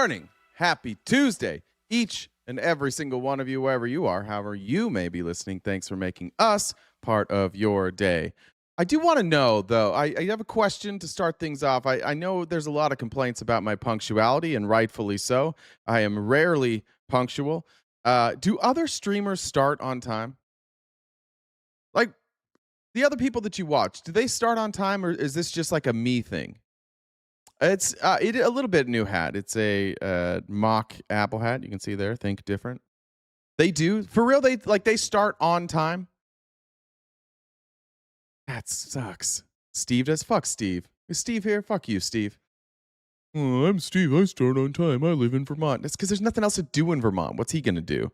morning. Happy Tuesday. Each and every single one of you, wherever you are, however you may be listening, thanks for making us part of your day. I do want to know, though, I have a question to start things off. I know there's a lot of complaints about my punctuality, and rightfully so. I am rarely punctual. Do other streamers start on time? Like, the other people that you watch, do they start on time, or is this just like a me thing? It's a little bit new hat. It's a mock Apple hat. You can see there. Think different. They do for real. They start on time. That sucks. Steve does. Fuck Steve. Is Steve here? Fuck you, Steve. Oh, I'm Steve. I start on time. I live in Vermont. It's because there's nothing else to do in Vermont. What's he gonna do?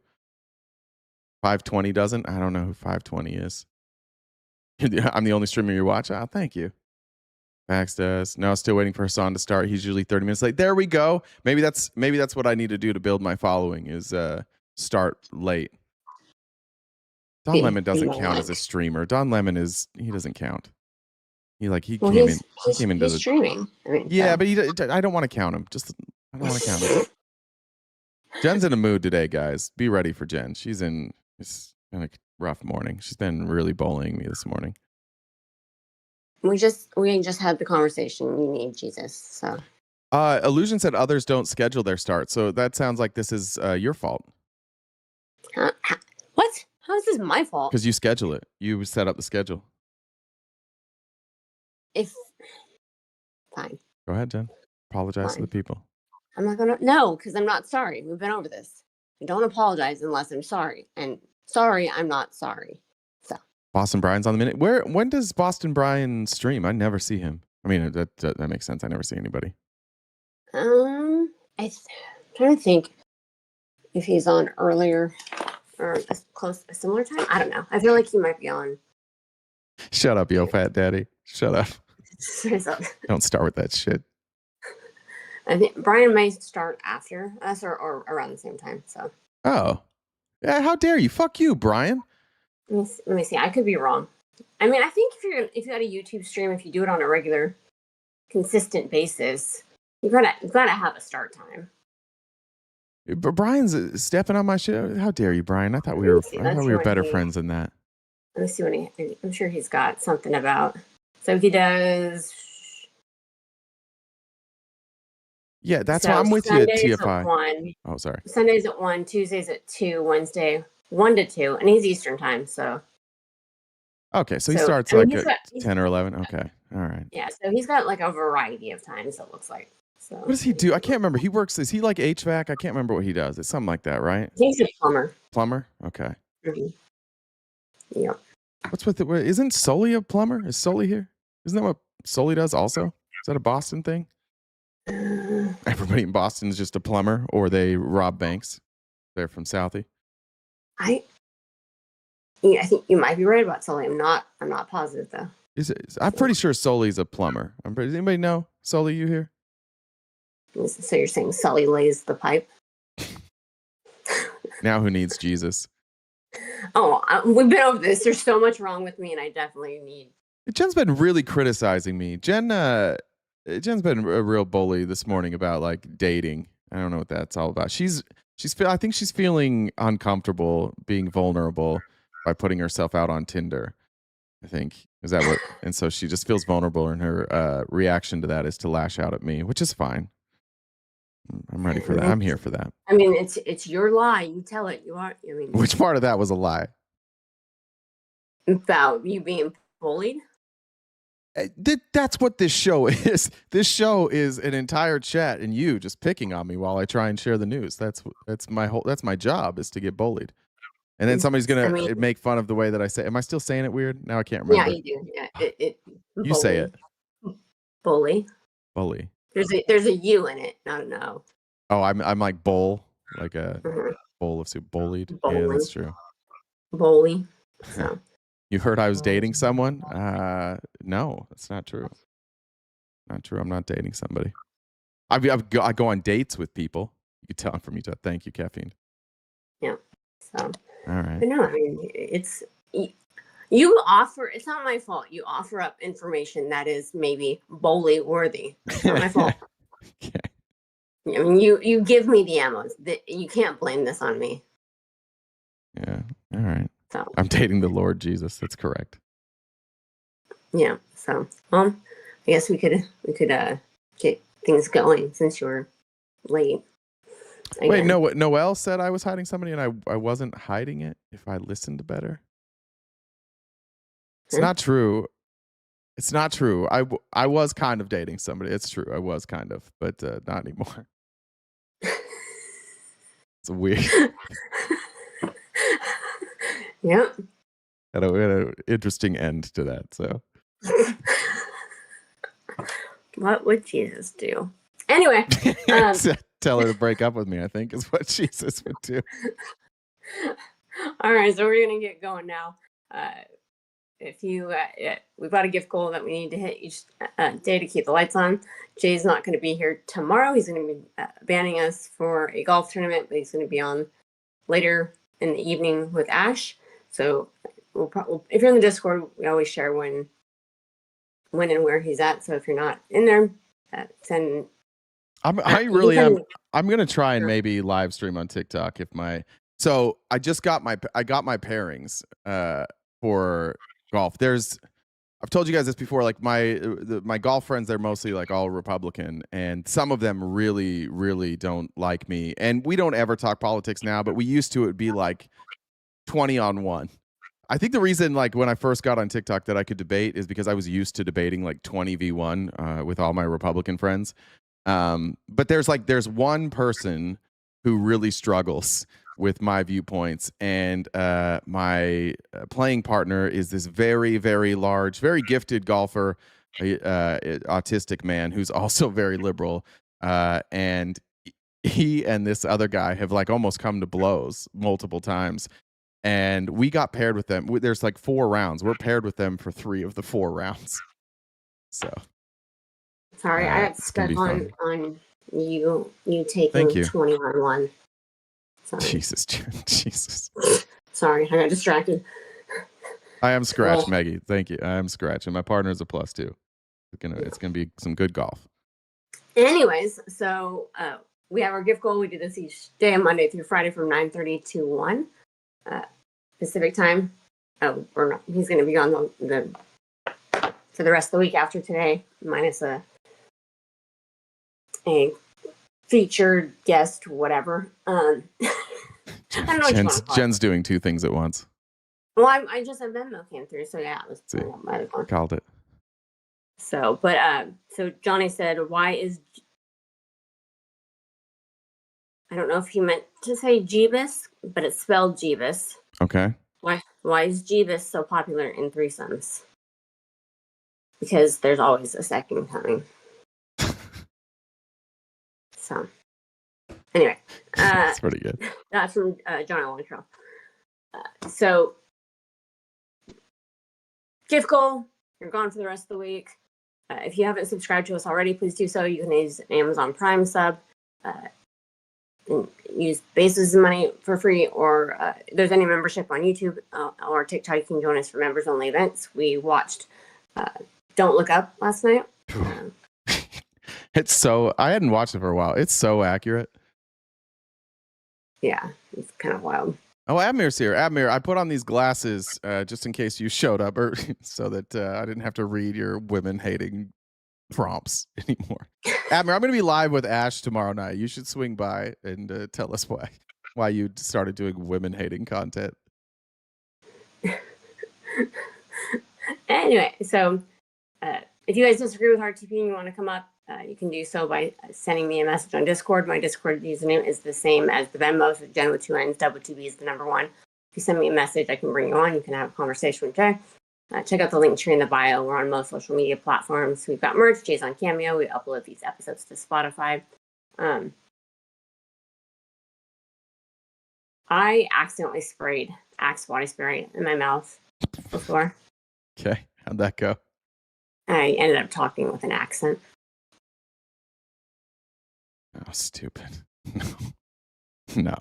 520 doesn't. I don't know who 520 is. I'm the only streamer you watch. Oh, thank you. Max does. No, still waiting for Hassan to start. He's usually 30 minutes late. There we go. Maybe that's what I need to do to build my following is start late. Don Lemon doesn't count as a streamer. Don Lemon he doesn't count. He came in. He's streaming. I mean, yeah, but I don't want to count him. I don't want to count him. Jen's in a mood today, guys. Be ready for Jen. It's been a rough morning. She's been really bullying me this morning. We just had the conversation. You need Jesus. So Illusion said others don't schedule their start. So that sounds like this is your fault. What? How is this my fault? Because you schedule it. You set up the schedule. Fine. Go ahead, Jen. Apologize to the people. I'm not gonna. No, because I'm not sorry. We've been over this. I don't apologize unless I'm sorry. And sorry, I'm not sorry. So. Boston Brian's on the minute. When does Boston Brian stream? I never see him. I mean, that makes sense. I never see anybody. I'm trying to think if he's on earlier or a similar time. I don't know. I feel like he might be on. Shut up, yo, fat daddy. Shut up. Don't start with that shit. I think Brian may start after us or around the same time. So. Oh, yeah. How dare you? Fuck you, Brian. Let me see. I could be wrong. I mean, I think if you had a YouTube stream, if you do it on a regular, consistent basis, you gotta have a start time. But Brian's stepping on my shit. How dare you, Brian? I thought we were better friends than that. Let me see I'm sure he's got something about. So he does. Yeah, that's why I'm with Sundays you at TFI. At 1, oh, sorry. Sundays at 1, Tuesdays at 2, Wednesday 1 to 2, and he's Eastern time, so. Okay, so he starts at 10 or 11. Okay, all right. Yeah, so he's got like a variety of times. It looks like. So. What does he do? I can't remember. He works. Is he like HVAC? I can't remember what he does. It's something like that, right? He's a plumber. Plumber? Okay. Mm-hmm. Yeah. What's with it? Isn't Sully a plumber? Is Sully here? Isn't that what Sully does also? Is that a Boston thing? Everybody in Boston is just a plumber, or they rob banks. They're from Southie. I think you might be right about Sully. I'm not positive though. I'm pretty sure Sully's a plumber. Does anybody know Sully? You here? So you're saying Sully lays the pipe? Now who needs Jesus? Oh, we've been over this. There's so much wrong with me, and I definitely need. Jen's been really criticizing me. Jen's been a real bully this morning about like dating. I don't know what that's all about. I think she's feeling uncomfortable being vulnerable by putting herself out on Tinder. I think is that what? And so she just feels vulnerable, and her reaction to that is to lash out at me, which is fine. I'm ready for that. I'm here for that. I mean, it's your lie. You tell it. You are. I mean, which part of that was a lie? About you being bullied? That's what this show is. This show is an entire chat and you just picking on me while I try and share the news. That's my job, is to get bullied. And then somebody's gonna make fun of the way that I say. Am I still saying it weird? Now I can't remember. Yeah, you do. Yeah, you say it. Bully. Bully. There's a U in it, not an O. Oh, I'm like bowl, like a bowl of soup. Bullied. Bully. Yeah, that's true. Bully. So. You heard I was dating someone? No, that's not true. Not true. I'm not dating somebody. I go on dates with people. You can tell I'm from Utah. Thank you, caffeine. Yeah. So. All right. But no, I mean, you offer. It's not my fault. You offer up information that is maybe bully worthy. It's not my fault. Okay. I mean, you give me the ammo. You can't blame this on me. Yeah. All right. So I'm dating the Lord Jesus. That's correct. yeah. So I guess we could get things going since you're late. Again. Wait, no. What Noel said I was hiding somebody, and I wasn't hiding it. If I listened better, it's not true. It's not true. I was kind of dating somebody. It's true. I was kind of, but not anymore. It's weird. Yeah. Had an interesting end to that. So, what would Jesus do? Anyway, tell her to break up with me, I think, is what Jesus would do. All right, so we're gonna get going now. If you, we've got a gift goal that we need to hit each day to keep the lights on. Jay's not going to be here tomorrow. He's going to be banning us for a golf tournament, but he's going to be on later in the evening with Ash. So if you're in the Discord, we always share when and where he's at. So if you're not in there, send. I'm going to try and maybe live stream on TikTok if my. So I got my pairings for golf. I've told you guys this before. Like my golf friends, they're mostly like all Republican, and some of them really, really don't like me. And we don't ever talk politics now, but we used to. It would be like 20 on 1. I think the reason, like when I first got on TikTok, that I could debate is because I was used to debating like 20v1 with all my Republican friends. But there's one person who really struggles with my viewpoints, and my playing partner is this very, very large, very gifted golfer, autistic man who's also very liberal, and he and this other guy have like almost come to blows multiple times, and we got paired with them. There's like 4 rounds. We're paired with them for 3 of the 4 rounds. So sorry, I got stuck on you taking 20 on 1. Sorry. Jesus. Sorry, I got distracted. I am scratched, Maggie. Thank you. I am scratched, and my partner's a plus 2. It's gonna be some good golf. Anyways, so we have our gift goal. We do this each day on Monday through Friday from 9:30 to 1 Pacific time. He's going to be on the for the rest of the week after today, minus a featured guest, whatever. I don't know what Jen's doing 2 things at once. Well, I just have Venmo came through, so yeah, let's see. Called it. So, but so Johnny said, "Why is?" I don't know if he meant to say Jeebus, but it's spelled Jeebus. Okay. Why is Jeebus so popular in threesomes? Because there's always a second coming. So, anyway. That's pretty good. That's from John Longtrail. So, gift goal, you're gone for the rest of the week. If you haven't subscribed to us already, please do so. You can use an Amazon Prime sub. And use Basis money for free, or if there's any membership on YouTube or TikTok, you can join us for members only events. We watched Don't Look Up last night. I hadn't watched it for a while. It's so accurate. Yeah, it's kind of wild. Oh, Admir's here. Admir, I put on these glasses just in case you showed up, or so that I didn't have to read your women-hating prompts anymore. Admir, I'm going to be live with Ash tomorrow night. You should swing by and tell us why you started doing women-hating content. Anyway, so if you guys disagree with RTP and you want to come up, you can do so by sending me a message on Discord. My Discord username is the same as the Venmo, so Jen with 2 N's, double 2 B's, the number 1. If you send me a message, I can bring you on. You can have a conversation with Jay. Check out the link tree in the bio. We're on most social media platforms. We've got merch. Jay's on Cameo. We upload these episodes to Spotify. I accidentally sprayed Axe body spray in my mouth before. Okay, how'd that go? I ended up talking with an accent. Oh, stupid. No.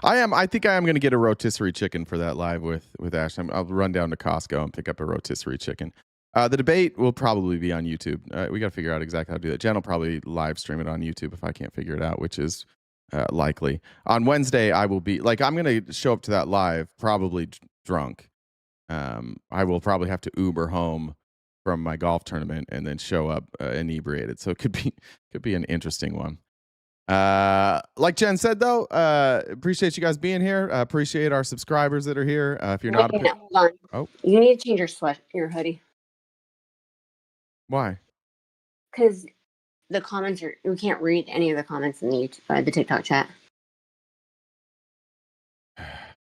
I think I am going to get a rotisserie chicken for that live with Ash. I'll run down to Costco and pick up a rotisserie chicken. The debate will probably be on YouTube. We got to figure out exactly how to do that. Jen will probably live stream it on YouTube if I can't figure it out, which is likely. On Wednesday, I will be I'm going to show up to that live probably drunk. I will probably have to Uber home from my golf tournament and then show up inebriated. So it could be an interesting one. Like Jen said, though, appreciate you guys being here. Appreciate our subscribers that are here. If you're not, hold on. Oh, you need to change your hoodie. Why? Because the comments we can't read any of the comments in the TikTok chat.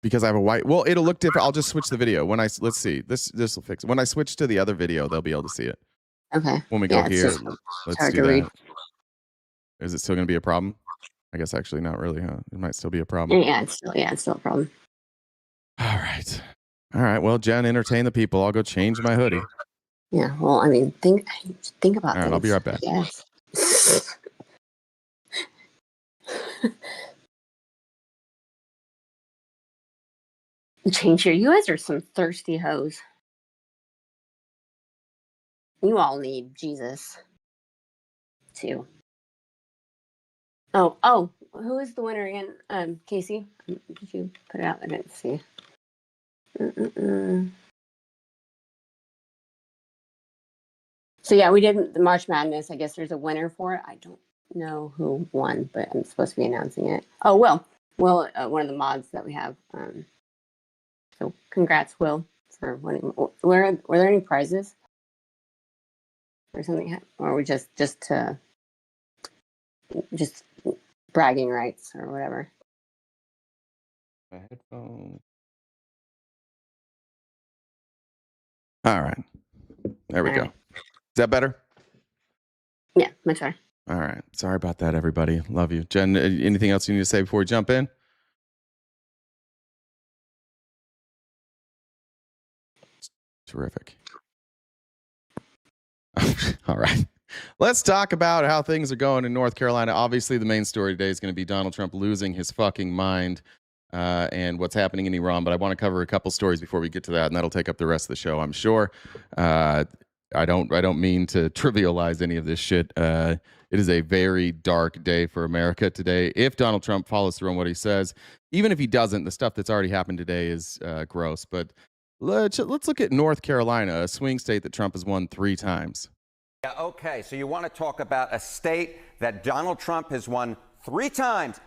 Because I have a white. Well, it'll look different. I'll just switch the video let's see. This will fix it. When I switch to the other video, they'll be able to see it. Okay. When we go here, let's do that. Read. Is it still going to be a problem? I guess actually not really, huh? It might still be a problem. Yeah, it's still a problem. All right. Well, Jen, entertain the people. I'll go change my hoodie. Yeah. Well, I mean, think about. All right, I'll be right back. Yes. Change your. You guys are some thirsty hoes. You all need Jesus, too. Oh, who is the winner again? Casey, did you put it out? I didn't see. So yeah, we did the March Madness. I guess there's a winner for it. I don't know who won, but I'm supposed to be announcing it. Oh, Will, one of the mods that we have. So congrats, Will, for winning. Were there any prizes or something, or were we just bragging rights or whatever? My headphones. All right, there we go. Is that better? Yeah, much better. All right. Sorry about that, everybody. Love you. Jen, anything else you need to say before we jump in? Terrific. All right. Let's talk about how things are going in North Carolina. Obviously, the main story today is going to be Donald Trump losing his fucking mind and what's happening in Iran. But I want to cover a couple stories before we get to that, and that'll take up the rest of the show, I'm sure. I don't mean to trivialize any of this shit. It is a very dark day for America today. If Donald Trump follows through on what he says, even if he doesn't, the stuff that's already happened today is gross. But let's look at North Carolina, a swing state that Trump has won 3 times. Yeah, okay, so you want to talk about a state that Donald Trump has won 3 times,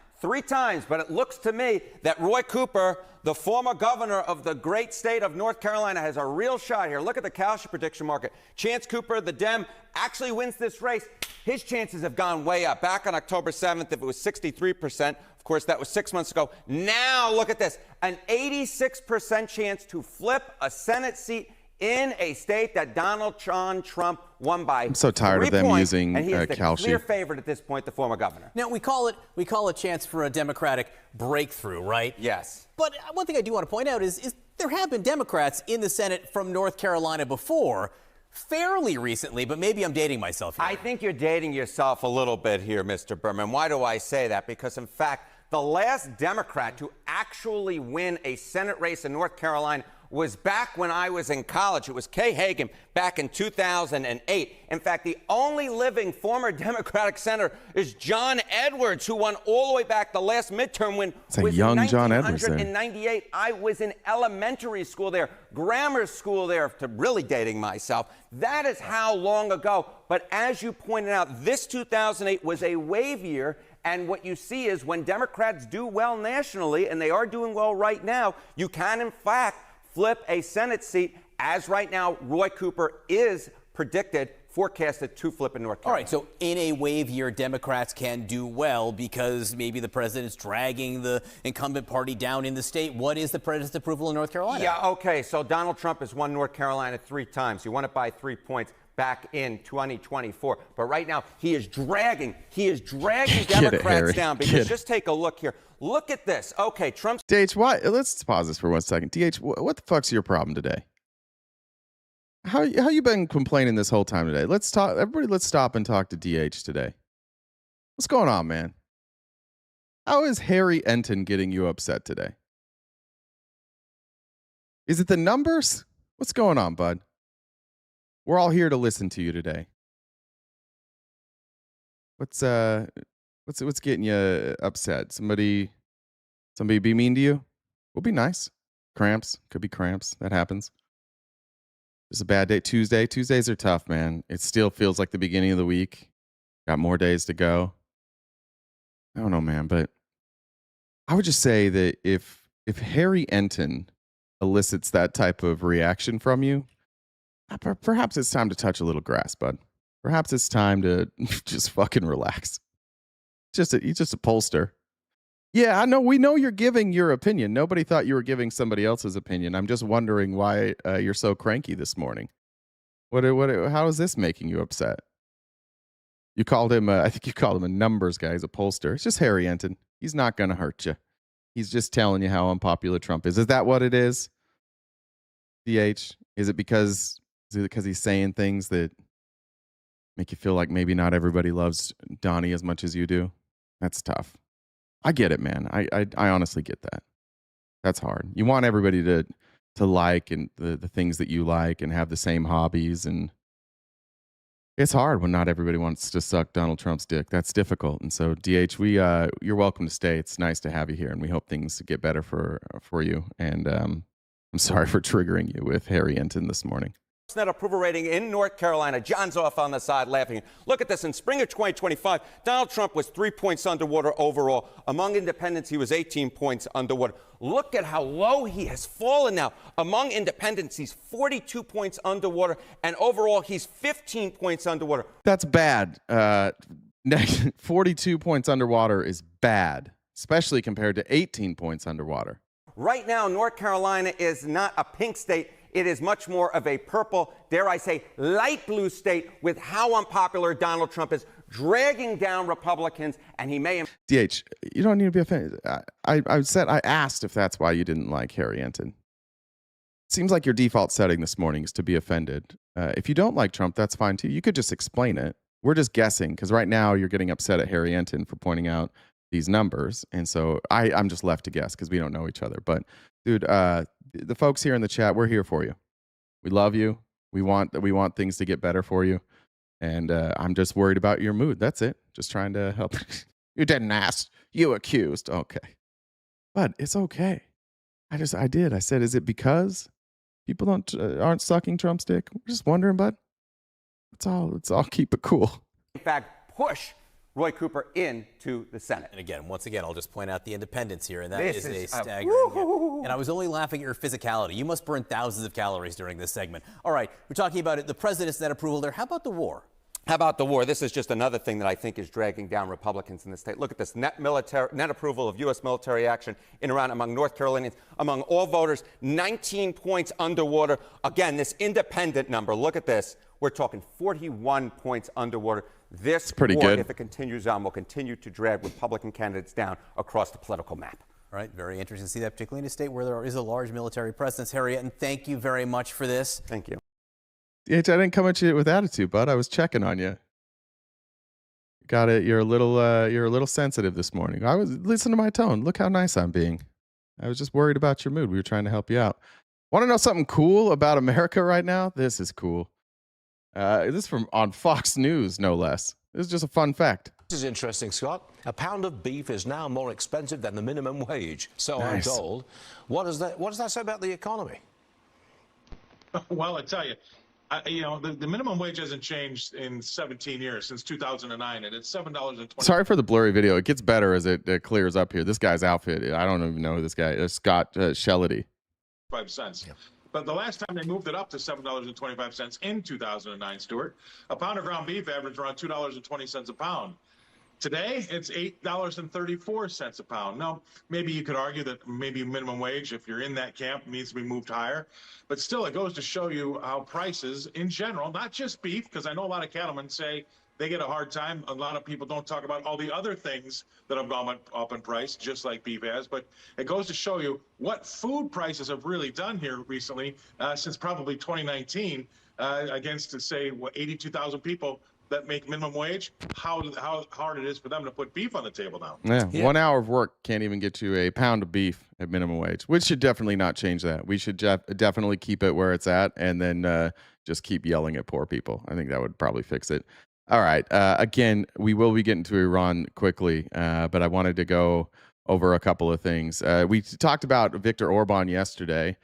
but it looks to me that Roy Cooper, the former governor of the great state of North Carolina, has a real shot here. Look at the Kalshi prediction market. Chance Cooper, the Dem, actually wins this race. His chances have gone way up. Back on October 7th, if it was 63%, of course, that was 6 months ago. Now, look at this, an 86% chance to flip a Senate seat in a state that Donald John Trump won by. I'm so tired of them using and he is the Kalshi. clear favorite at this point, the former governor. Now we call it a chance for a Democratic breakthrough, right? Yes. But one thing I do want to point out is there have been Democrats in the Senate from North Carolina before, fairly recently, but maybe I'm dating myself here. I think you're dating yourself a little bit here, Mr. Berman. Why do I say that? Because in fact, the last Democrat to actually win a Senate race in North Carolina was back when I was in college. It was Kay Hagan back in 2008. In fact, the only living former Democratic senator is John Edwards, who won all the way back. The last midterm win was young in John Edwards there. 1998. I was in elementary school there, grammar school there, to really dating myself. That is how long ago. But as you pointed out, this 2008 was a wave year. And what you see is when Democrats do well nationally, and they are doing well right now, you can, in fact, flip a Senate seat, as right now Roy Cooper is forecasted to flip in North Carolina. All right, so in a wave year, Democrats can do well because maybe the president's dragging the incumbent party down in the state. What is the president's approval in North Carolina? Yeah, okay, so Donald Trump has won North Carolina 3 times. He won it by 3 points back in 2024. But right now, he is dragging Democrats down. Because just take a look here. Look at this. Okay, Trump's... DH, why? Let's pause this for 1 second. DH, what the fuck's your problem today? How you been complaining this whole time today? Let's talk. Everybody, let's stop and talk to DH today. What's going on, man? How is Harry Enton getting you upset today? Is it the numbers? What's going on, bud? We're all here to listen to you today. What's getting you upset? Somebody be mean to you? We'll be nice. Cramps. Could be cramps. That happens. It's a bad day. Tuesday. Tuesdays are tough, man. It still feels like the beginning of the week. Got more days to go. I don't know, man, but I would just say that if Harry Enton elicits that type of reaction from you, perhaps it's time to touch a little grass, bud. Perhaps it's time to just fucking relax. He's just a pollster. Yeah, I know. We know you're giving your opinion. Nobody thought you were giving somebody else's opinion. I'm just wondering why you're so cranky this morning. How is this making you upset? You called him, I think you called him a numbers guy. He's a pollster. It's just Harry Enton. He's not going to hurt you. He's just telling you how unpopular Trump is. Is that what it is? DH? Is it because he's saying things that make you feel like maybe not everybody loves Donnie as much as you do? That's tough. I get it, man. I honestly get that. That's hard. You want everybody to like and the things that you like and have the same hobbies, and it's hard when not everybody wants to suck Donald Trump's dick. That's difficult. And so, DH, you're welcome to stay. It's nice to have you here, and we hope things get better for you. And I'm sorry for triggering you with Harry Enton this morning. Net approval rating in North Carolina. John's off on the side laughing. Look at this. In spring of 2025, Donald Trump was 3 points underwater overall. Among independents, he was 18 points underwater. Look at how low he has fallen now. Among independents, he's 42 points underwater, and overall, he's 15 points underwater. That's bad. 42 points underwater is bad, especially compared to 18 points underwater. Right now, North Carolina is not a pink state. It is much more of a purple, dare I say, light blue state with how unpopular Donald Trump is, dragging down Republicans, and he may... DH, you don't need to be offended. I asked if that's why you didn't like Harry Enton. Seems like your default setting this morning is to be offended. If you don't like Trump, that's fine too. You could just explain it. We're just guessing, because right now you're getting upset at Harry Enton for pointing out these numbers, and so I'm just left to guess because we don't know each other. But dude, the folks here in the chat, we're here for you. We love you. We want things to get better for you, and I'm just worried about your mood. That's it. Just trying to help. You didn't ask. You accused. Okay, but it's okay. I did. I said, is it because people aren't sucking Trump's dick? We're just wondering, bud. It's all. Keep it cool. In fact, push Roy Cooper into the Senate. And once again, I'll just point out the independence here, and that is a staggering. And I was only laughing at your physicality. You must burn thousands of calories during this segment. All right, we're talking about it. The president's net approval there. How about the war? How about the war? This is just another thing that I think is dragging down Republicans in the state. Look at this net approval of U.S. military action in Iran among North Carolinians, among all voters, 19 points underwater. Again, this independent number, look at this. We're talking 41 points underwater. This pretty war, good. if it continues on, will continue to drag Republican candidates down across the political map. All right, very interesting to see that, particularly in a state where there is a large military presence. Harriet, and thank you very much for this. Thank you. I didn't come at you with attitude, bud. I was checking on you. Got it. You're a little sensitive this morning. Listen to my tone. Look how nice I'm being. I was just worried about your mood. We were trying to help you out. Want to know something cool about America right now? This is cool. This is on Fox News, no less. This is just a fun fact. This is interesting, Scott. A pound of beef is now more expensive than the minimum wage. So nice. I'm told. What does that say about the economy? Well, I tell you, the minimum wage hasn't changed in 17 years, since 2009, and it's $7.20. Sorry for the blurry video. It gets better as it clears up here. This guy's outfit, I don't even know who this guy is. Scott Shellady. 5 cents. Yeah. But the last time they moved it up to $7.25 in 2009, Stuart, a pound of ground beef averaged around $2.20 a pound. Today, it's $8.34 a pound. Now, maybe you could argue that maybe minimum wage, if you're in that camp, needs to be moved higher. But still, it goes to show you how prices in general, not just beef, because I know a lot of cattlemen say they get a hard time. A lot of people don't talk about all the other things that have gone up in price, just like beef has. But it goes to show you what food prices have really done here recently, since probably 2019, against, say, 82,000 people that make minimum wage, how hard it is for them to put beef on the table now. Yeah, 1 hour of work can't even get you a pound of beef at minimum wage, which should definitely not change that. We should definitely keep it where it's at, and then just keep yelling at poor people. I think that would probably fix it. All right. Again, we will be getting to Iran quickly, but I wanted to go over a couple of things. We talked about Viktor Orban yesterday.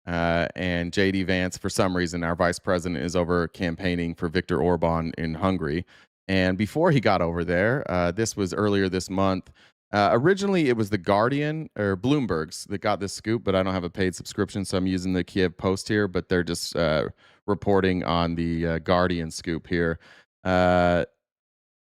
And JD Vance, for some reason, our vice president, is over campaigning for Viktor Orban in Hungary. And before he got over there, this was earlier this month. Originally, it was The Guardian or Bloomberg's that got this scoop, but I don't have a paid subscription, so I'm using the Kiev Post here, but they're just reporting on the Guardian scoop here.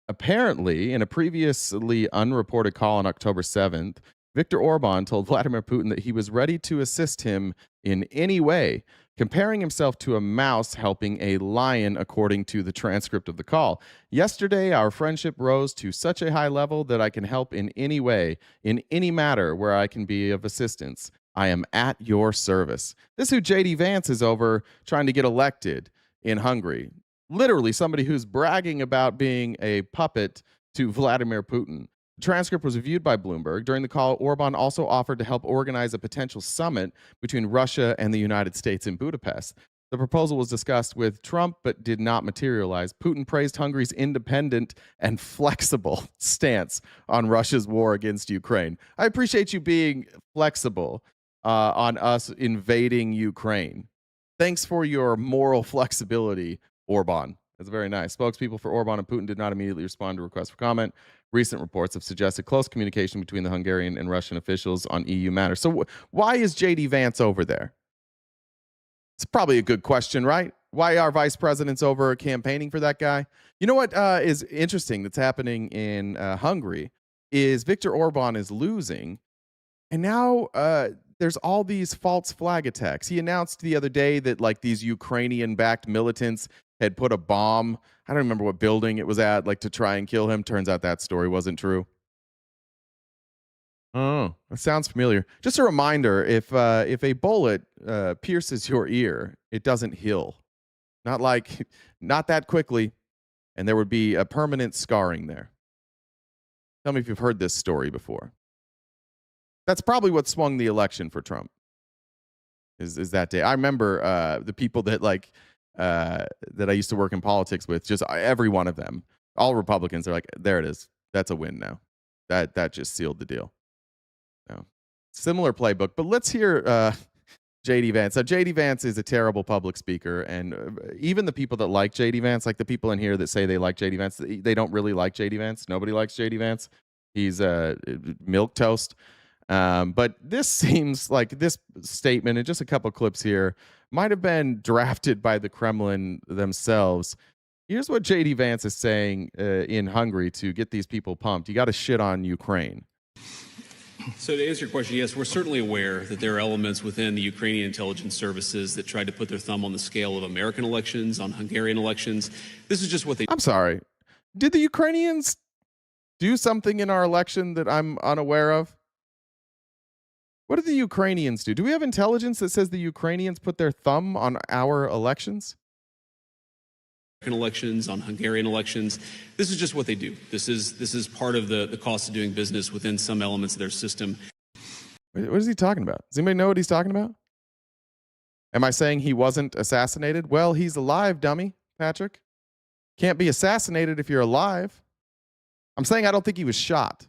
Apparently, in a previously unreported call on October 7th, Viktor Orban told Vladimir Putin that he was ready to assist him in any way, comparing himself to a mouse helping a lion, according to the transcript of the call. Yesterday, our friendship rose to such a high level that I can help in any way, in any matter where I can be of assistance. I am at your service. This is who JD Vance is over trying to get elected in Hungary. Literally somebody who's bragging about being a puppet to Vladimir Putin. The transcript was reviewed by Bloomberg. During the call, Orban also offered to help organize a potential summit between Russia and the United States in Budapest. The proposal was discussed with Trump but did not materialize. Putin praised Hungary's independent and flexible stance on Russia's war against Ukraine. I appreciate you being flexible on us invading Ukraine. Thanks for your moral flexibility, Orban. That's very nice. Spokespeople for Orban and Putin did not immediately respond to requests for comment. Recent reports have suggested close communication between the Hungarian and Russian officials on EU matters. So why is JD Vance over there? It's probably a good question, right? Why are vice presidents over campaigning for that guy? You know what is interesting that's happening in Hungary is Viktor Orban is losing, and now there's all these false flag attacks. He announced the other day that like these Ukrainian-backed militants had put a bomb, I don't remember what building it was at, like to try and kill him. Turns out that story wasn't true. Oh, that sounds familiar. Just a reminder, if a bullet pierces your ear, it doesn't heal. Not that quickly, and there would be a permanent scarring there. Tell me if you've heard this story before. That's probably what swung the election for Trump. Is that day. I remember the people that that I used to work in politics with, just every one of them, all Republicans, are like, there it is. That's a win now. That just sealed the deal. No. Similar playbook, but let's hear JD Vance. So JD Vance is a terrible public speaker, and even the people that like JD Vance, like the people in here that say they like JD Vance, they don't really like JD Vance. Nobody likes JD Vance. He's milquetoast. But this seems like this statement and just a couple clips here might have been drafted by the Kremlin themselves. Here's what JD Vance is saying in Hungary to get these people pumped. You got to shit on Ukraine. So to answer your question, yes, we're certainly aware that there are elements within the Ukrainian intelligence services that tried to put their thumb on the scale of American elections, on Hungarian elections. This is just what they... I'm sorry. Did the Ukrainians do something in our election that I'm unaware of? What did the Ukrainians do? Do we have intelligence that says the Ukrainians put their thumb on our elections? Elections, on Hungarian elections. This is just what they do. This is part of the cost of doing business within some elements of their system. What is he talking about? Does anybody know what he's talking about? Am I saying he wasn't assassinated? Well, he's alive, dummy, Patrick. Can't be assassinated if you're alive. I'm saying I don't think he was shot.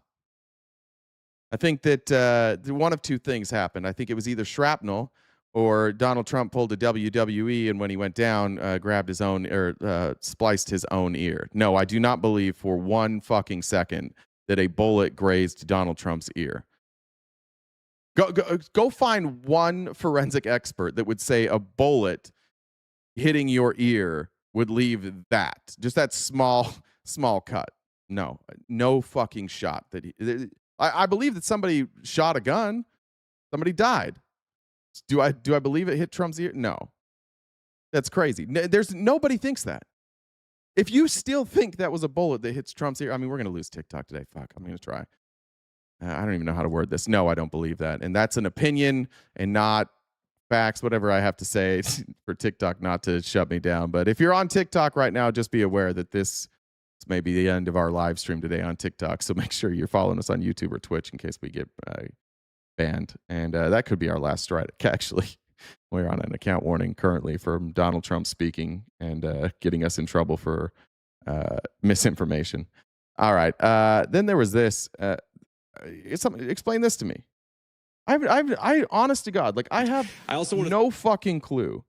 I think that one of two things happened. I think it was either shrapnel or Donald Trump pulled a WWE and when he went down, grabbed his own or spliced his own ear. No, I do not believe for one fucking second that a bullet grazed Donald Trump's ear. Go find one forensic expert that would say a bullet hitting your ear would leave that, just that small cut. No fucking shot. I believe that somebody shot a gun. Somebody died. Do I believe it hit Trump's ear? No. That's crazy. Nobody thinks that. If you still think that was a bullet that hits Trump's ear, I mean, we're going to lose TikTok today. Fuck, I'm going to try. I don't even know how to word this. No, I don't believe that. And that's an opinion and not facts, whatever I have to say for TikTok not to shut me down. But if you're on TikTok right now, just be aware that this It's maybe the end of our live stream today on TikTok, so make sure you're following us on YouTube or Twitch in case we get banned. And that could be our last strike, actually. We're on an account warning currently from Donald Trump speaking and getting us in trouble for misinformation. All right. Then there was this. Explain this to me. I honest to God, like I have no fucking clue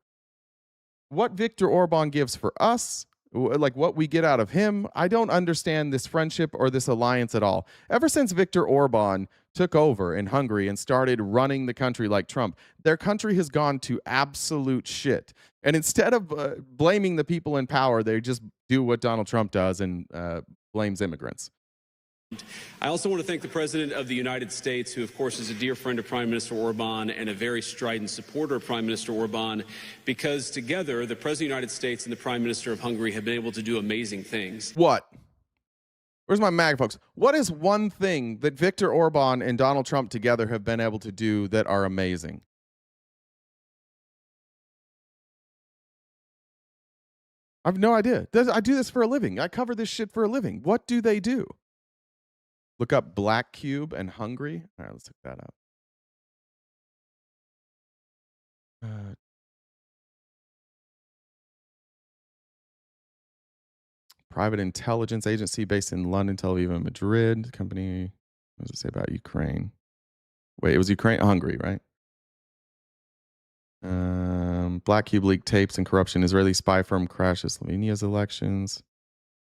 what Viktor Orban gives for us, like what we get out of him. I don't understand this friendship or this alliance at all. Ever since Viktor Orban took over in Hungary and started running the country like Trump, their country has gone to absolute shit. And instead of blaming the people in power, they just do what Donald Trump does and blames immigrants. I also want to thank the President of the United States, who, of course, is a dear friend of Prime Minister Orban and a very strident supporter of Prime Minister Orban, because together, the President of the United States and the Prime Minister of Hungary have been able to do amazing things. What? Where's my mag, folks? What is one thing that Viktor Orban and Donald Trump together have been able to do that are amazing? I have no idea. I do this for a living. I cover this shit for a living. What do they do? Look up Black Cube and Hungary. All right, let's look that up. Private intelligence agency based in London, Tel Aviv, and Madrid. Company, what does it say about Ukraine? Wait, it was Ukraine, Hungary, right? Black Cube leaked tapes and corruption. Israeli spy firm crashes Slovenia's elections.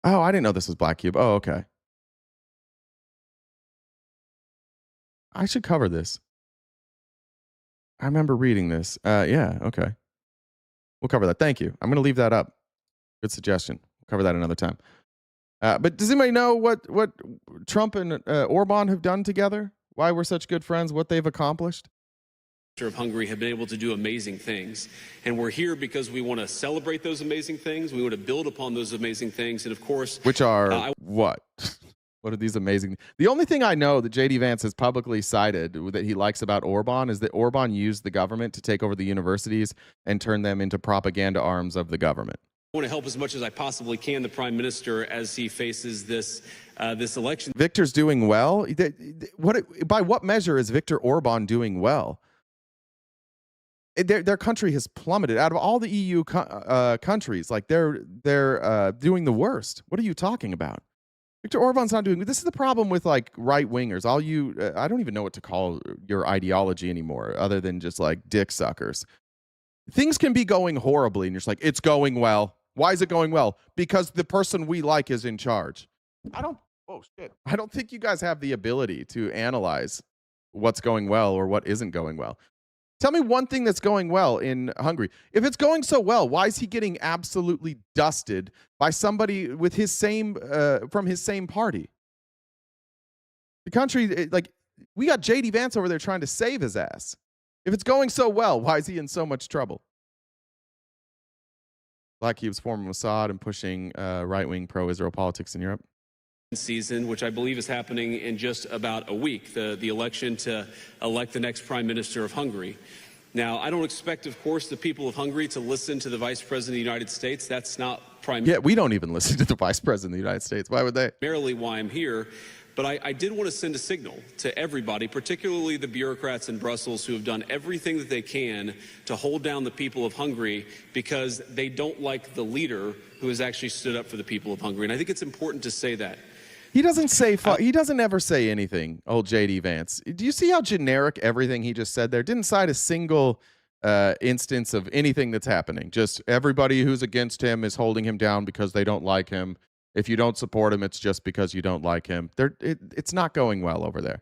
Oh, I didn't know this was Black Cube. Oh, okay. I should cover this. I remember reading this. Yeah, okay. We'll cover that. Thank you. I'm going to leave that up. Good suggestion. We'll cover that another time. But does anybody know what Trump and Orban have done together? Why we're such good friends? What they've accomplished? Of Hungary have been able to do amazing things. And we're here because we want to celebrate those amazing things. We want to build upon those amazing things. And of course, which are what? What are these amazing? The only thing I know that JD Vance has publicly cited that he likes about Orban is that Orban used the government to take over the universities and turn them into propaganda arms of the government. I want to help as much as I possibly can the Prime Minister as he faces this election. Viktor's doing well. By what measure is Viktor Orban doing well? Their country has plummeted. Out of all the EU countries, like they're doing the worst. What are you talking about? Viktor Orban's not doing. This is the problem with like right wingers. I don't even know what to call your ideology anymore, other than just like dick suckers. Things can be going horribly, and you're just like, it's going well. Why is it going well? Because the person we like is in charge. I don't think you guys have the ability to analyze what's going well or what isn't going well. Tell me one thing that's going well in Hungary. If it's going so well, why is he getting absolutely dusted by somebody with his same from his same party? The country, like, we got JD Vance over there trying to save his ass. If it's going so well, why is he in so much trouble? Black Cube's forming Mossad and pushing right-wing pro-Israel politics in Europe. Season, which I believe is happening in just about a week, the election to elect the next Prime Minister of Hungary. Now, I don't expect, of course, the people of Hungary to listen to the Vice President of the United States. That's not primarily. Yeah, we don't even listen to the Vice President of the United States. Why would they? Primarily why I'm here. But I did want to send a signal to everybody, particularly the bureaucrats in Brussels who have done everything that they can to hold down the people of Hungary because they don't like the leader who has actually stood up for the people of Hungary. And I think it's important to say that. He doesn't say. He doesn't ever say anything. Old JD Vance. Do you see how generic everything he just said there? Didn't cite a single instance of anything that's happening. Just everybody who's against him is holding him down because they don't like him. If you don't support him, it's just because you don't like him. It's not going well over there.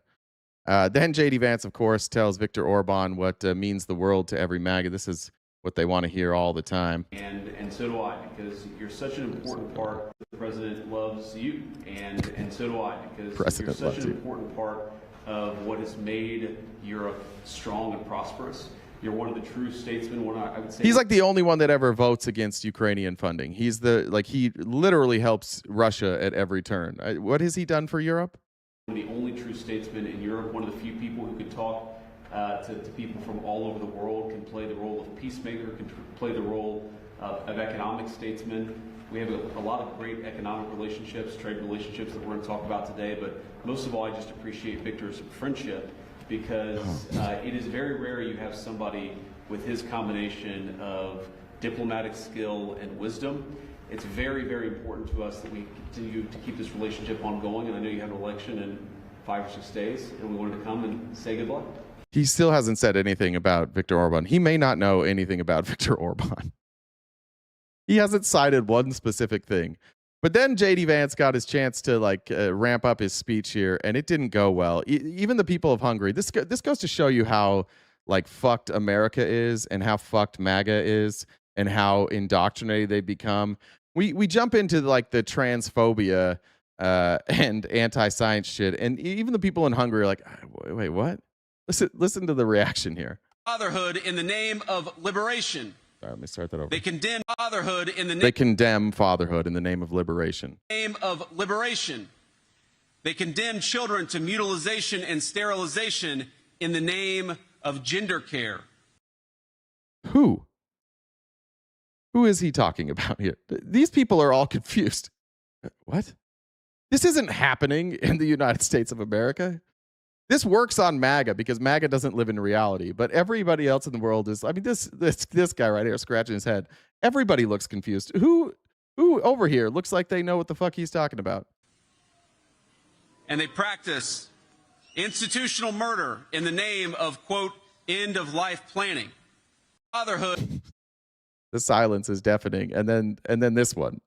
Then JD Vance, of course, tells Viktor Orban what means the world to every MAGA. This is what they want to hear all the time. And so do I, because you're such an important part. The president loves you, and so do I, because you're such an important part of what has made Europe strong and prosperous. You're one of the true statesmen. I would say he's like the only one that ever votes against Ukrainian funding. He's he literally helps Russia at every turn. What has he done for Europe? One of the only true statesmen in Europe. One of the few people who could talk to people from all over the world, can play the role of peacemaker, can play the role of economic statesman. We have a lot of great economic relationships, trade relationships that we're going to talk about today, but most of all, I just appreciate Victor's friendship, because it is very rare you have somebody with his combination of diplomatic skill and wisdom. It's very, very important to us that we continue to keep this relationship ongoing, and I know you have an election in 5 or 6 days, and we wanted to come and say good luck. He still hasn't said anything about Viktor Orban. He may not know anything about Viktor Orban. He hasn't cited one specific thing. But then JD Vance got his chance to ramp up his speech here, and it didn't go well. Even the people of Hungary. This goes to show you how fucked America is, and how fucked MAGA is, and how indoctrinated they become. We jump into the transphobia and anti-science shit, and even the people in Hungary are like, wait, what? Listen to the reaction here. Fatherhood in the name of liberation. Sorry, let me start that over. They condemn fatherhood in the name. They condemn fatherhood in the name of liberation. Name of liberation. They condemn children to mutilization and sterilization in the name of gender care. Who is he talking about here? These people are all confused. What? This isn't happening in the United States of America. This works on MAGA because MAGA doesn't live in reality, but everybody else in the world is. I mean, this guy right here scratching his head. Everybody looks confused. Who over here looks like they know what the fuck he's talking about? And they practice institutional murder in the name of, quote, end of life planning. Fatherhood. The silence is deafening, and then this one.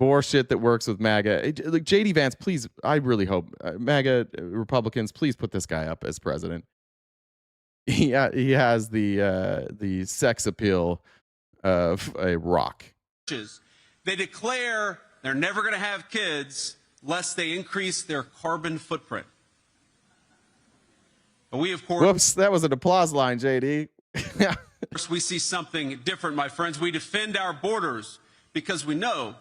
More shit that works with MAGA. JD Vance, please, I really hope MAGA Republicans, please put this guy up as president. He has the sex appeal of a rock. They declare they're never going to have kids lest they increase their carbon footprint. And we, of course... Whoops, that was an applause line, JD. We see something different, my friends. We defend our borders because we know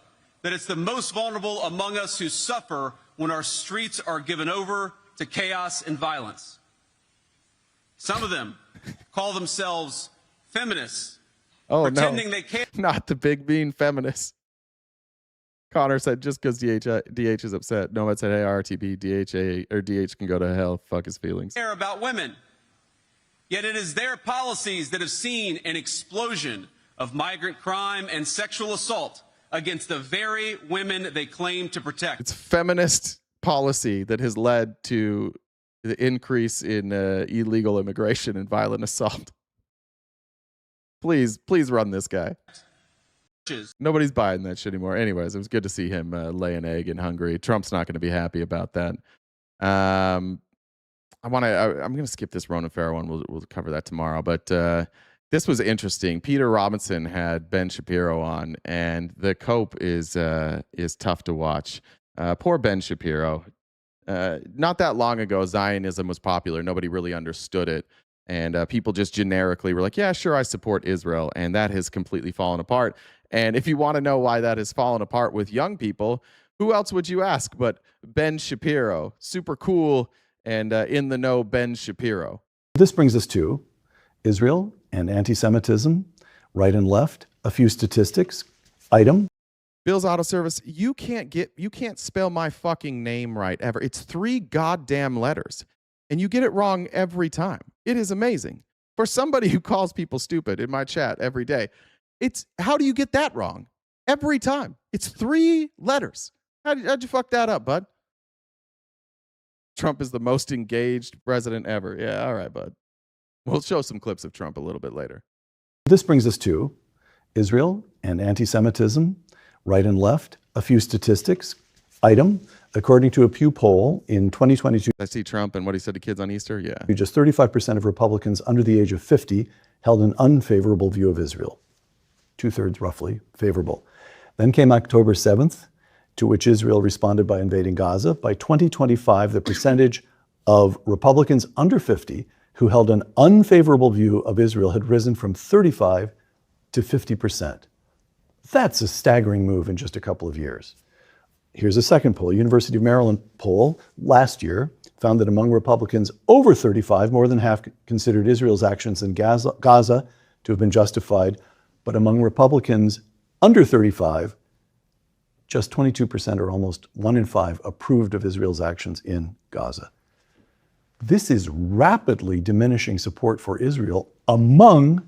that it's the most vulnerable among us who suffer when our streets are given over to chaos and violence. Some of them call themselves feminists, pretending they can't. Not the big mean feminists. Connor said just because DH is upset. Nomad said, hey, RTB, DH can go to hell. Fuck his feelings. Care about women. Yet it is their policies that have seen an explosion of migrant crime and sexual assault against the very women they claim to protect. It's feminist policy that has led to the increase in illegal immigration and violent assault. Please run this guy. Nobody's buying that shit anymore. Anyways, it was good to see him lay an egg in Hungary. Trump's not going to be happy about that. I'm going to skip this Ronan Farrow one. We'll cover that tomorrow. But this was interesting. Peter Robinson had Ben Shapiro on, and the cope is tough to watch. Poor Ben Shapiro. Not that long ago, Zionism was popular. Nobody really understood it. And people just generically were like, yeah, sure, I support Israel. And that has completely fallen apart. And if you want to know why that has fallen apart with young people, who else would you ask but Ben Shapiro? Super cool and in the know Ben Shapiro. This brings us to Israel and anti-Semitism, right and left, a few statistics. Item. Bill's Auto Service, you can't spell my fucking name right ever. It's 3 goddamn letters. And you get it wrong every time. It is amazing. For somebody who calls people stupid in my chat every day, how do you get that wrong? Every time. It's 3 letters. How'd you fuck that up, bud? Trump is the most engaged president ever. Yeah, all right, bud. We'll show some clips of Trump a little bit later. This brings us to Israel and anti-Semitism, right and left, a few statistics. Item, according to a Pew poll in 2022. I see Trump and what he said to kids on Easter. Yeah. Just 35% of Republicans under the age of 50 held an unfavorable view of Israel. 2/3 roughly favorable. Then came October 7th, to which Israel responded by invading Gaza. By 2025, the percentage of Republicans under 50 who held an unfavorable view of Israel had risen from 35 to 50%. That's a staggering move in just a couple of years. Here's a second poll. University of Maryland poll last year found that among Republicans over 35, more than half considered Israel's actions in Gaza to have been justified But among Republicans under 35, just 22%, or almost 1 in 5, approved of Israel's actions in Gaza. This is rapidly diminishing support for Israel among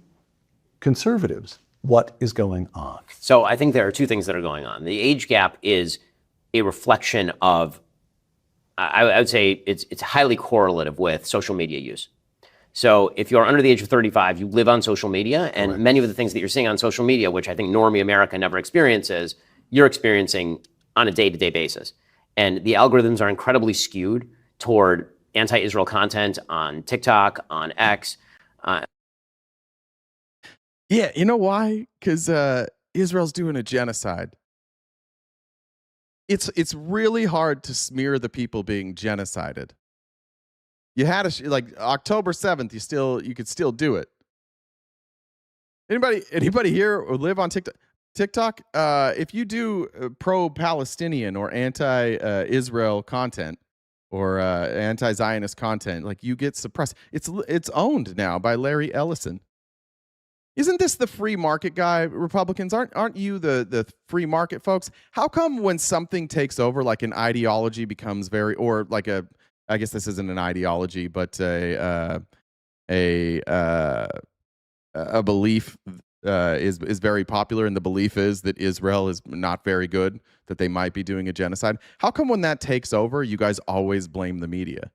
conservatives. What is going on? So I think there are two things that are going on. The age gap is a reflection of, I would say it's highly correlative with social media use. So if you're under the age of 35, you live on social media, and Correct. many of the things that you're seeing on social media, which I think normie America never experiences, you're experiencing on a day-to-day basis. And the algorithms are incredibly skewed toward anti-Israel content on TikTok, on X. Yeah, you know why? Because Israel's doing a genocide. It's really hard to smear the people being genocided. You had like October 7th, you could still do it. Anybody here or live on TikTok? If you do pro-Palestinian or anti-Israel content or anti-Zionist content, like, you get suppressed. It's owned now by Larry Ellison. Isn't this the free market guy? Republicans, aren't you the free market folks? How come when something takes over, like an ideology becomes very, or like I guess this isn't an ideology, but a belief is very popular, and the belief is that Israel is not very good, that they might be doing a genocide. How come when that takes over, you guys always blame the media?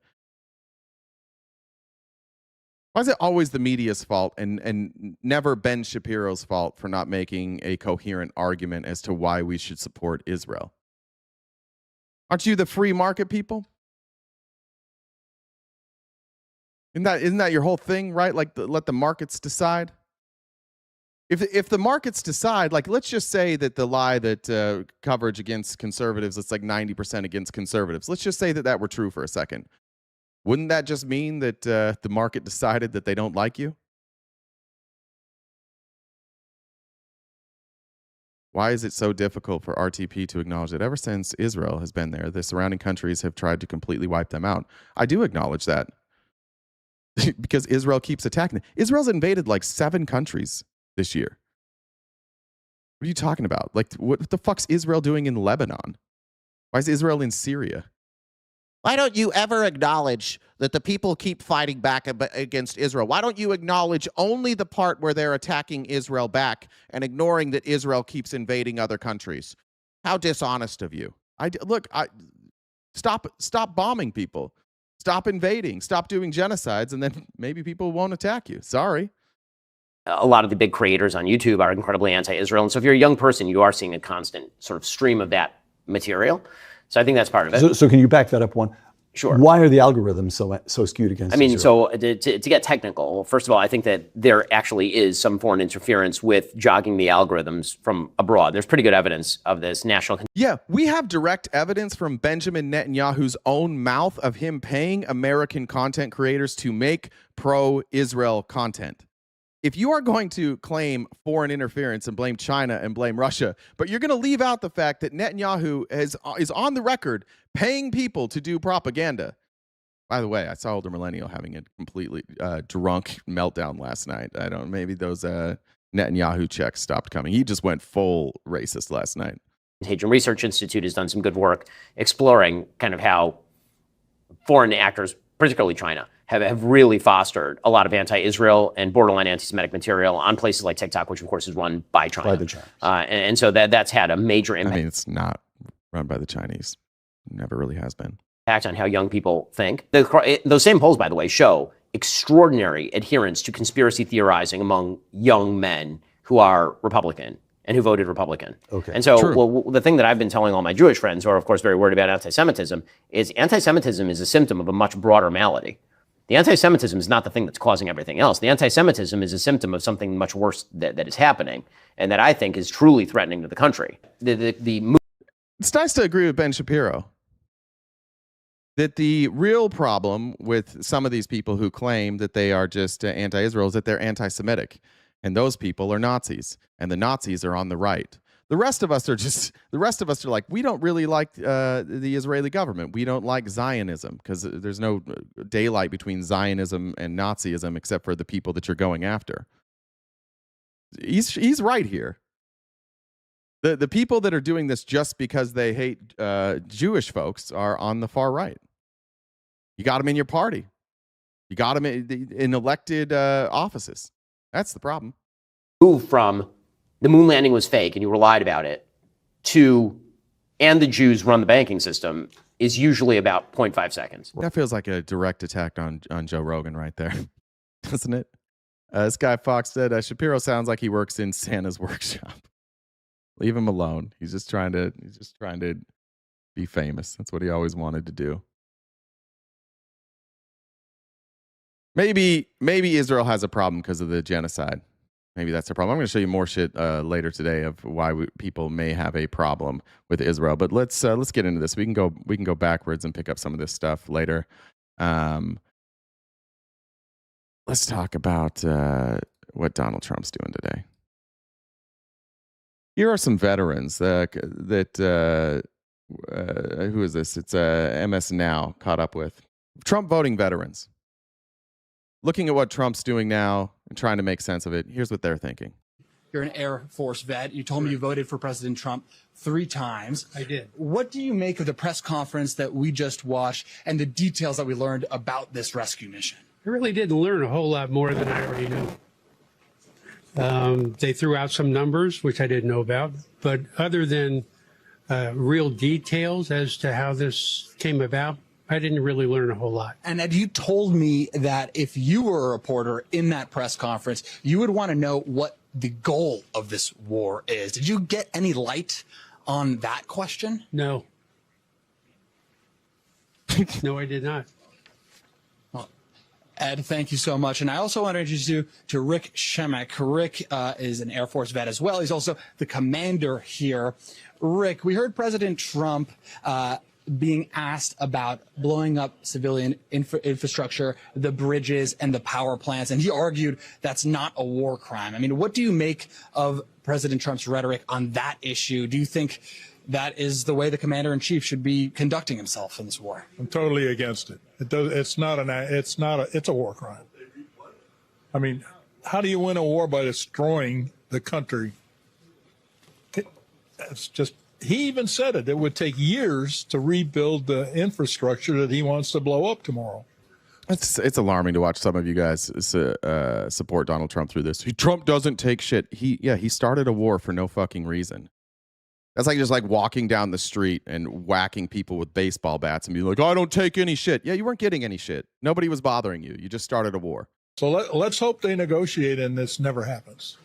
Why is it always the media's fault and never Ben Shapiro's fault for not making a coherent argument as to why we should support Israel? Aren't you the free market people? Isn't that your whole thing, right? Like, let the markets decide. If the markets decide, like, let's just say that the lie that coverage against conservatives, it's like 90% against conservatives. Let's just say that were true for a second. Wouldn't that just mean that the market decided that they don't like you? Why is it so difficult for RTP to acknowledge that ever since Israel has been there, the surrounding countries have tried to completely wipe them out? I do acknowledge that. Because Israel keeps attacking. Israel's invaded like 7 countries this year. What are you talking about? Like, what the fuck's Israel doing in Lebanon? Why is Israel in Syria? Why don't you ever acknowledge that the people keep fighting back against Israel? Why don't you acknowledge only the part where they're attacking Israel back and ignoring that Israel keeps invading other countries? How dishonest of you. Stop bombing people. Stop invading. Stop doing genocides, and then maybe people won't attack you. Sorry. A lot of the big creators on YouTube are incredibly anti-Israel. And so if you're a young person, you are seeing a constant sort of stream of that material. So I think that's part of it. So can you back that up one? Sure. Why are the algorithms so skewed against Israel? So to get technical, first of all, I think that there actually is some foreign interference with jogging the algorithms from abroad. There's pretty good evidence of this. Yeah, we have direct evidence from Benjamin Netanyahu's own mouth of him paying American content creators to make pro-Israel content. If you are going to claim foreign interference and blame China and blame Russia, but you're going to leave out the fact that Netanyahu is on the record paying people to do propaganda. By the way, I saw Older Millennial having a completely drunk meltdown last night. Maybe those Netanyahu checks stopped coming. He just went full racist last night. Contagion Research Institute has done some good work exploring kind of how foreign actors, particularly China, have really fostered a lot of anti-Israel and borderline anti-Semitic material on places like TikTok, which of course is run by China. By the Chinese. And so that's had a major impact. I mean, it's not run by the Chinese. Never really has been. Impact on how young people think. Those same polls, by the way, show extraordinary adherence to conspiracy theorizing among young men who are Republican and who voted Republican. Okay. And so the thing that I've been telling all my Jewish friends, who are of course very worried about anti-Semitism, is anti-Semitism is a symptom of a much broader malady. The anti-Semitism is not the thing that's causing everything else. The anti-Semitism is a symptom of something much worse that is happening, and that I think is truly threatening to the country. It's nice to agree with Ben Shapiro that the real problem with some of these people who claim that they are just anti-Israel is that they're anti-Semitic, and those people are Nazis, and the Nazis are on the right. The rest of us are like, we don't really like the Israeli government. We don't like Zionism because there's no daylight between Zionism and Nazism except for the people that you're going after. He's right here. The people that are doing this just because they hate Jewish folks are on the far right. You got them in your party. You got them in elected offices. That's the problem. Move from the moon landing was fake and you were lied about it to and the Jews run the banking system is usually about 0.5 seconds. That feels like a direct attack on Joe Rogan right there, doesn't it? Sky Fox said, Shapiro sounds like he works in Santa's workshop. Leave him alone. He's just trying to be famous. That's what he always wanted to do. Maybe Israel has a problem because of the genocide. Maybe that's the problem. I'm going to show you more shit later today of why people may have a problem with Israel. But let's get into this. We can go backwards and pick up some of this stuff later. Let's talk about what Donald Trump's doing today. Here are some veterans that who is this? It's MS Now caught up with Trump voting veterans. Looking at what Trump's doing now and trying to make sense of it, here's what they're thinking. You're an Air Force vet. You told me you voted for President Trump 3 times. I did. What do you make of the press conference that we just watched and the details that we learned about this rescue mission? I really didn't learn a whole lot more than I already knew. They threw out some numbers, which I didn't know about. But other than real details as to how this came about, I didn't really learn a whole lot. And Ed, you told me that if you were a reporter in that press conference, you would want to know what the goal of this war is. Did you get any light on that question? No. No, I did not. Well, Ed, thank you so much. And I also want to introduce you to Rick Shemek. Rick is an Air Force vet as well. He's also the commander here. Rick, we heard President Trump being asked about blowing up civilian infrastructure, the bridges and the power plants, and he argued that's not a war crime. I mean, what do you make of President Trump's rhetoric on that issue? Do you think that is the way the commander-in-chief should be conducting himself in this war? I'm totally against it. It's a war crime. I mean, how do you win a war by destroying the country? It's just. He even said it. It would take years to rebuild the infrastructure that he wants to blow up tomorrow. It's alarming to watch some of you guys support Donald Trump through this. Trump doesn't take shit. He started a war for no fucking reason. That's like just like walking down the street and whacking people with baseball bats and being like, oh, I don't take any shit. Yeah, you weren't getting any shit. Nobody was bothering you. You just started a war. So let's hope they negotiate and this never happens.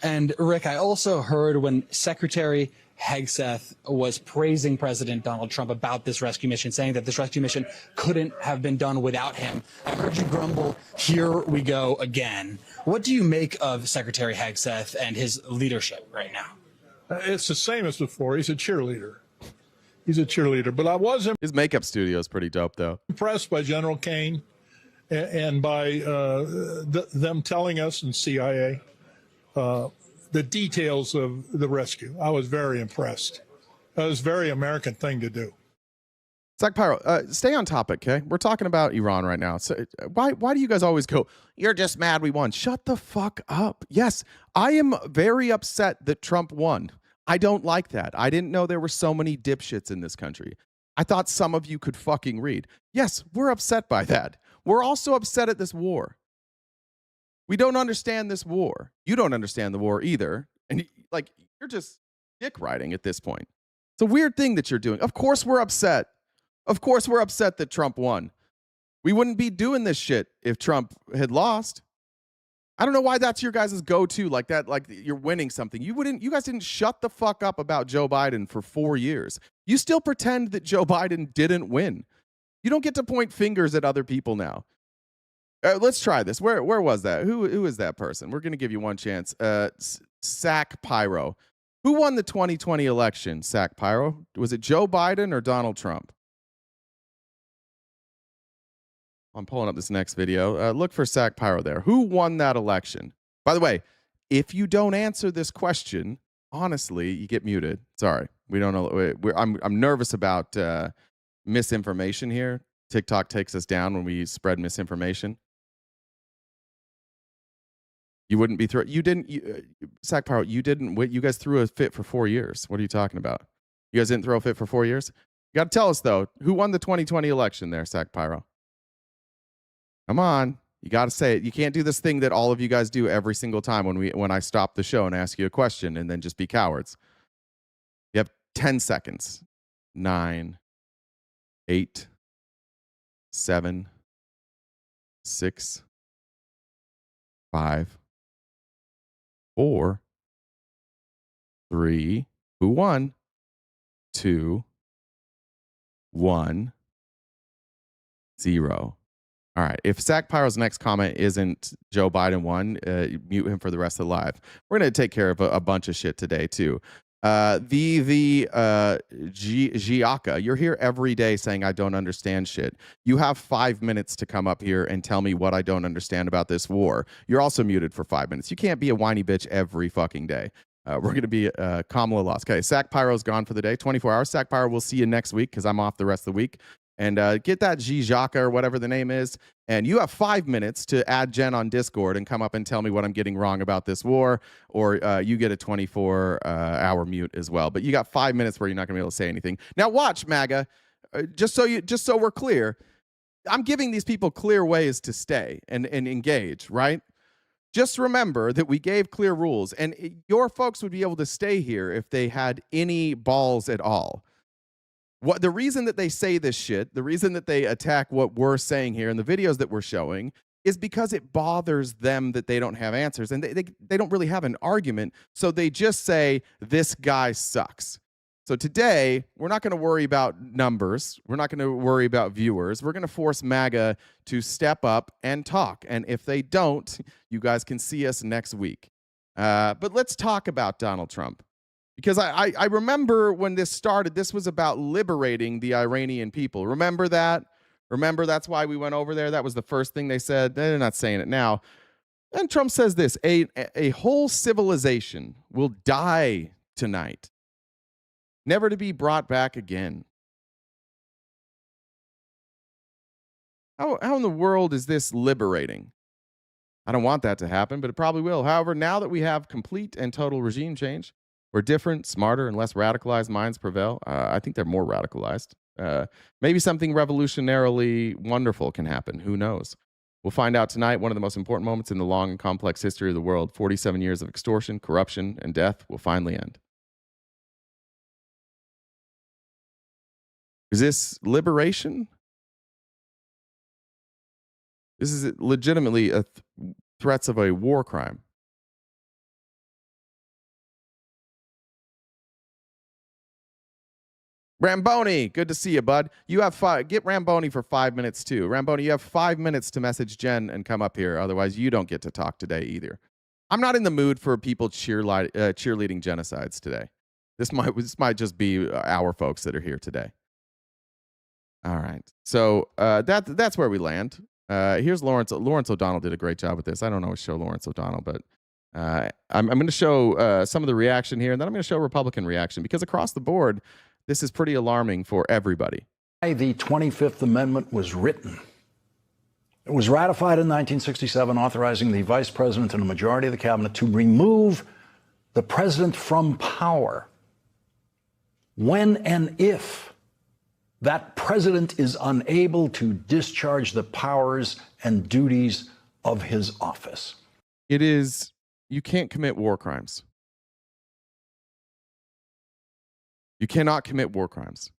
And Rick, I also heard when Secretary Hegseth was praising President Donald Trump about this rescue mission, saying that this rescue mission couldn't have been done without him. I heard you grumble, here we go again. What do you make of Secretary Hegseth and his leadership right now? It's the same as before. He's a cheerleader. But I was his makeup studio is pretty dope, though. Impressed by General Kane and by them telling us in CIA the details of the rescue. I was very impressed. That was a very American thing to do. Zach Pyro, stay on topic, okay? We're talking about Iran right now. So why do you guys always go, you're just mad we won? Shut the fuck up. Yes, I am very upset that Trump won. I don't like that. I didn't know there were so many dipshits in this country. I thought some of you could fucking read. Yes, we're upset by that. We're also upset at this war. We don't understand this war. You don't understand the war either. And you're just dick riding at this point. It's a weird thing that you're doing. Of course we're upset. Of course we're upset that Trump won. We wouldn't be doing this shit if Trump had lost. I don't know why that's your guys' go-to like that, like you're winning something. You guys didn't shut the fuck up about Joe Biden for 4 years. You still pretend that Joe Biden didn't win. You don't get to point fingers at other people now. Let's try this. Where was that? Who is that person? We're going to give you one chance. Sack Pyro. Who won the 2020 election, Sack Pyro? Was it Joe Biden or Donald Trump? I'm pulling up this next video. Look for Sack Pyro there. Who won that election? By the way, if you don't answer this question, honestly, you get muted. Sorry. We don't know. I'm nervous about misinformation here. TikTok takes us down when we spread misinformation. You wouldn't be you didn't, Sack Pyro, you didn't, you guys threw a fit for 4 years. What are you talking about? You guys didn't throw a fit for 4 years? You got to tell us, though, who won the 2020 election there, Sack Pyro? Come on. You got to say it. You can't do this thing that all of you guys do every single time when I stop the show and ask you a question and then just be cowards. You have 10 seconds. 9, 8, 7, 6, 5, 4, 3, who won? 2, 1, 0. All right. If Sack Pyro's next comment isn't Joe Biden won, mute him for the rest of the live. We're going to take care of a bunch of shit today, too. Giaka, you're here every day saying I don't understand shit. You have 5 minutes to come up here and tell me what I don't understand about this war. You're also muted for 5 minutes. You can't be a whiny bitch every fucking day. We're going to be Kamala lost. Okay, Sack Pyro's gone for the day. 24 hours. Sack Pyro, we'll see you next week because I'm off the rest of the week. And get that Giaka or whatever the name is. And you have 5 minutes to add Jen on Discord and come up and tell me what I'm getting wrong about this war. Or you get a 24-hour mute as well. But you got 5 minutes where you're not going to be able to say anything. Now watch, MAGA. Just so we're clear, I'm giving these people clear ways to stay and engage, right? Just remember that we gave clear rules. And your folks would be able to stay here if they had any balls at all. What the reason that they say this shit, the reason that they attack what we're saying here in the videos that we're showing is because it bothers them that they don't have answers and they don't really have an argument. So they just say, this guy sucks. So today, we're not going to worry about numbers. We're not going to worry about viewers. We're going to force MAGA to step up and talk. And if they don't, you guys can see us next week. But let's talk about Donald Trump. Because I remember when this started, this was about liberating the Iranian people. Remember that? Remember that's why we went over there? That was the first thing they said. They're not saying it now. And Trump says this, a whole civilization will die tonight, never to be brought back again. How in the world is this liberating? I don't want that to happen, but it probably will. However, now that we have complete and total regime change, where different, smarter, and less radicalized minds prevail. I think they're more radicalized. Maybe something revolutionarily wonderful can happen. Who knows? We'll find out tonight. One of the most important moments in the long and complex history of the world. 47 years of extortion, corruption, and death will finally end. Is this liberation? This is legitimately threats of a war crime. Ramboni, good to see you, bud. You have get Ramboni for 5 minutes too. Ramboni, you have 5 minutes to message Jen and come up here. Otherwise, you don't get to talk today either. I'm not in the mood for people cheerleading genocides today. This might just be our folks that are here today. All right, so that's where we land. Here's Lawrence. Lawrence O'Donnell did a great job with this. I don't always show Lawrence O'Donnell, but I'm going to show some of the reaction here, and then I'm going to show Republican reaction because across the board, this is pretty alarming for everybody. The 25th Amendment was written. It was ratified in 1967, authorizing the vice president and a majority of the cabinet to remove the president from power when and if that president is unable to discharge the powers and duties of his office. It is, you can't commit war crimes. You cannot commit war crimes.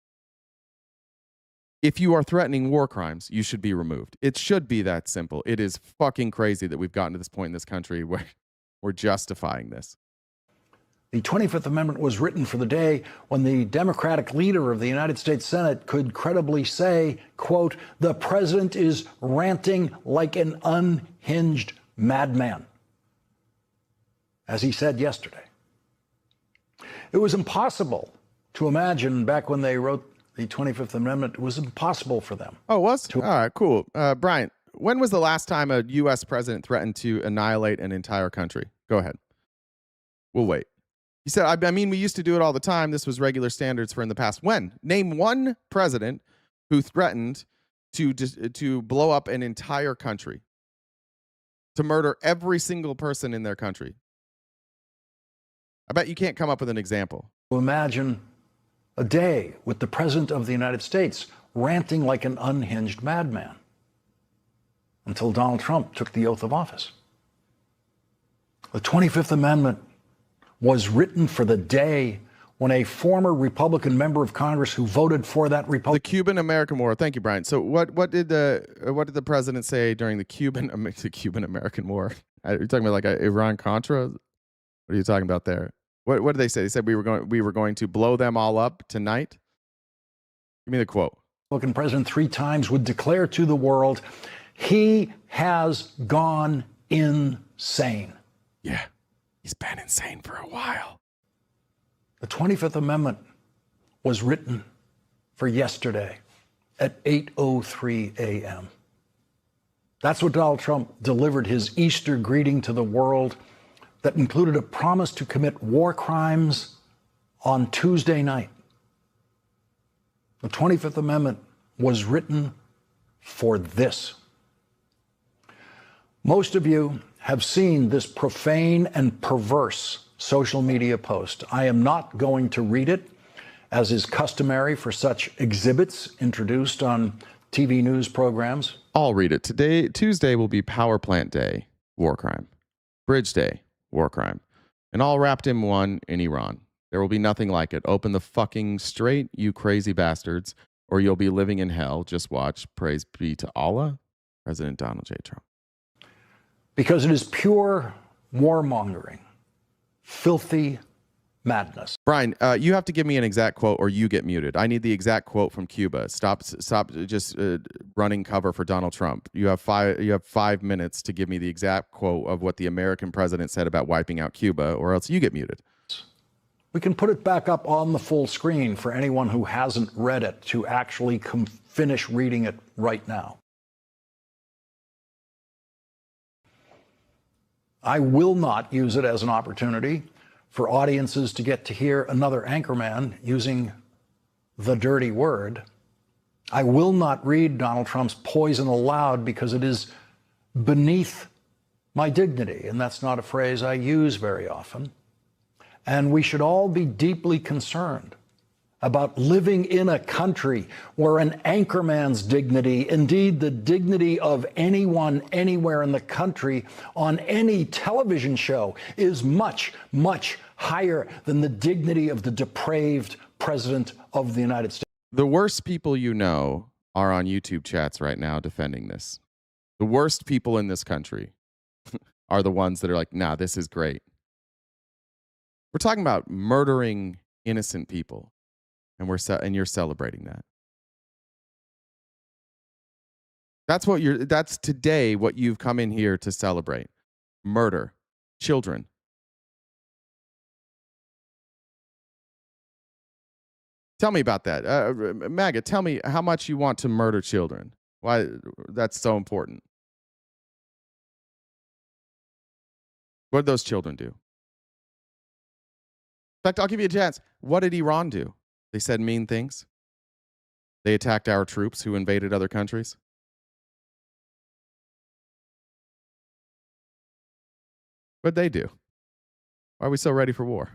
If you are threatening war crimes, you should be removed. It should be that simple. It is fucking crazy that we've gotten to this point in this country where we're justifying this. The 25th Amendment was written for the day when the Democratic leader of the United States Senate could credibly say, quote, "The president is ranting like an unhinged madman," as he said yesterday. It was impossible to imagine back when they wrote the 25th Amendment. It was impossible for them. Oh, it was? All right, cool. Brian, when was the last time a U.S. president threatened to annihilate an entire country? Go ahead. We'll wait. He said, I mean, we used to do it all the time. This was regular standards for in the past. When? Name one president who threatened to blow up an entire country. to murder every single person in their country? I bet you can't come up with an example. Imagine a day with the President of the United States ranting like an unhinged madman until Donald Trump took the oath of office. The 25th Amendment was written for the day when a former Republican member of Congress who voted for that Republican... The Cuban-American War. Thank you, Brian. So what did the president say during the Cuban-American War? Are you talking about like Iran-Contra? What are you talking about there? What did they say? They said we were going to blow them all up tonight? Give me the quote. Republican president 3 times would declare to the world, he has gone insane. Yeah, he's been insane for a while. The 25th Amendment was written for yesterday at 8:03 a.m. That's what Donald Trump delivered his Easter greeting to the world that included a promise to commit war crimes on Tuesday night. The 25th Amendment was written for this. Most of you have seen this profane and perverse social media post. I am not going to read it, as is customary for such exhibits introduced on TV news programs. I'll read it. Tuesday will be Power Plant Day, war crime. Bridge Day, war crime. And all wrapped in one in Iran. There will be nothing like it. Open the fucking Strait, you crazy bastards, or you'll be living in hell. Just watch. Praise be to Allah. President Donald J. Trump. Because it is pure warmongering, filthy madness. Brian, you have to give me an exact quote or you get muted. I need the exact quote from Cuba. Stop just running cover for Donald Trump. You have 5 minutes to give me the exact quote of what the American president said about wiping out Cuba, or else you get muted. We can put it back up on the full screen for anyone who hasn't read it to actually finish reading it right now. I will not use it as an opportunity for audiences to get to hear another anchorman using the dirty word. I will not read Donald Trump's poison aloud because it is beneath my dignity, and that's not a phrase I use very often. And we should all be deeply concerned about living in a country where an anchorman's dignity, indeed the dignity of anyone, anywhere in the country, on any television show, is much, much higher than the dignity of the depraved president of the United States. The worst people you know are on YouTube chats right now defending this. The worst people in this country are the ones that are like, nah, this is great. We're talking about murdering innocent people. And you're celebrating that. That's today what you've come in here to celebrate. Murder. Children. Tell me about that. MAGA, tell me how much you want to murder children. Why that's so important. What did those children do? In fact, I'll give you a chance. What did Iran do? They said mean things. They attacked our troops who invaded other countries. What'd they do? Why are we so ready for war?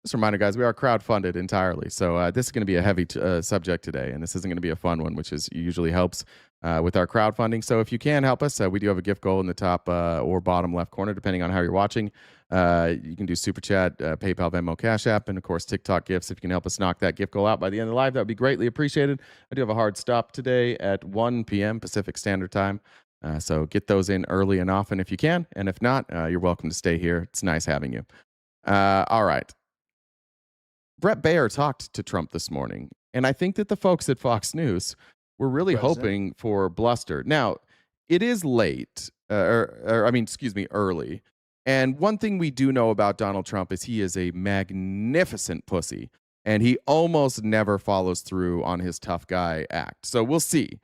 Just a reminder, guys, we are crowdfunded entirely. So this is going to be a heavy subject today, and this isn't going to be a fun one, which usually helps with our crowdfunding. So if you can help us, we do have a gift goal in the top or bottom left corner, depending on how you're watching. You can do Super Chat, PayPal, Venmo, Cash App, and, of course, TikTok gifts. If you can help us knock that gift goal out by the end of the live, that would be greatly appreciated. I do have a hard stop today at 1 p.m. Pacific Standard Time. So get those in early and often if you can. And if not, you're welcome to stay here. It's nice having you. All right. Brett Baer talked to Trump this morning, and I think that the folks at Fox News were really hoping for bluster. Now, it is late, early. And one thing we do know about Donald Trump is he is a magnificent pussy, and he almost never follows through on his tough guy act. So we'll see.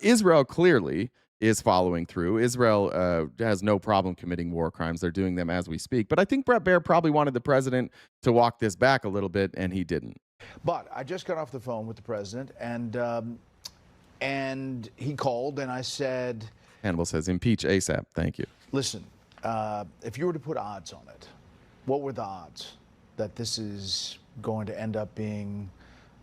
Israel clearly is following through. Israel has no problem committing war crimes. They're doing them as we speak. But I think Brett Baer probably wanted the president to walk this back a little bit, and he didn't. But I just got off the phone with the president, and he called, and I said, Hannibal says, impeach ASAP. Thank you. Listen, if you were to put odds on it, what were the odds that this is going to end up being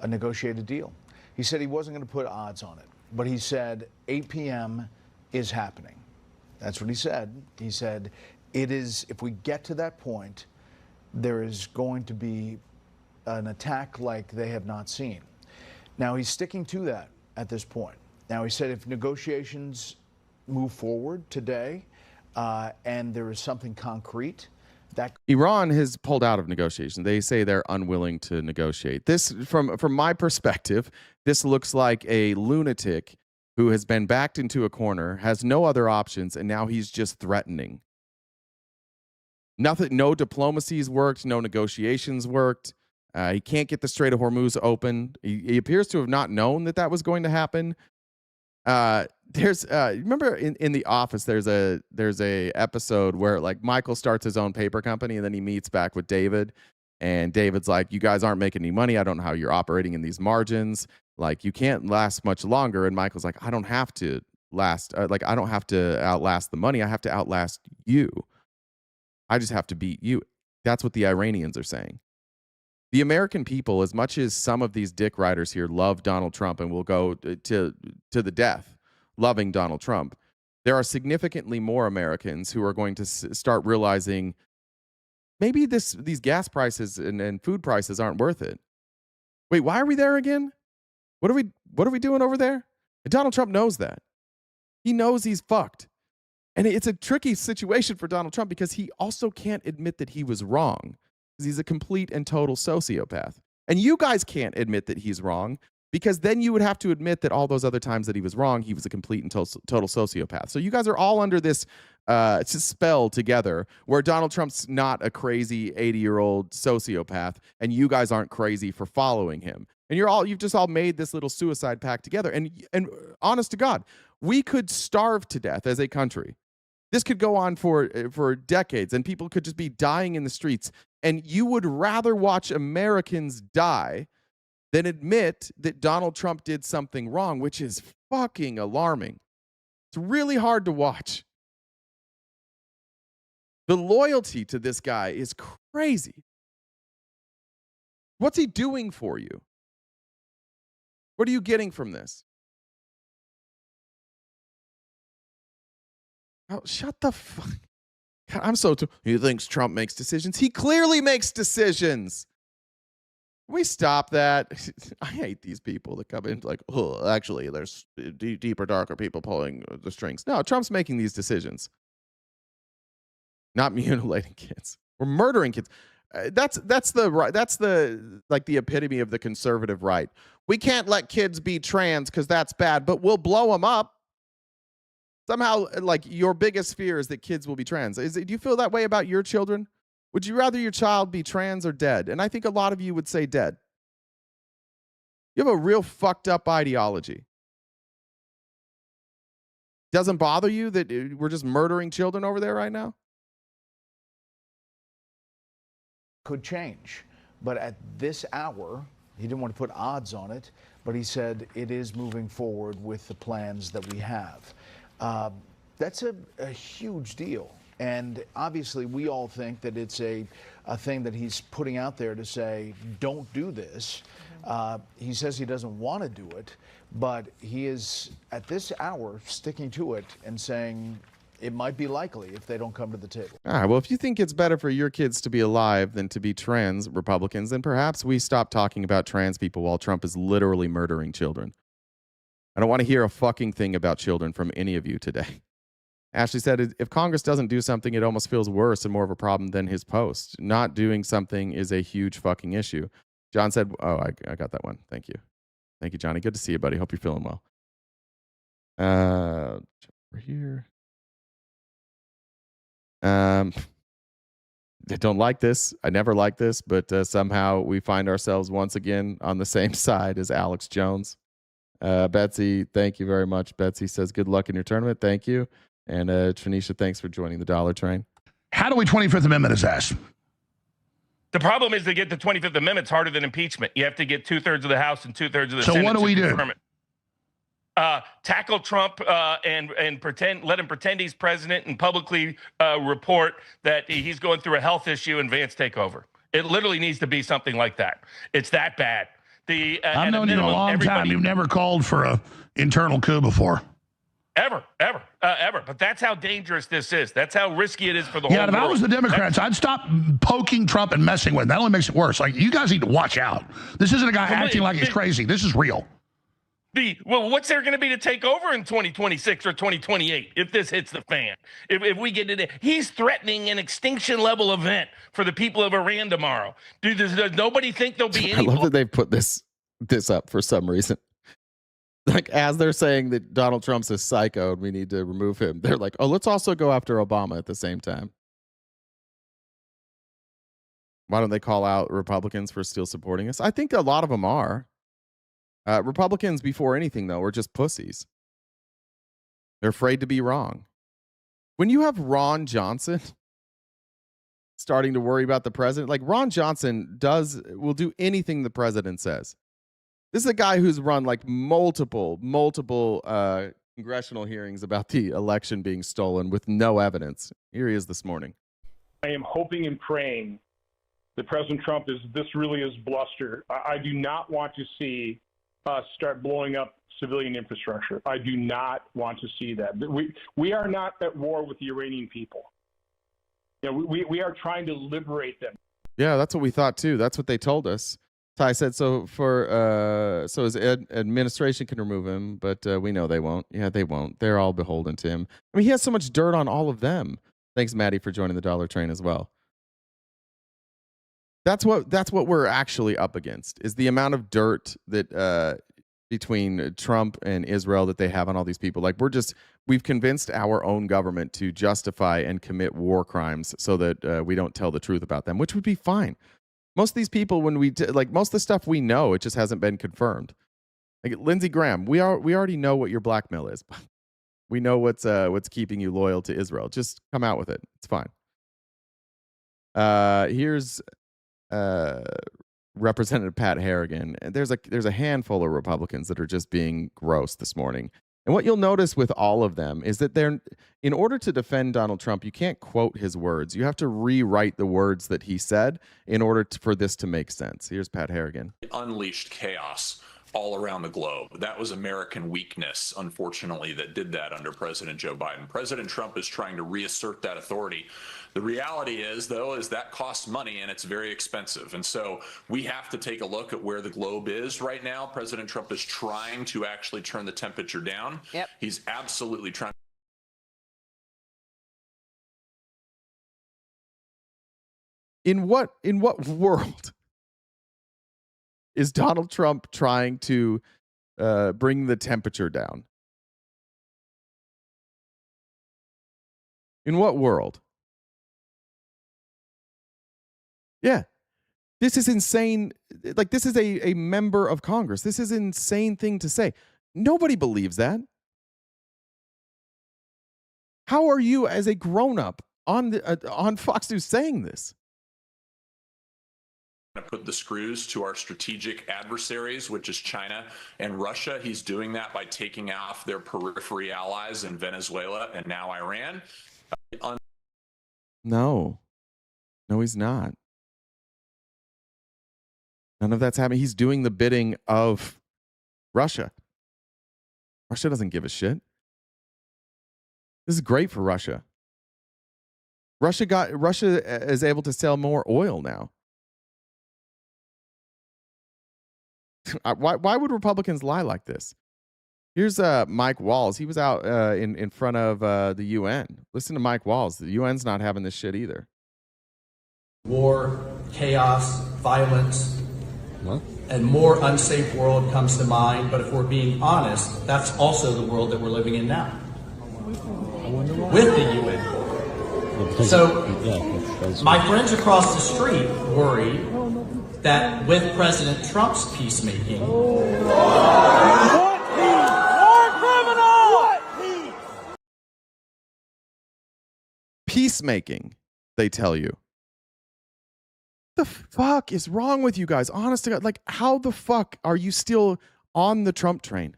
a negotiated deal? He said he wasn't going to put odds on it, but he said 8 p.m. is happening. That's what he said. He said, it is, if we get to that point, there is going to be an attack like they have not seen. Now, he's sticking to that at this point. Now, he said if negotiations move forward today and there is something concrete, that Iran has pulled out of negotiations. They say they're unwilling to negotiate. This, from my perspective, this looks like a lunatic who has been backed into a corner, has no other options, and now he's just threatening. Nothing, no diplomacy's worked, no negotiations worked. He can't get the Strait of Hormuz open. He appears to have not known that that was going to happen. Remember in The Office, there's a episode where like Michael starts his own paper company and then he meets back with David, and David's like, you guys aren't making any money. I don't know how you're operating in these margins. Like, you can't last much longer. And Michael's like, I don't have to last. I don't have to outlast the money. I have to outlast you. I just have to beat you. That's what the Iranians are saying. The American people, as much as some of these dick riders here love Donald Trump and will go to the death loving Donald Trump, there are significantly more Americans who are going to start realizing maybe these gas prices and food prices aren't worth it. Wait, why are we there again? What are we doing over there? And Donald Trump knows that. He knows he's fucked. And it's a tricky situation for Donald Trump because he also can't admit that he was wrong. He's a complete and total sociopath. And you guys can't admit that he's wrong because then you would have to admit that all those other times that he was wrong, he was a complete and total sociopath. So you guys are all under this spell together where Donald Trump's not a crazy 80-year-old sociopath and you guys aren't crazy for following him. And you've just all made this little suicide pact together. And honest to God, we could starve to death as a country. This could go on for decades, and people could just be dying in the streets. And you would rather watch Americans die than admit that Donald Trump did something wrong, which is fucking alarming. It's really hard to watch. The loyalty to this guy is crazy. What's he doing for you? What are you getting from this? Oh, shut the fuck. God, I'm so. He thinks Trump makes decisions. He clearly makes decisions. Can we stop that? I hate these people that come in like, oh, actually, there's deeper, darker people pulling the strings. No, Trump's making these decisions. Not mutilating kids. We're murdering kids. That's the epitome of the conservative right. We can't let kids be trans because that's bad, but we'll blow them up. Somehow, like, your biggest fear is that kids will be trans. Do you feel that way about your children? Would you rather your child be trans or dead? And I think a lot of you would say dead. You have a real fucked up ideology. Doesn't bother you that we're just murdering children over there right now? Could change. But at this hour, he didn't want to put odds on it, but he said it is moving forward with the plans that we have. That's a huge deal. And obviously, we all think that it's a thing that he's putting out there to say, don't do this. He says he doesn't want to do it, but he is, at this hour, sticking to it and saying it might be likely if they don't come to the table. All right, well, if you think it's better for your kids to be alive than to be trans Republicans, then perhaps we stop talking about trans people while Trump is literally murdering children. I don't want to hear a fucking thing about children from any of you today. Ashley said, if Congress doesn't do something, it almost feels worse and more of a problem than his post. Not doing something is a huge fucking issue. John said, oh, I got that one. Thank you. Thank you, Johnny. Good to see you, buddy. Hope you're feeling well. Over here. I don't like this. I never like this, but somehow we find ourselves once again on the same side as Alex Jones. Betsy, thank you very much. Betsy says, good luck in your tournament. Thank you. And Tranisha, thanks for joining the Dollar Train. How do we 25th Amendment his ass? The problem is to get the 25th Amendment is harder than impeachment. You have to get 2/3 of the House and 2/3 of the Senate. So what do we do? tackle Trump and let him pretend he's president and publicly report that he's going through a health issue and Vance take over. It literally needs to be something like that. It's that bad. I've known you a long time. You've never called for a internal coup before. Ever. But that's how dangerous this is. That's how risky it is for the whole world. Yeah, if I was the Democrats, I'd stop poking Trump and messing with him. That only makes it worse. Like, you guys need to watch out. This isn't a guy acting like he's crazy. This is real. Well, what's there going to be to take over in 2026 or 2028 if this hits the fan? If we get it, he's threatening an extinction level event for the people of Iran tomorrow. Does nobody think there'll be any? I love that they put this up for some reason. Like, as they're saying that Donald Trump's a psycho and we need to remove him, they're like, oh, let's also go after Obama at the same time. Why don't they call out Republicans for still supporting us? I think a lot of them are. Republicans, before anything, though, are just pussies. They're afraid to be wrong. When you have Ron Johnson starting to worry about the president, like Ron Johnson will do anything the president says. This is a guy who's run like multiple congressional hearings about the election being stolen with no evidence. Here he is this morning. I am hoping and praying that President Trump really is bluster. I do not want to see us start blowing up civilian infrastructure. I do not want to see that. We are not at war with the Iranian people. You know, we are trying to liberate them. Yeah, that's what we thought too. That's what they told us. Ty said so his administration can remove him, but we know they won't. Yeah, they won't. They're all beholden to him. I mean, he has so much dirt on all of them. Thanks, Maddie, for joining the dollar train as well. That's what we're actually up against, is the amount of dirt that between Trump and Israel that they have on all these people. Like, we've convinced our own government to justify and commit war crimes so that we don't tell the truth about them, which would be fine. Most of these people, when most of the stuff we know, it just hasn't been confirmed. Like Lindsey Graham, we already know what your blackmail is. We know what's keeping you loyal to Israel. Just come out with it. It's fine. Here's Representative Pat Harrigan. There's a handful of Republicans that are just being gross this morning. And what you'll notice with all of them is that in order to defend Donald Trump, you can't quote his words. You have to rewrite the words that he said in order for this to make sense. Here's Pat Harrigan. Unleashed chaos all around the globe. That was American weakness, unfortunately, that did that under President Joe Biden. President Trump is trying to reassert that authority. The reality is, though, is that costs money and it's very expensive. And so we have to take a look at where the globe is right now. President Trump is trying to actually turn the temperature down. Yep. He's absolutely trying. In what world is Donald Trump trying to bring the temperature down? In what world? Yeah. This is insane. Like, this is a member of Congress. This is an insane thing to say. Nobody believes that. How are you, as a grown-up on Fox News, saying this? To put the screws to our strategic adversaries, which is China and Russia. He's doing that by taking off their periphery allies in Venezuela and now Iran. No, he's not. None of that's happening. He's doing the bidding of Russia. Russia doesn't give a shit. This is great for Russia. Russia is able to sell more oil now. Why would Republicans lie like this? Here's Mike Walls. He was out in front of the UN. Listen to Mike Walls. The UN's not having this shit either. War, chaos, violence, and more unsafe world comes to mind. But if we're being honest, that's also the world that we're living in now with the UN. So my friends across the street worry that with President Trump's peacemaking, peacemaking, they tell you. The fuck is wrong with you guys? Honest to God, like, how the fuck are you still on the Trump train?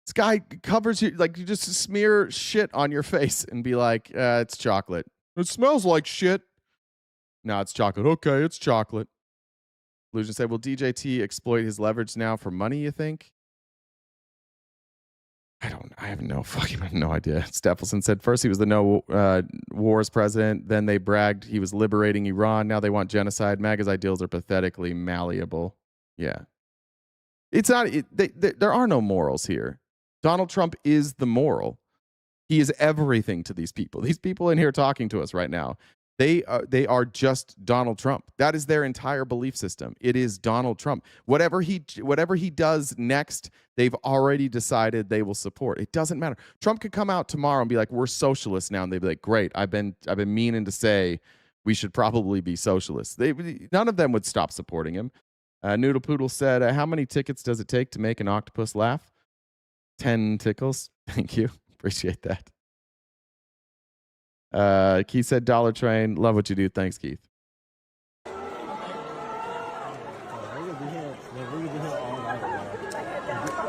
This guy covers you, like, you just smear shit on your face and be like, it's chocolate. It smells like shit. No, it's chocolate. Okay, it's chocolate. Illusion said, will DJT exploit his leverage now for money, you think? I have no idea. Stephelson said first he was the no wars president. Then they bragged he was liberating Iran. Now they want genocide. MAGA's ideals are pathetically malleable. Yeah. It's not, there are no morals here. Donald Trump is the moral. He is everything to these people. These people in here talking to us right now, they are just Donald Trump. That is their entire belief system. It is Donald Trump. Whatever he does next, they've already decided they will support. It doesn't matter. Trump could come out tomorrow and be like, "We're socialists now," and they'd be like, "Great. I've been meaning to say we should probably be socialists." None of them would stop supporting him. Noodle Poodle said, "How many tickets does it take to make an octopus laugh?" 10 tickles. Thank you. Appreciate that. Keith said, "Dollar Train, love what you do." Thanks, Keith.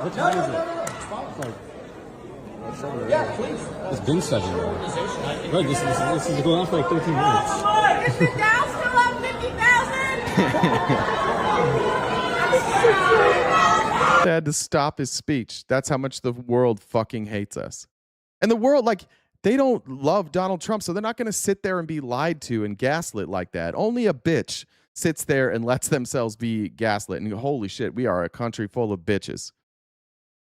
What time is it? It's like, yeah, please. It's been 7 hours. Right, this is going on for like 13 minutes. Is the Dow still up 50,000? They had to stop his speech. That's how much the world fucking hates us. And the world, like, they don't love Donald Trump, so they're not going to sit there and be lied to and gaslit like that. Only a bitch sits there and lets themselves be gaslit. And holy shit, we are a country full of bitches.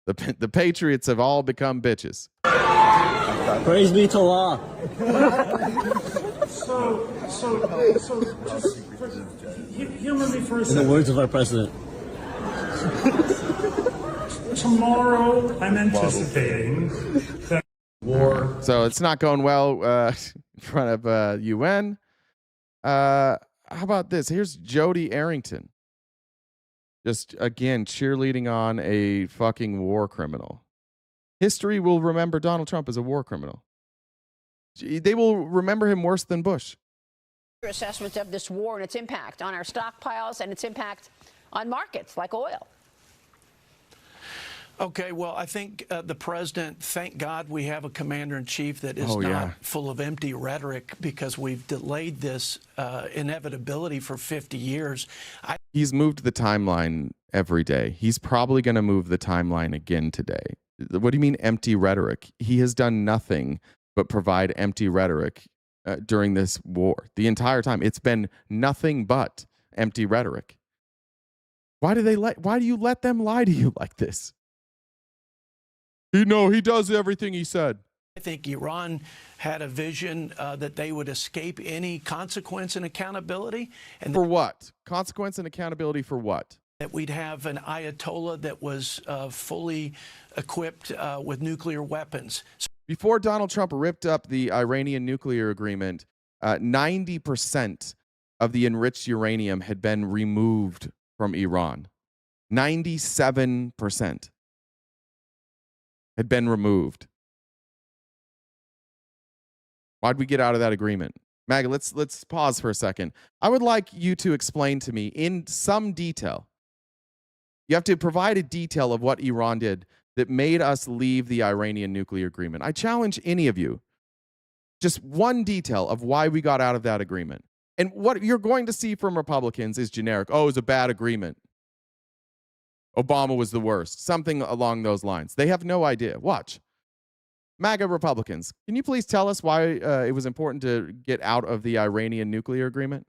The Patriots have all become bitches. Praise be to Allah. So just humor me for a second. In the words of our president. Tomorrow, I'm anticipating that war. So it's not going well in front of UN. How about this? Here's Jody Arrington. Just, again, cheerleading on a fucking war criminal. History will remember Donald Trump as a war criminal. They will remember him worse than Bush. Assessment of this war and its impact on our stockpiles and its impact on markets like oil. Okay, well, I think the president, thank God we have a commander-in-chief that is not full of empty rhetoric, because we've delayed this inevitability for 50 years. He's moved the timeline every day. He's probably going to move the timeline again today. What do you mean empty rhetoric? He has done nothing but provide empty rhetoric during this war. The entire time, it's been nothing but empty rhetoric. Why do you let them lie to you like this? He does everything he said. I think Iran had a vision that they would escape any consequence and accountability. And for what? Consequence and accountability for what? That we'd have an Ayatollah that was fully equipped with nuclear weapons. Before Donald Trump ripped up the Iranian nuclear agreement, 90% of the enriched uranium had been removed from Iran. 97%. Had been removed. Why'd we get out of that agreement? Maggie, let's pause for a second. I would like you to explain to me in some detail. You have to provide a detail of what Iran did that made us leave the Iranian nuclear agreement. I challenge any of you. Just one detail of why we got out of that agreement. And what you're going to see from Republicans is generic. Oh, it was a bad agreement. Obama was the worst. Something along those lines. They have no idea. Watch. MAGA Republicans, can you please tell us why it was important to get out of the Iranian nuclear agreement?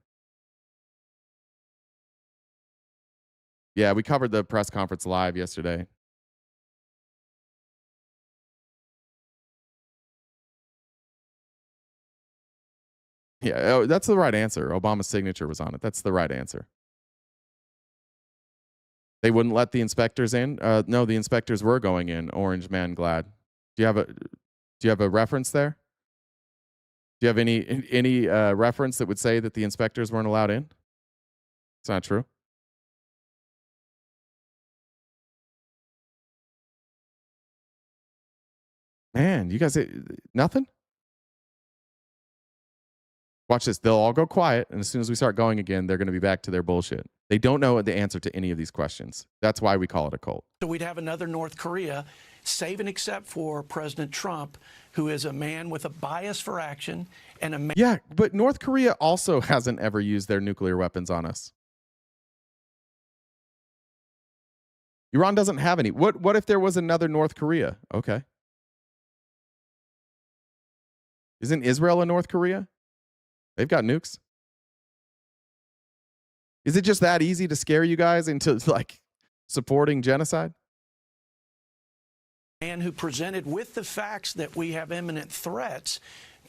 Yeah, we covered the press conference live yesterday. Yeah, that's the right answer. Obama's signature was on it. That's the right answer. They wouldn't let the inspectors in? No, the inspectors were going in. Orange Man Glad. Do you have a reference there? Do you have any reference that would say that the inspectors weren't allowed in? It's not true. Man, you guys, nothing? Watch this. They'll all go quiet, and as soon as we start going again, they're going to be back to their bullshit. They don't know the answer to any of these questions. That's why we call it a cult. So we'd have another North Korea, save and except for President Trump, who is a man with a bias for action and a man. Yeah, but North Korea also hasn't ever used their nuclear weapons on us. Iran doesn't have any. What if there was another North Korea? Okay. Isn't Israel a North Korea? They've got nukes. Is it just that easy to scare you guys into like supporting genocide? Man who presented with the facts that we have imminent threats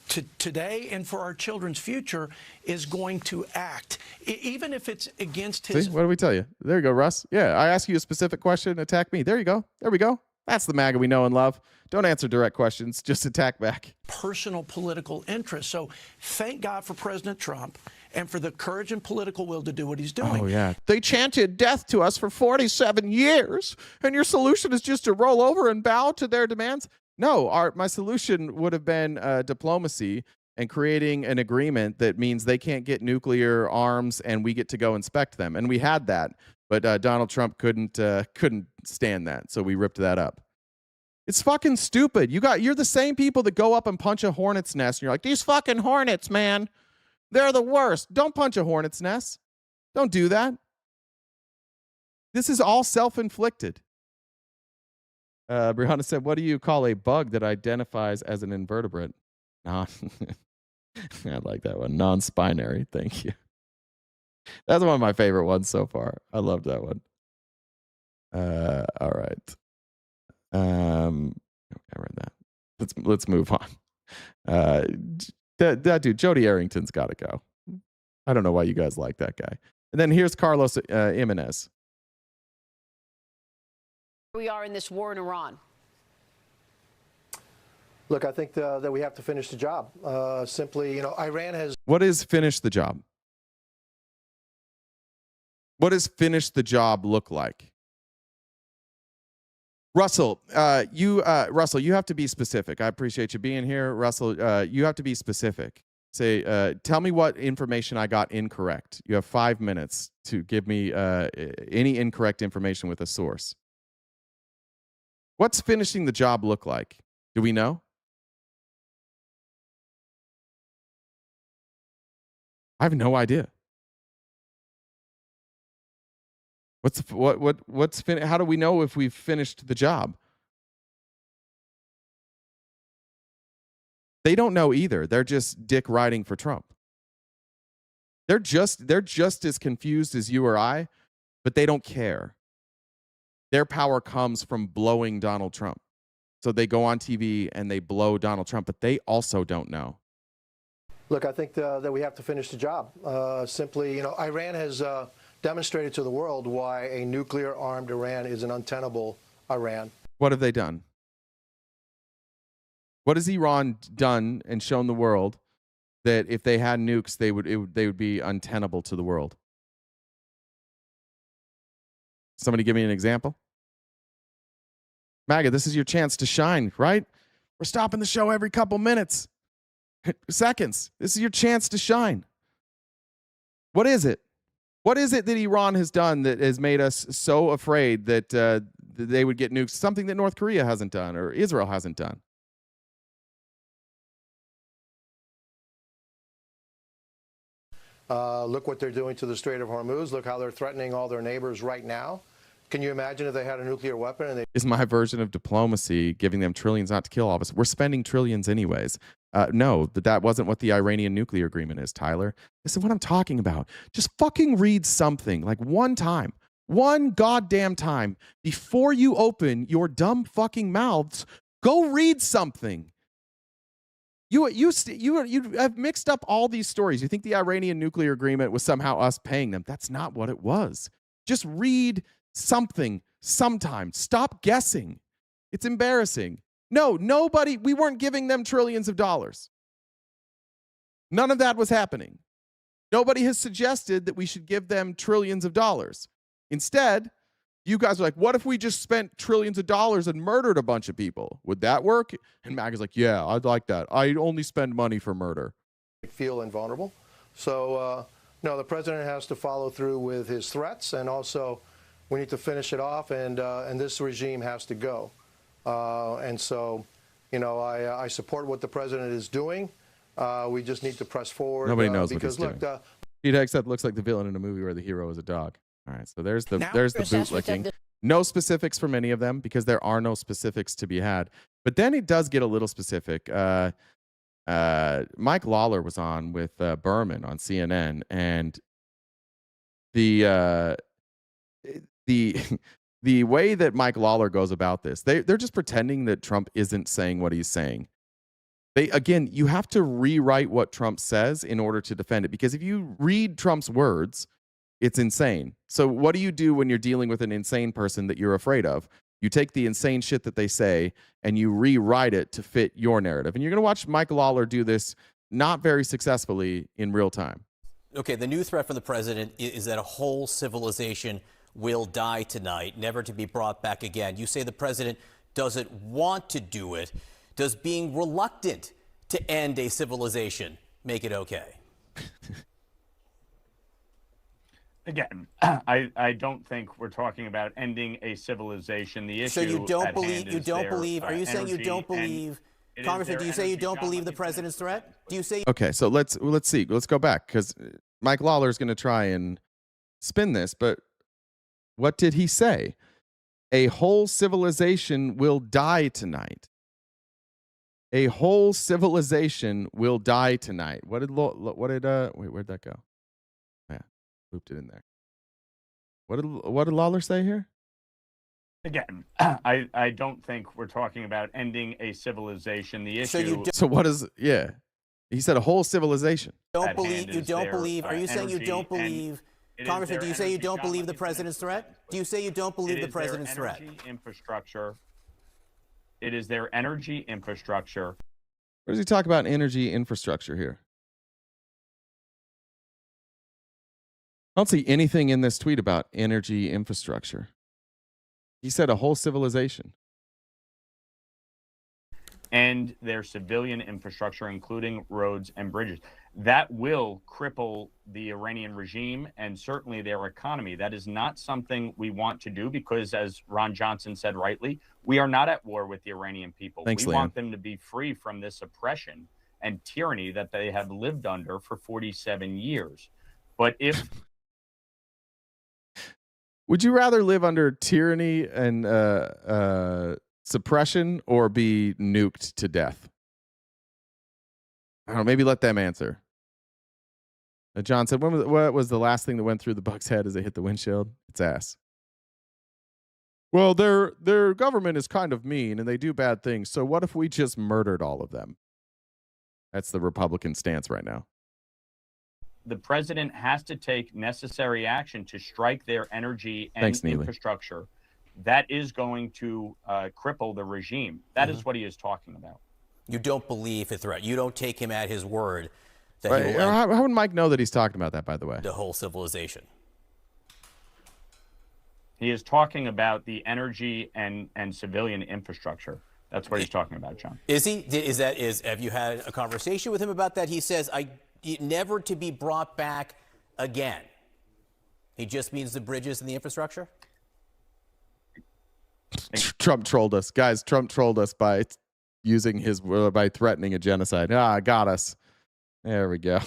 to today and for our children's future is going to act, even if it's against his. See, what do we tell you? There you go, Russ. Yeah, I ask you a specific question, attack me. There you go. There we go. That's the MAGA we know and love. Don't answer direct questions, just attack back. Personal political interest. So thank God for President Trump and for the courage and political will to do what he's doing. Oh, yeah. They chanted death to us for 47 years, and your solution is just to roll over and bow to their demands? No, my solution would have been diplomacy and creating an agreement that means they can't get nuclear arms and we get to go inspect them. And we had that, but Donald Trump couldn't stand that, so we ripped that up. It's fucking stupid. You're the same people that go up and punch a hornet's nest, and you're like, these fucking hornets, man. They're the worst. Don't punch a hornet's nest. Don't do that. This is all self-inflicted. Brianna said, what do you call a bug that identifies as an invertebrate? I like that one. Non-spinary. Thank you. That's one of my favorite ones so far. I loved that one. All right. I read that. Let's move on. That dude, Jody Arrington's got to go. I don't know why you guys like that guy. And then here's Carlos Jimenez. We are in this war in Iran. Look, I think that we have to finish the job. Simply, Iran has. What is finish the job? What does finish the job look like? Russell, you have to be specific. I appreciate you being here. Russell, you have to be specific. Say, tell me what information I got incorrect. You have 5 minutes to give me any incorrect information with a source. What's finishing the job look like? Do we know? I have no idea. How do we know if we've finished the job? They don't know either. They're just dick riding for Trump. They're just as confused as you or I, but they don't care. Their power comes from blowing Donald Trump. So they go on TV and they blow Donald Trump, but they also don't know. Look, I think that we have to finish the job. Simply, Iran has demonstrated to the world why a nuclear-armed Iran is an untenable Iran. What have they done? What has Iran done and shown the world that if they had nukes, they would be untenable to the world? Somebody give me an example. MAGA, this is your chance to shine, right? We're stopping the show every couple minutes, seconds. This is your chance to shine. What is it? What is it that Iran has done that has made us so afraid that they would get nukes? Something that North Korea hasn't done or Israel hasn't done. Look what they're doing to the Strait of Hormuz. Look how they're threatening all their neighbors right now. Can you imagine if they had a nuclear weapon? And Is my version of diplomacy giving them trillions not to kill all of us? We're spending trillions anyways. No, that wasn't what the Iranian nuclear agreement is, Tyler. This is what I'm talking about. Just fucking read something like one time, one goddamn time before you open your dumb fucking mouths. Go read something. You have mixed up all these stories. You think the Iranian nuclear agreement was somehow us paying them. That's not what it was. Just read something sometime. Stop guessing. It's embarrassing. No, we weren't giving them trillions of dollars. None of that was happening. Nobody has suggested that we should give them trillions of dollars. Instead, you guys are like, what if we just spent trillions of dollars and murdered a bunch of people? Would that work? And MAGA's like, yeah, I'd like that. I only spend money for murder. Feel invulnerable. So, no, the president has to follow through with his threats, and also we need to finish it off, and this regime has to go. And so, I support what the president is doing. We just need to press forward. Nobody knows because what he's doing. look, Pete Hegseth looks like the villain in a movie where the hero is a dog. All right, so there's the Now there's the your assessment of bootlicking. the- No specifics from any of them because there are no specifics to be had. But then it does get a little specific. Mike Lawler was on with Berman on CNN, and the the way that Mike Lawler goes about this, they're just pretending that Trump isn't saying what he's saying. You have to rewrite what Trump says in order to defend it, because if you read Trump's words, it's insane. So what do you do when you're dealing with an insane person that you're afraid of? You take the insane shit that they say and you rewrite it to fit your narrative. And you're going to watch Mike Lawler do this not very successfully in real time. Okay, the new threat from the president is that a whole civilization will die tonight, never to be brought back again. You say the president doesn't want to do it. Does being reluctant to end a civilization make it okay? Again, I don't think we're talking about ending a civilization. The issue. So you don't at believe? hand You is don't their, believe? Are you saying you energy don't believe, and Congressman? Do you say you energy don't gone believe the like president's threat? Do you say? Okay, so let's see. Let's go back because Mike Lawler is going to try and spin this. But what did he say? A whole civilization will die tonight. A whole civilization will die tonight. Where'd that go? Yeah, looped it in there. What did Lawler say here? Again, I don't think we're talking about ending a civilization. The issue. So what is? Yeah, he said a whole civilization. Don't believe? You don't believe? Are you saying you don't believe? Congressman, do you say you don't believe the president's threat? Do you say you don't believe the president's threat? Infrastructure. It is their energy infrastructure. Where does he talk about energy infrastructure here? I don't see anything in this tweet about energy infrastructure. He said a whole civilization. And their civilian infrastructure, including roads and bridges. That will cripple the Iranian regime and certainly their economy. That is not something we want to do because, as Ron Johnson said rightly, we are not at war with the Iranian people. Thanks, we Liam. want them to be free from this oppression and tyranny that they have lived under for 47 years. But if... Would you rather live under tyranny and suppression or be nuked to death? I don't know, maybe let them answer. John said, what was the last thing that went through the Bucks' head as they hit the windshield? It's ass. Well, their government is kind of mean and they do bad things. So what if we just murdered all of them? That's the Republican stance right now. The president has to take necessary action to strike their energy and Thanks, Neely. infrastructure. That is going to cripple the regime. That is what he is talking about. You don't believe a threat. You don't take him at his word that Right. he will end How would Mike know that he's talking about that, by the way? the whole civilization. He is talking about the energy and civilian infrastructure. That's what he's talking about, John. Is he? Have you had a conversation with him about that? He says, never to be brought back again. He just means the bridges and the infrastructure? Trump trolled us. Guys, Trump trolled us by by threatening a genocide. Got us. There we go.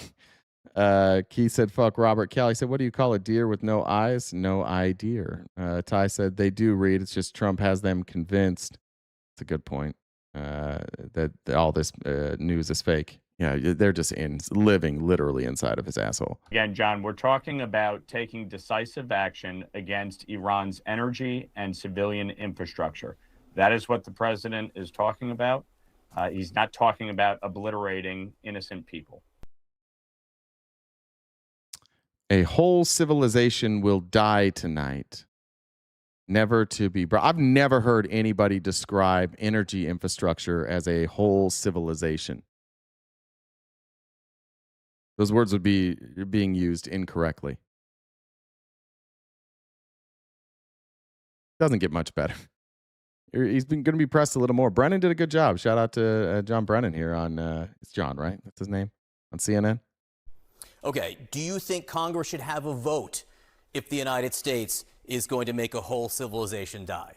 Keith said, fuck Robert. Kelly said, what do you call a deer with no eyes? No eye deer. Ty said, they do read. It's just Trump has them convinced. It's a good point. That all this news is fake. Yeah, they're just living literally inside of his asshole. Again, John, we're talking about taking decisive action against Iran's energy and civilian infrastructure. That is what the president is talking about. He's not talking about obliterating innocent people. A whole civilization will die tonight, never to be brought. I've never heard anybody describe energy infrastructure as a whole civilization. Those words would be being used incorrectly. Doesn't get much better. He's going to be pressed a little more. Brennan did a good job. Shout out to John Brennan here on, it's John, right? That's his name? On CNN? Okay, do you think Congress should have a vote if the United States is going to make a whole civilization die?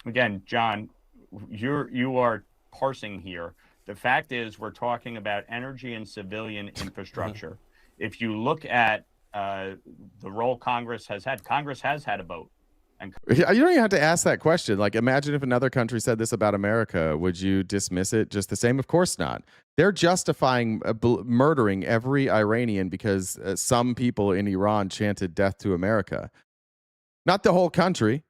Again, John, you are parsing here. The fact is, we're talking about energy and civilian infrastructure. If you look at the role Congress has had a vote. And You don't even have to ask that question. Like, imagine if another country said this about America. Would you dismiss it just the same? Of course not. They're justifying murdering every Iranian because some people in Iran chanted death to America. Not the whole country,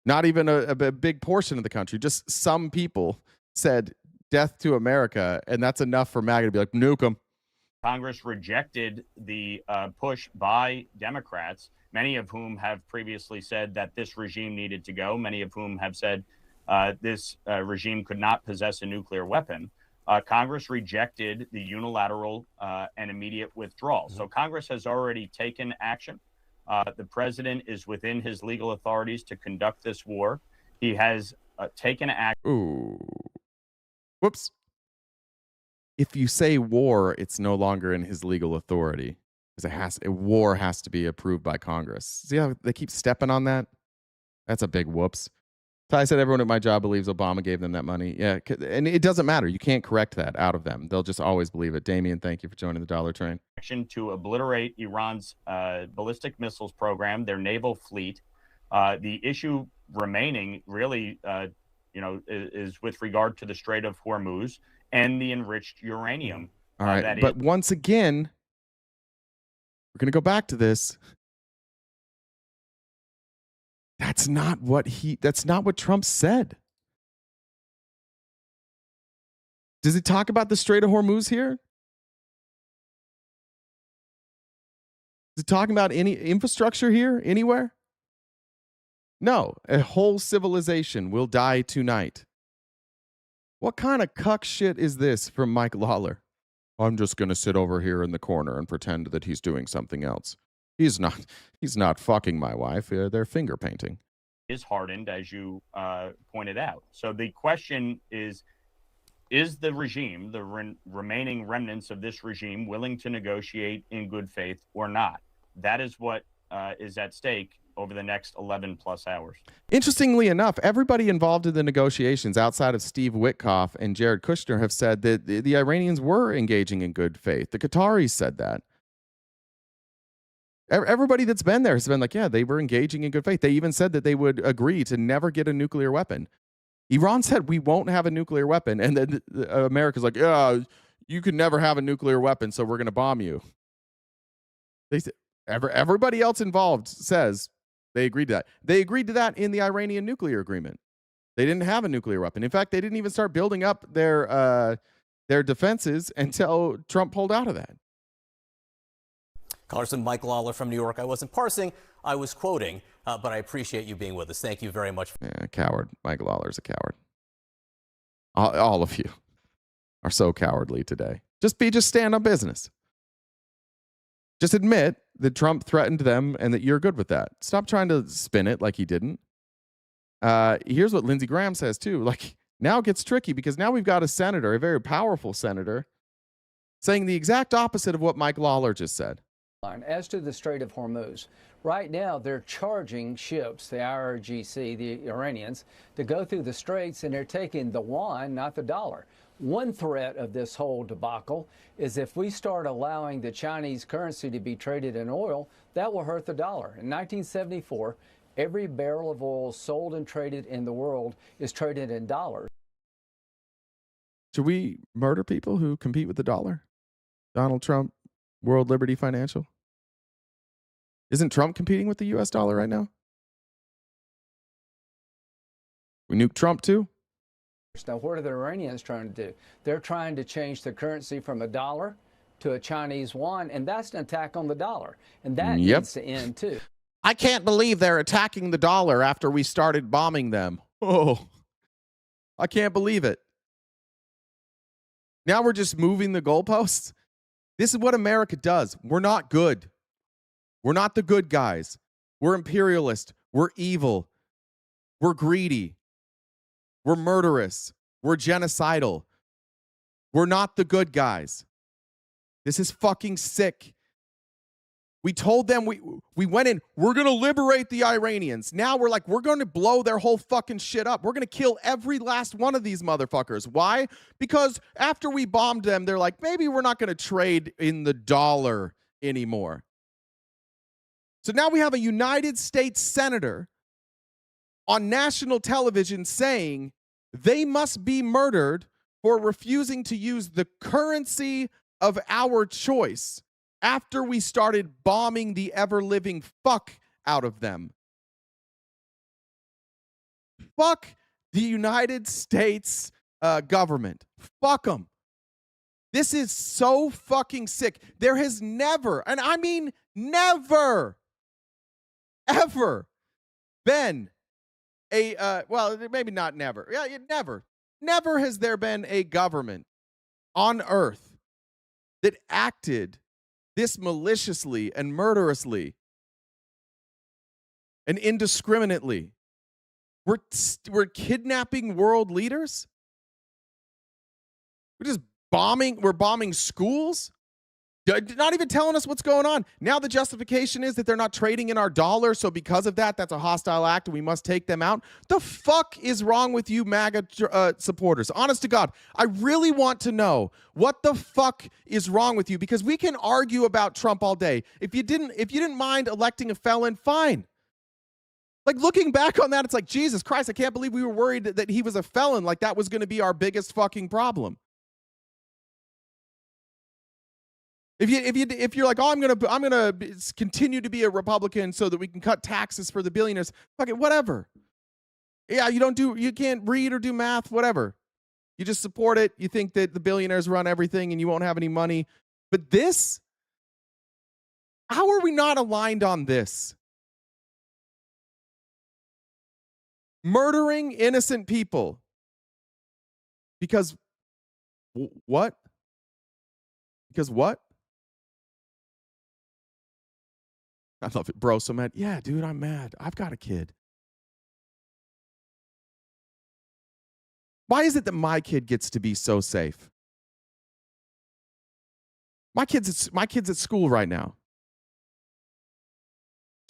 not even a big portion of the country. Just some people said death to America, and that's enough for MAGA to be like, nuke them. Congress rejected the push by Democrats, many of whom have previously said that this regime needed to go, many of whom have said this regime could not possess a nuclear weapon. Congress rejected the unilateral and immediate withdrawal. So Congress has already taken action. The president is within his legal authorities to conduct this war. He has taken action. Ooh. Whoops. If you say war, it's no longer in his legal authority because war has to be approved by Congress. See how they keep stepping on that? That's a big whoops. Ty said everyone at my job believes Obama gave them that money. Yeah, and it doesn't matter. You can't correct that out of them. They'll just always believe it. Damien, thank you for joining the Dollar Train. Action to obliterate Iran's ballistic missiles program, their naval fleet. The issue remaining really, is with regard to the Strait of Hormuz and the enriched uranium. All right, but once again, we're going to go back to this. That's not what Trump said. Does he talk about the Strait of Hormuz here? Is he talking about any infrastructure here anywhere? No, a whole civilization will die tonight. What kind of cuck shit is this from Mike Lawler? I'm just going to sit over here in the corner and pretend that he's doing something else. He's not fucking my wife. They're finger painting. Is hardened, as you pointed out. So the question is the regime, the remaining remnants of this regime, willing to negotiate in good faith or not? That is what is at stake over the next 11 plus hours. Interestingly enough, everybody involved in the negotiations outside of Steve Witkoff and Jared Kushner have said that the Iranians were engaging in good faith. The Qataris said that. Everybody that's been there has been like, yeah, they were engaging in good faith. They even said that they would agree to never get a nuclear weapon. Iran said, we won't have a nuclear weapon. And then America's like, yeah, you could never have a nuclear weapon, so we're going to bomb you. They said, everybody else involved says they agreed to that. They agreed to that in the Iranian nuclear agreement. They didn't have a nuclear weapon. In fact, they didn't even start building up their defenses until Trump pulled out of that. Congressman Mike Lawler from New York. I wasn't parsing, I was quoting, but I appreciate you being with us. Thank you very much. Yeah, coward. Mike Lawler's a coward. All of you are so cowardly today. Just stand on business. Just admit that Trump threatened them and that you're good with that. Stop trying to spin it like he didn't. Here's what Lindsey Graham says too. Like, now it gets tricky because now we've got a senator, a very powerful senator, saying the exact opposite of what Mike Lawler just said. As to the Strait of Hormuz, right now they're charging ships, the IRGC, the Iranians, to go through the straits, and they're taking the yuan, not the dollar. One threat of this whole debacle is if we start allowing the Chinese currency to be traded in oil, that will hurt the dollar. In 1974, every barrel of oil sold and traded in the world is traded in dollars. Should we murder people who compete with the dollar? Donald Trump, World Liberty Financial? Isn't Trump competing with the U.S. dollar right now? We nuke Trump too? Now, what are the Iranians trying to do? They're trying to change the currency from a dollar to a Chinese yuan, and that's an attack on the dollar. And that needs to end too. I can't believe they're attacking the dollar after we started bombing them. Oh, I can't believe it. Now we're just moving the goalposts. This is what America does. We're not good. We're not the good guys. We're imperialist. We're evil. We're greedy. We're murderous. We're genocidal. We're not the good guys. This is fucking sick. We told them we went in, we're going to liberate the Iranians. Now we're like, we're going to blow their whole fucking shit up. We're going to kill every last one of these motherfuckers. Why? Because after we bombed them, they're like, maybe we're not going to trade in the dollar anymore. So now we have a United States senator on national television saying they must be murdered for refusing to use the currency of our choice after we started bombing the ever-living fuck out of them. Fuck the United States government. Fuck them. This is so fucking sick. There has never, and I mean never, ever been a, well, maybe not never. Yeah, never has there been a government on earth that acted this maliciously and murderously and indiscriminately. We're kidnapping world leaders. We're bombing schools. Not even telling us what's going on. Now the justification is that they're not trading in our dollar, so because of that, that's a hostile act and we must take them out. The fuck is wrong with you MAGA supporters? Honest to God, I really want to know what the fuck is wrong with you, because we can argue about Trump all day. If you didn't mind electing a felon, fine. Like, looking back on that, it's like, Jesus Christ, I can't believe we were worried that he was a felon. Like, that was going to be our biggest fucking problem. If you're like, oh, I'm gonna continue to be a Republican so that we can cut taxes for the billionaires, fuck it, whatever. Yeah, you can't read or do math, whatever. You just support it. You think that the billionaires run everything and you won't have any money. But this, how are we not aligned on this? Murdering innocent people. Because what? Because what? I love it, bro. So mad. Yeah, dude, I'm mad. I've got a kid. Why is it that my kid gets to be so safe? My kid's at school right now.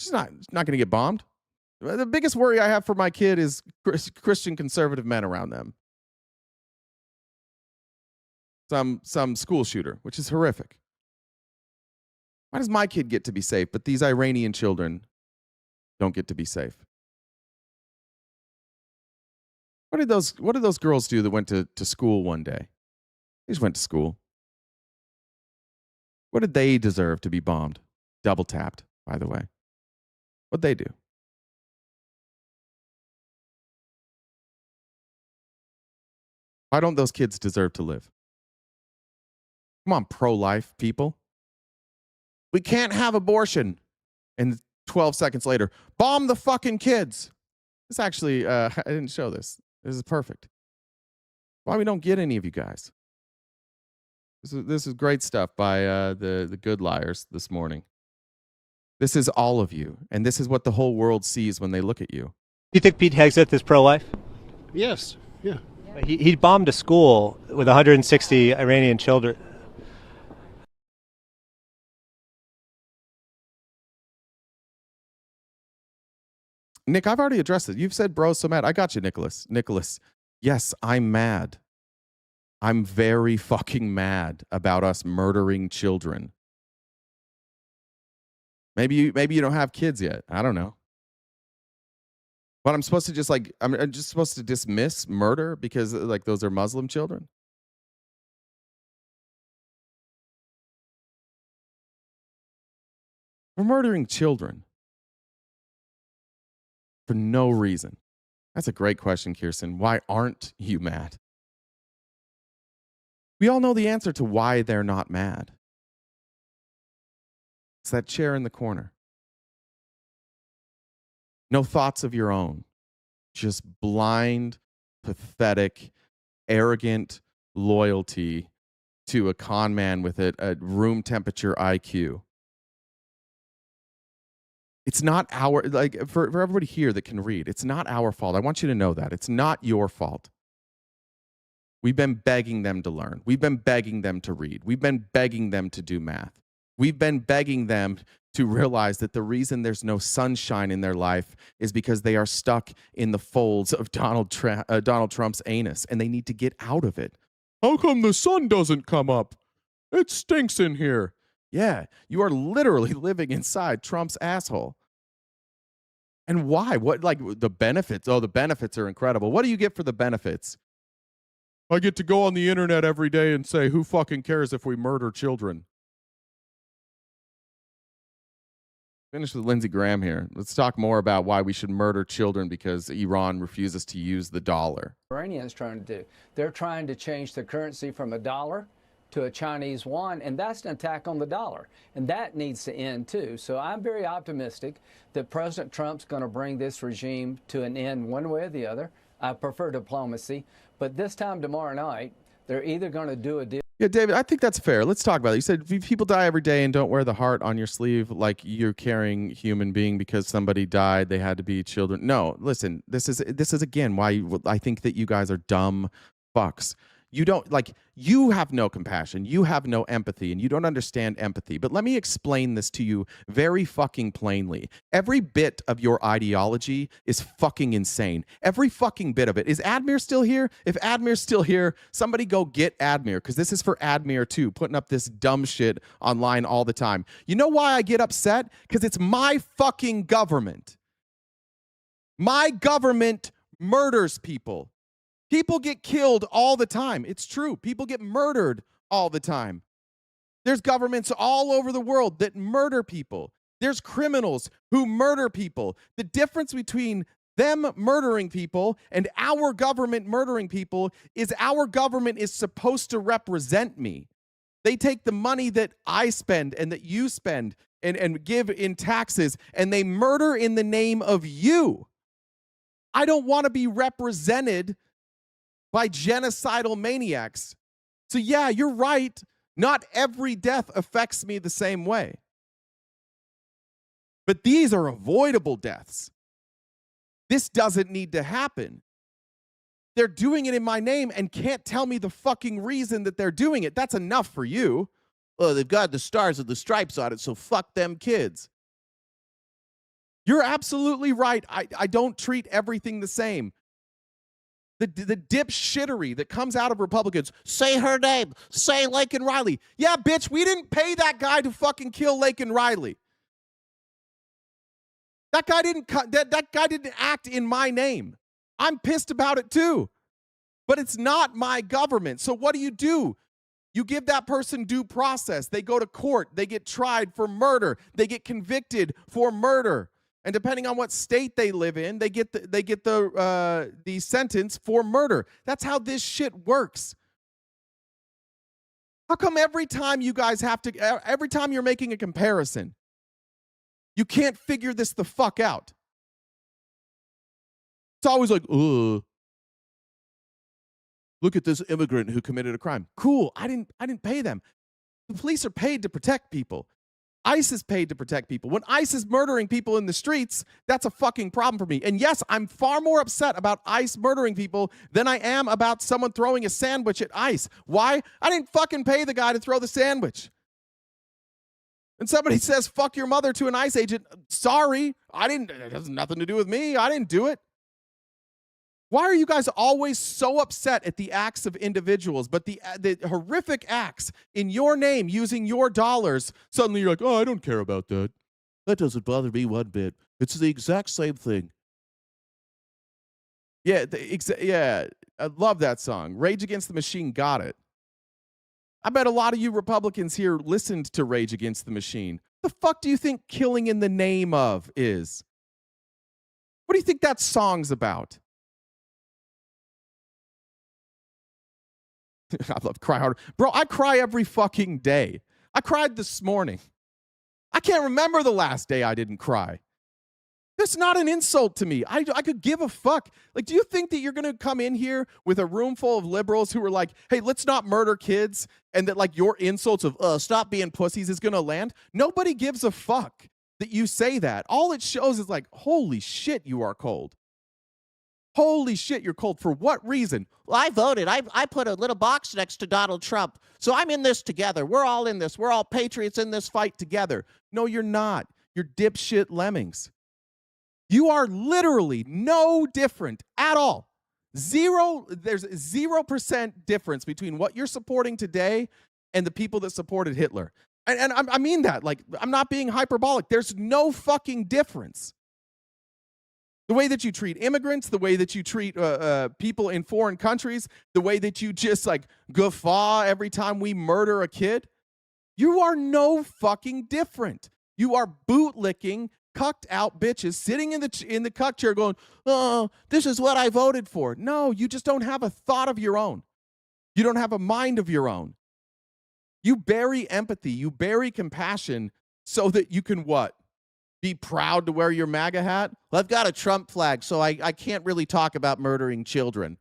She's not going to get bombed. The biggest worry I have for my kid is Christian conservative men around them. Some school shooter, which is horrific. Why does my kid get to be safe, but these Iranian children don't get to be safe? What did those girls do that went to school one day? They just went to school. What did they deserve to be bombed? Double tapped, by the way. What'd they do? Why don't those kids deserve to live? Come on, pro-life people. We can't have abortion. And 12 seconds later, bomb the fucking kids. This actually, I didn't show this. This is perfect. Why we don't get any of you guys? This is great stuff by the good liars this morning. This is all of you, and this is what the whole world sees when they look at you. Do you think Pete Hegseth is pro-life? Yes. Yeah. He bombed a school with 160 Iranian children. Nick, I've already addressed it. You've said, bro, so mad. I got you, Nicholas. Nicholas, yes, I'm mad. I'm very fucking mad about us murdering children. Maybe you don't have kids yet. I don't know. But I'm supposed to I'm just supposed to dismiss murder because like those are Muslim children? We're murdering children for no reason. That's a great question, Kirsten. Why aren't you mad? We all know the answer to why they're not mad. It's that chair in the corner. No thoughts of your own. Just blind, pathetic, arrogant loyalty to a con man with a room temperature IQ. It's not our, like, for everybody here that can read, it's not our fault. I want you to know that. It's not your fault. We've been begging them to learn. We've been begging them to read. We've been begging them to do math. We've been begging them to realize that the reason there's no sunshine in their life is because they are stuck in the folds of Donald Trump's anus, and they need to get out of it. How come the sun doesn't come up? It stinks in here. Yeah, you are literally living inside Trump's asshole. And why? What, like, the benefits? Oh, the benefits are incredible. What do you get for the benefits? I get to go on the internet every day and say, who fucking cares if we murder children? Finish with Lindsey Graham here. Let's talk more about why we should murder children because Iran refuses to use the dollar. Iranians trying to do. They're trying to change the currency from a dollar to a Chinese yuan, and that's an attack on the dollar. And that needs to end too. So I'm very optimistic that President Trump's going to bring this regime to an end one way or the other. I prefer diplomacy. But this time tomorrow night, they're either going to do a deal. Yeah, David, I think that's fair. Let's talk about it. You said people die every day and don't wear the heart on your sleeve like you're carrying human being because somebody died. They had to be children. No, listen, this is again why I think that you guys are dumb fucks. You don't you have no compassion. You have no empathy and you don't understand empathy. But let me explain this to you very fucking plainly. Every bit of your ideology is fucking insane. Every fucking bit of it. Is Admir still here? If Admir's still here, somebody go get Admir because this is for Admir too, putting up this dumb shit online all the time. You know why I get upset? Because it's my fucking government. My government murders people. People get killed all the time. It's true. People get murdered all the time. There's governments all over the world that murder people. There's criminals who murder people. The difference between them murdering people and our government murdering people is our government is supposed to represent me. They take the money that I spend and that you spend and give in taxes, and they murder in the name of you. I don't want to be represented by genocidal maniacs. So yeah, you're right. Not every death affects me the same way. But these are avoidable deaths. This doesn't need to happen. They're doing it in my name and can't tell me the fucking reason that they're doing it. That's enough for you. Oh, they've got the stars and the stripes on it, so fuck them kids. You're absolutely right. I don't treat everything the same. The dipshittery that comes out of Republicans. Say her name. Say Laken Riley. Yeah, bitch, we didn't pay that guy to fucking kill Laken Riley. That guy didn't act in my name. I'm pissed about it too. But it's not my government. So what do? You give that person due process. They go to court. They get tried for murder. They get convicted for murder. And depending on what state they live in, they get the sentence for murder. That's how this shit works. How come every time you guys every time you're making a comparison, you can't figure this the fuck out? It's always like, look at this immigrant who committed a crime. Cool, I didn't pay them. The police are paid to protect people. ICE is paid to protect people. When ICE is murdering people in the streets, that's a fucking problem for me. And yes, I'm far more upset about ICE murdering people than I am about someone throwing a sandwich at ICE. Why? I didn't fucking pay the guy to throw the sandwich. And somebody says, fuck your mother to an ICE agent. Sorry, it has nothing to do with me. I didn't do it. Why are you guys always so upset at the acts of individuals, but the horrific acts in your name using your dollars, suddenly you're like, oh, I don't care about that. That doesn't bother me one bit. It's the exact same thing. Yeah, I love that song. Rage Against the Machine got it. I bet a lot of you Republicans here listened to Rage Against the Machine. The fuck do you think Killing in the Name of is? What do you think that song's about? I love Cry Harder. Bro, I cry every fucking day. I cried this morning. I can't remember the last day I didn't cry. That's not an insult to me. I could give a fuck. Like, do you think that you're going to come in here with a room full of liberals who are like, hey, let's not murder kids, and that like your insults of, stop being pussies is going to land? Nobody gives a fuck that you say that. All it shows is like, holy shit, you are cold. Holy shit, you're cold. For what reason? Well, I voted. I put a little box next to Donald Trump. So I'm in this together. We're all in this. We're all patriots in this fight together. No, you're not. You're dipshit lemmings. You are literally no different at all. There's 0% difference between what you're supporting today and the people that supported Hitler. And I mean that. Like, I'm not being hyperbolic. There's no fucking difference. The way that you treat immigrants, the way that you treat people in foreign countries, the way that you just like guffaw every time we murder a kid, you are no fucking different. You are bootlicking, cucked out bitches sitting in the cuck chair going, oh, this is what I voted for. No, you just don't have a thought of your own. You don't have a mind of your own. You bury empathy, you bury compassion so that you can what? Be proud to wear your MAGA hat? Well, I've got a Trump flag, so I can't really talk about murdering children.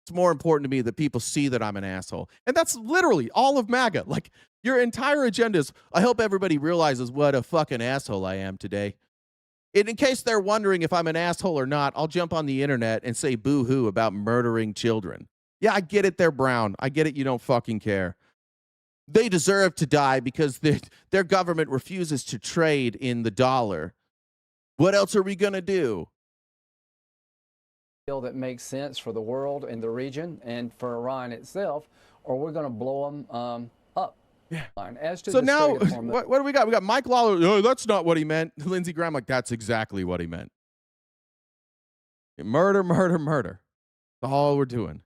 It's more important to me that people see that I'm an asshole. And that's literally all of MAGA. Like, your entire agenda is, I hope everybody realizes what a fucking asshole I am today. And in case they're wondering if I'm an asshole or not, I'll jump on the internet and say boo-hoo about murdering children. Yeah, I get it, they're brown. I get it, you don't fucking care. They deserve to die because their government refuses to trade in the dollar. What else are we going to do? Deal that makes sense for the world and the region and for Iran itself, or we're going to blow them up. Yeah. As to So the now, Strait of Hormuz, what do we got? We got Mike Lawler. Oh, that's not what he meant. Lindsey Graham, like, that's exactly what he meant. Murder, murder, murder. That's all we're doing.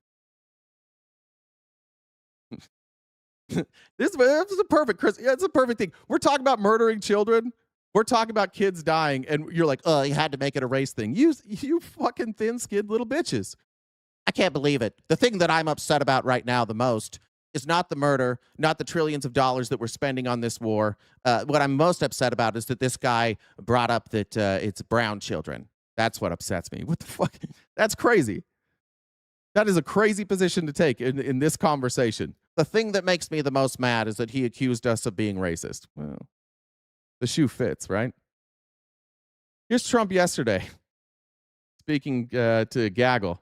This is a perfect, Chris. Yeah, it's a perfect thing. We're talking about murdering children. We're talking about kids dying, and you're like, oh, you had to make it a race thing. You fucking thin-skinned little bitches. I can't believe it. The thing that I'm upset about right now the most is not the murder, not the trillions of dollars that we're spending on this war. What I'm most upset about is that this guy brought up that it's brown children. That's what upsets me. What the fuck? That's crazy. That is a crazy position to take in this conversation. The thing that makes me the most mad is that he accused us of being racist. Well, the shoe fits, right? Here's Trump yesterday speaking to gaggle.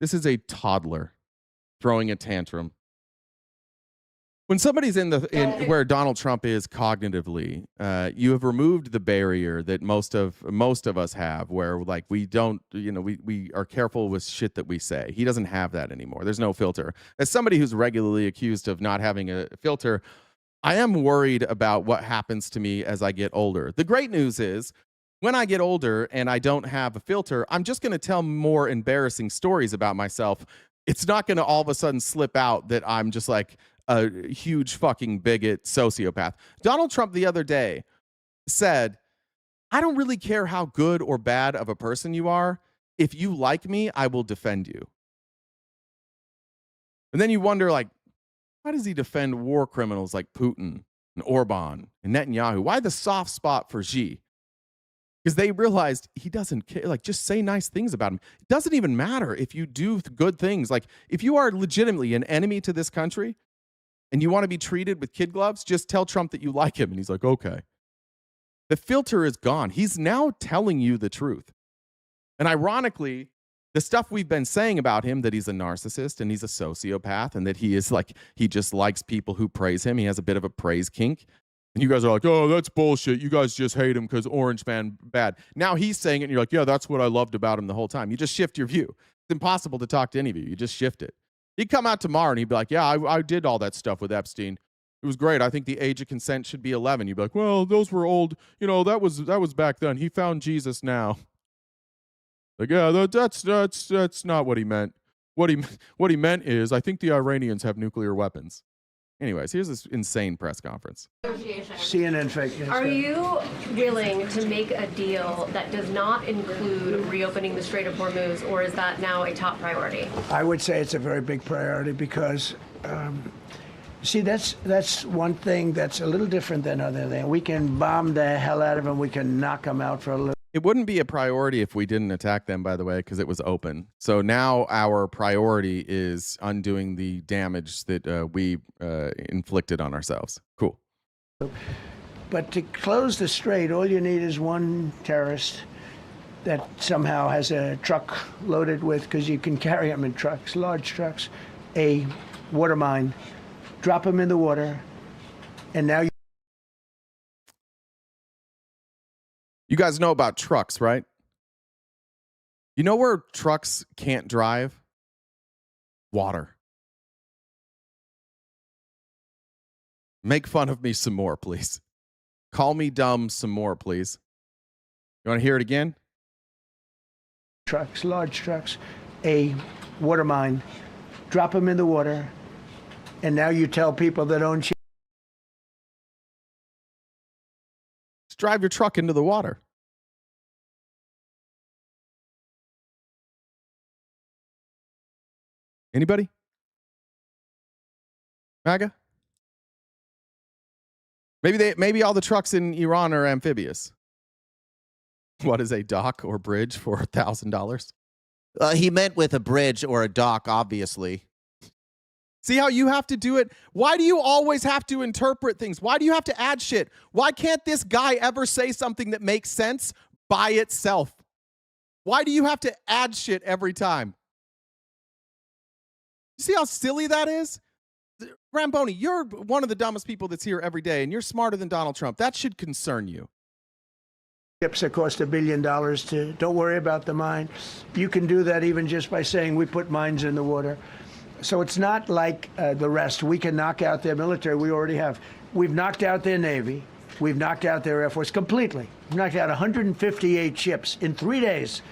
This is a toddler throwing a tantrum. When somebody's in where Donald Trump is cognitively, you have removed the barrier that most of us have, where like we don't, we are careful with shit that we say. He doesn't have that anymore. There's no filter. As somebody who's regularly accused of not having a filter, I am worried about what happens to me as I get older. The great news is, when I get older and I don't have a filter, I'm just going to tell more embarrassing stories about myself. It's not going to all of a sudden slip out that I'm just like a huge fucking bigot sociopath. Donald Trump the other day said, I don't really care how good or bad of a person you are. If you like me, I will defend you. And then you wonder, like, why does he defend war criminals like Putin and Orban and Netanyahu? Why the soft spot for Xi? Because they realized he doesn't care. Like, just say nice things about him. It doesn't even matter if you do good things. Like, if you are legitimately an enemy to this country and you want to be treated with kid gloves, just tell Trump that you like him. And he's like, okay. The filter is gone. He's now telling you the truth. And ironically, the stuff we've been saying about him, that he's a narcissist and he's a sociopath and that he is like, he just likes people who praise him. He has a bit of a praise kink. And you guys are like, oh, that's bullshit. You guys just hate him because Orange Man bad. Now he's saying it and you're like, yeah, that's what I loved about him the whole time. You just shift your view. It's impossible to talk to any of you. You just shift it. He'd come out tomorrow and he'd be like, yeah, I did all that stuff with Epstein. It was great. I think the age of consent should be 11. You'd be like, well, those were old. That was back then. He found Jesus now. Like, yeah, that's not what he meant. What he meant is, I think the Iranians have nuclear weapons. Anyways, here's this insane press conference. CNN fake news. Are you willing to make a deal that does not include reopening the Strait of Hormuz, or is that now a top priority? I would say it's a very big priority because, see, that's one thing that's a little different than other things. We can bomb the hell out of them. We can knock them out for a little. It wouldn't be a priority if we didn't attack them, by the way, because it was open. So now our priority is undoing the damage that we inflicted on ourselves. Cool. But to close the strait, all you need is one terrorist that somehow has a truck loaded with, because you can carry them in trucks, large trucks, a water mine, drop them in the water, and now You guys know about trucks, right? You know where trucks can't drive? Water. Make fun of me some more, please. Call me dumb some more, please. You want to hear it again? trucks, large trucks, a water mine, drop them in the water, and now you tell people that own ships. Just drive your truck into the water. Anybody? MAGA? Maybe all the trucks in Iran are amphibious. What is a dock or bridge for $1,000? He meant with a bridge or a dock, obviously. See how you have to do it? Why do you always have to interpret things? Why do you have to add shit? Why can't this guy ever say something that makes sense by itself? Why do you have to add shit every time? You see how silly that is? Ramboni, you're one of the dumbest people that's here every day, and you're smarter than Donald Trump. That should concern you. Ships that cost $1 billion to, don't worry about the mine. You can do that even just by saying we put mines in the water. So it's not like the rest. We can knock out their military. We already have. We've knocked out their Navy. We've knocked out their Air Force completely. We've knocked out 158 ships in 3 days.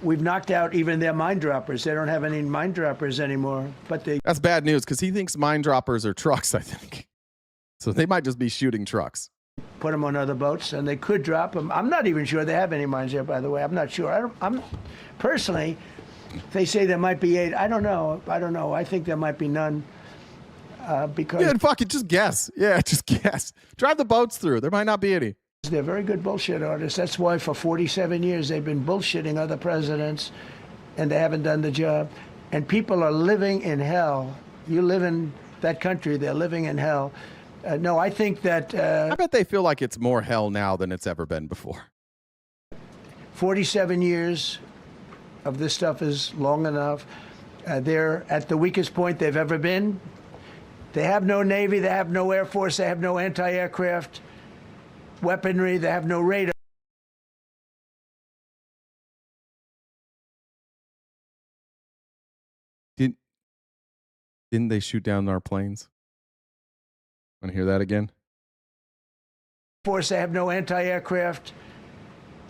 We've knocked out even their mine droppers. They don't have any mine droppers anymore. But they. That's bad news because he thinks mine droppers are trucks, I think. So they might just be shooting trucks. Put them on other boats, and they could drop them. I'm not even sure they have any mines there, by the way. I'm not sure. I'm personally, they say there might be 8. I don't know. I think there might be none. Because yeah, fuck it, just guess. Yeah, just guess. Drive the boats through. There might not be any. They're very good bullshit artists. That's why for 47 years they've been bullshitting other presidents, and they haven't done the job. And people are living in hell. You live in that country, they're living in hell. No, I think that... I bet they feel like it's more hell now than it's ever been before. 47 years of this stuff is long enough. They're at the weakest point they've ever been. They have no Navy, they have no Air Force, they have no anti-aircraft weaponry, they have no radar. Didn't they shoot down our planes? Want to hear that again? Force, they have no anti-aircraft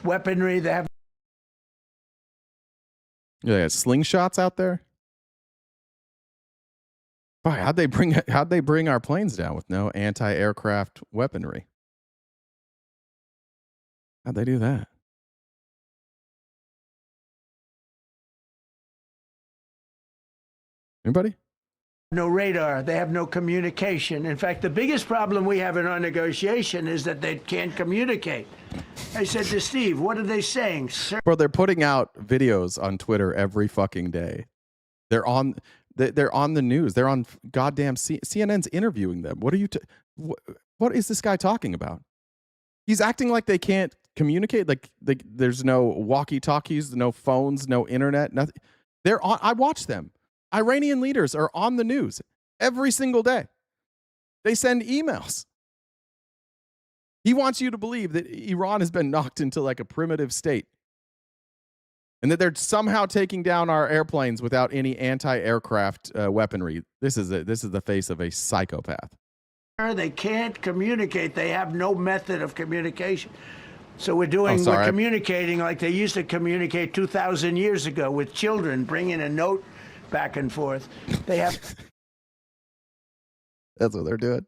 weaponry, they have... Yeah, they got slingshots out there? Boy, how'd they bring our planes down with no anti-aircraft weaponry? How'd they do that? Anybody? No radar, they have no communication. In fact, the biggest problem we have in our negotiation is that they can't communicate. I said to Steve, what are they saying? Sir? Bro, they're putting out videos on Twitter every fucking day. They're on the news. They're on goddamn CNN's interviewing them. What are you what is this guy talking about? He's acting like they can't communicate, like there's no walkie-talkies, no phones, no internet, nothing. They're on. I watch them. Iranian leaders are on the news every single day. They send emails. He wants you to believe that Iran has been knocked into like a primitive state and that they're somehow taking down our airplanes without any anti-aircraft weaponry. This is the face of a psychopath. They can't communicate. They have no method of communication. So we're communicating like they used to communicate 2,000 years ago with children, bringing a note back and forth. They have. That's what they're doing.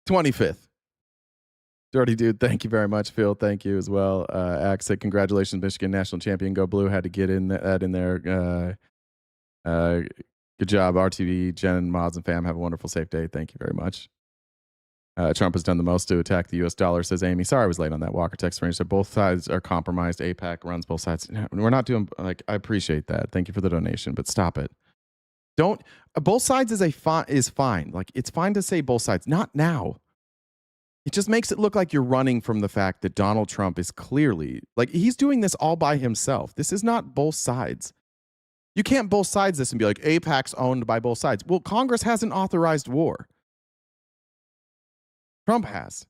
'25th. Dirty dude, thank you very much. Phil, thank you as well. Axe said, congratulations, Michigan national champion. Go Blue. Had to get that in there. Good job, RTV, Jen, Mods, and fam. Have a wonderful, safe day. Thank you very much. Trump has done the most to attack the U.S. dollar, says Amy. Sorry I was late on that. Walker text range. So both sides are compromised. APAC runs both sides. We're not doing, like, I appreciate that. Thank you for the donation, but stop it. Don't, both sides is fine. Like, it's fine to say both sides. Not now. It just makes it look like you're running from the fact that Donald Trump is clearly, like, he's doing this all by himself. This is not both sides. You can't both sides this and be like, AIPAC's owned by both sides. Well, Congress hasn't authorized war. Trump has.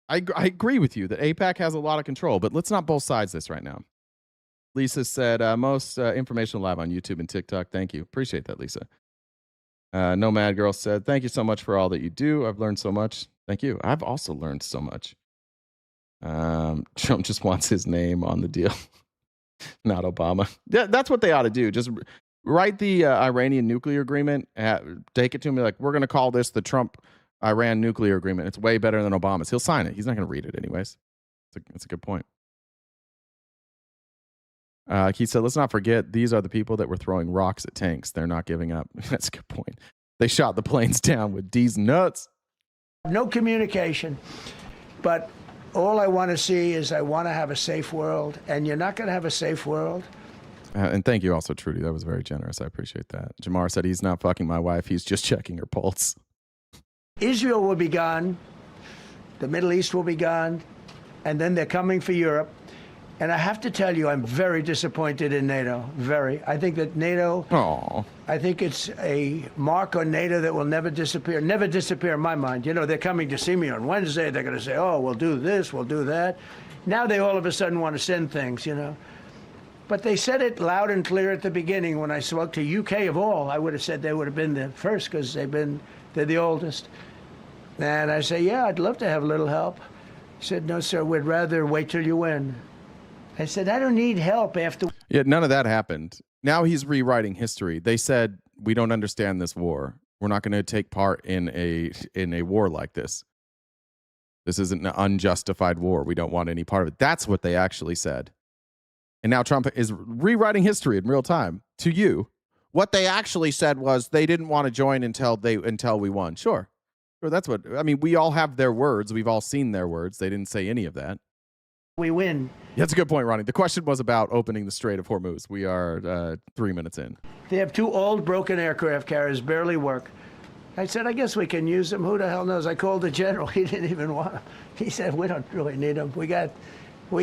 I agree with you that AIPAC has a lot of control, but let's not both sides this right now. Lisa said, most information live on YouTube and TikTok. Thank you. Appreciate that, Lisa. Nomad Girl said, thank you so much for all that you do. I've learned so much. Thank you. I've also learned so much. Trump just wants his name on the deal. Not Obama. Yeah, that's what they ought to do. Just write the Iranian nuclear agreement. Take it to me like, we're going to call this the Trump-Iran nuclear agreement. It's way better than Obama's. He'll sign it. He's not going to read it anyways. It's a good point. He said, let's not forget, these are the people that were throwing rocks at tanks. They're not giving up. That's a good point. They shot the planes down with D's nuts. No communication, but all I want to see is I want to have a safe world, and you're not going to have a safe world. And thank you also, Trudy. That was very generous. I appreciate that. Jamar said he's not fucking my wife. He's just checking her pulse. Israel will be gone. The Middle East will be gone. And then they're coming for Europe. And I have to tell you, I'm very disappointed in NATO. Very. I think that NATO, I think it's a mark on NATO that will never disappear. Never disappear in my mind. You know, they're coming to see me on Wednesday. They're going to say, oh, we'll do this, we'll do that. Now they all of a sudden want to send things, you know. But they said it loud and clear at the beginning. When I spoke to UK of all, I would have said they would have been the first because they're the oldest. And I say, yeah, I'd love to have a little help. He said, no, sir, we'd rather wait till you win. I said, I don't need help after. Yeah, none of that happened. Now he's rewriting history. They said, we don't understand this war. We're not going to take part in a war like this. This isn't an unjustified war. We don't want any part of it. That's what they actually said. And now Trump is rewriting history in real time to you. What they actually said was they didn't want to join until we won. Sure. That's what, I mean, we all have their words. We've all seen their words. They didn't say any of that. We win. That's a good point, Ronnie. The question was about opening the Strait of Hormuz. We are 3 minutes in. They have 2 old broken aircraft carriers, barely work. I said, I guess we can use them. Who the hell knows? I called the general. He didn't even want them. He said, we don't really need them. We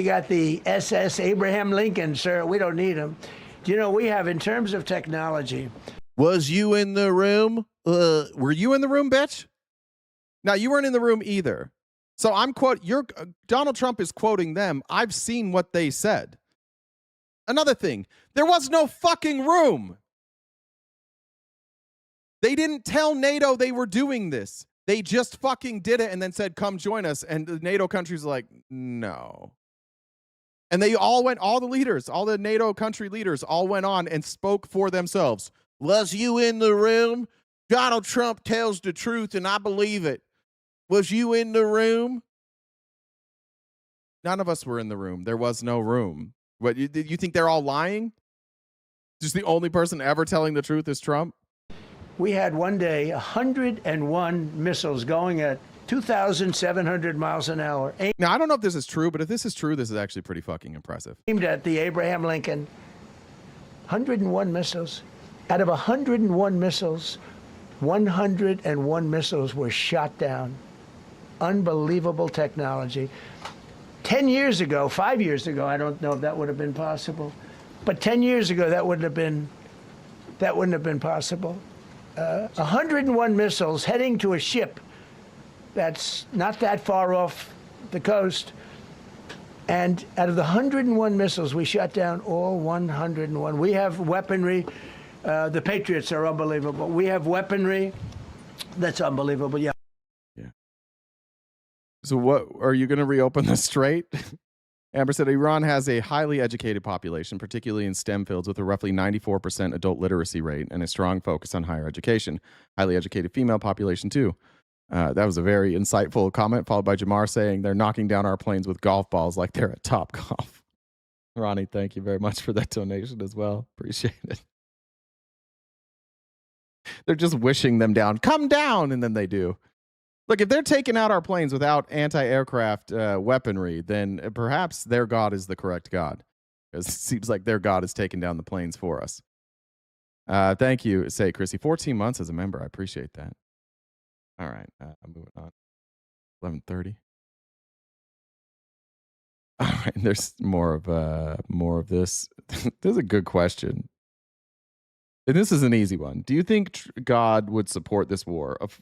got the SS Abraham Lincoln, sir. We don't need them. Do you know, we have, in terms of technology. Was you in the room? Were you in the room, bitch? Now, you weren't in the room either. So Donald Trump is quoting them. I've seen what they said. Another thing, there was no fucking room. They didn't tell NATO they were doing this. They just fucking did it and then said, come join us. And the NATO countries are like, no. And they all went, all the leaders, all the NATO country leaders all went on and spoke for themselves. Was you in the room? Donald Trump tells the truth and I believe it. Was you in the room? None of us were in the room. There was no room. What, you think they're all lying? Just the only person ever telling the truth is Trump? We had one day 101 missiles going at 2,700 miles an hour. Now, I don't know if this is true, but if this is true, this is actually pretty fucking impressive. Aimed at the Abraham Lincoln. 101 missiles. Out of 101 missiles, 101 missiles were shot down. Unbelievable technology. 10 years ago, 5 years ago, I don't know if that would have been possible, but 10 years ago, that wouldn't have been possible. 101 missiles heading to a ship that's not that far off the coast. And out of the 101 missiles, we shot down all 101. We have weaponry. The Patriots are unbelievable. We have weaponry that's unbelievable. Yeah. So what, are you going to reopen the strait? Amber said Iran has a highly educated population, particularly in STEM fields, with a roughly 94% adult literacy rate and a strong focus on higher education. Highly educated female population, too. That was a very insightful comment, followed by Jamar saying they're knocking down our planes with golf balls like they're at Top Golf. Ronnie, thank you very much for that donation as well. Appreciate it. They're just wishing them down. Come down! And then they do. Look, if they're taking out our planes without anti-aircraft weaponry, then perhaps their God is the correct God. Because it seems like their God is taking down the planes for us. Thank you, say Chrissy. 14 months as a member. I appreciate that. All right, I'm moving on. 11:30. All right, there's more of this. This is a good question. And this is an easy one. Do you think God would support this war? Of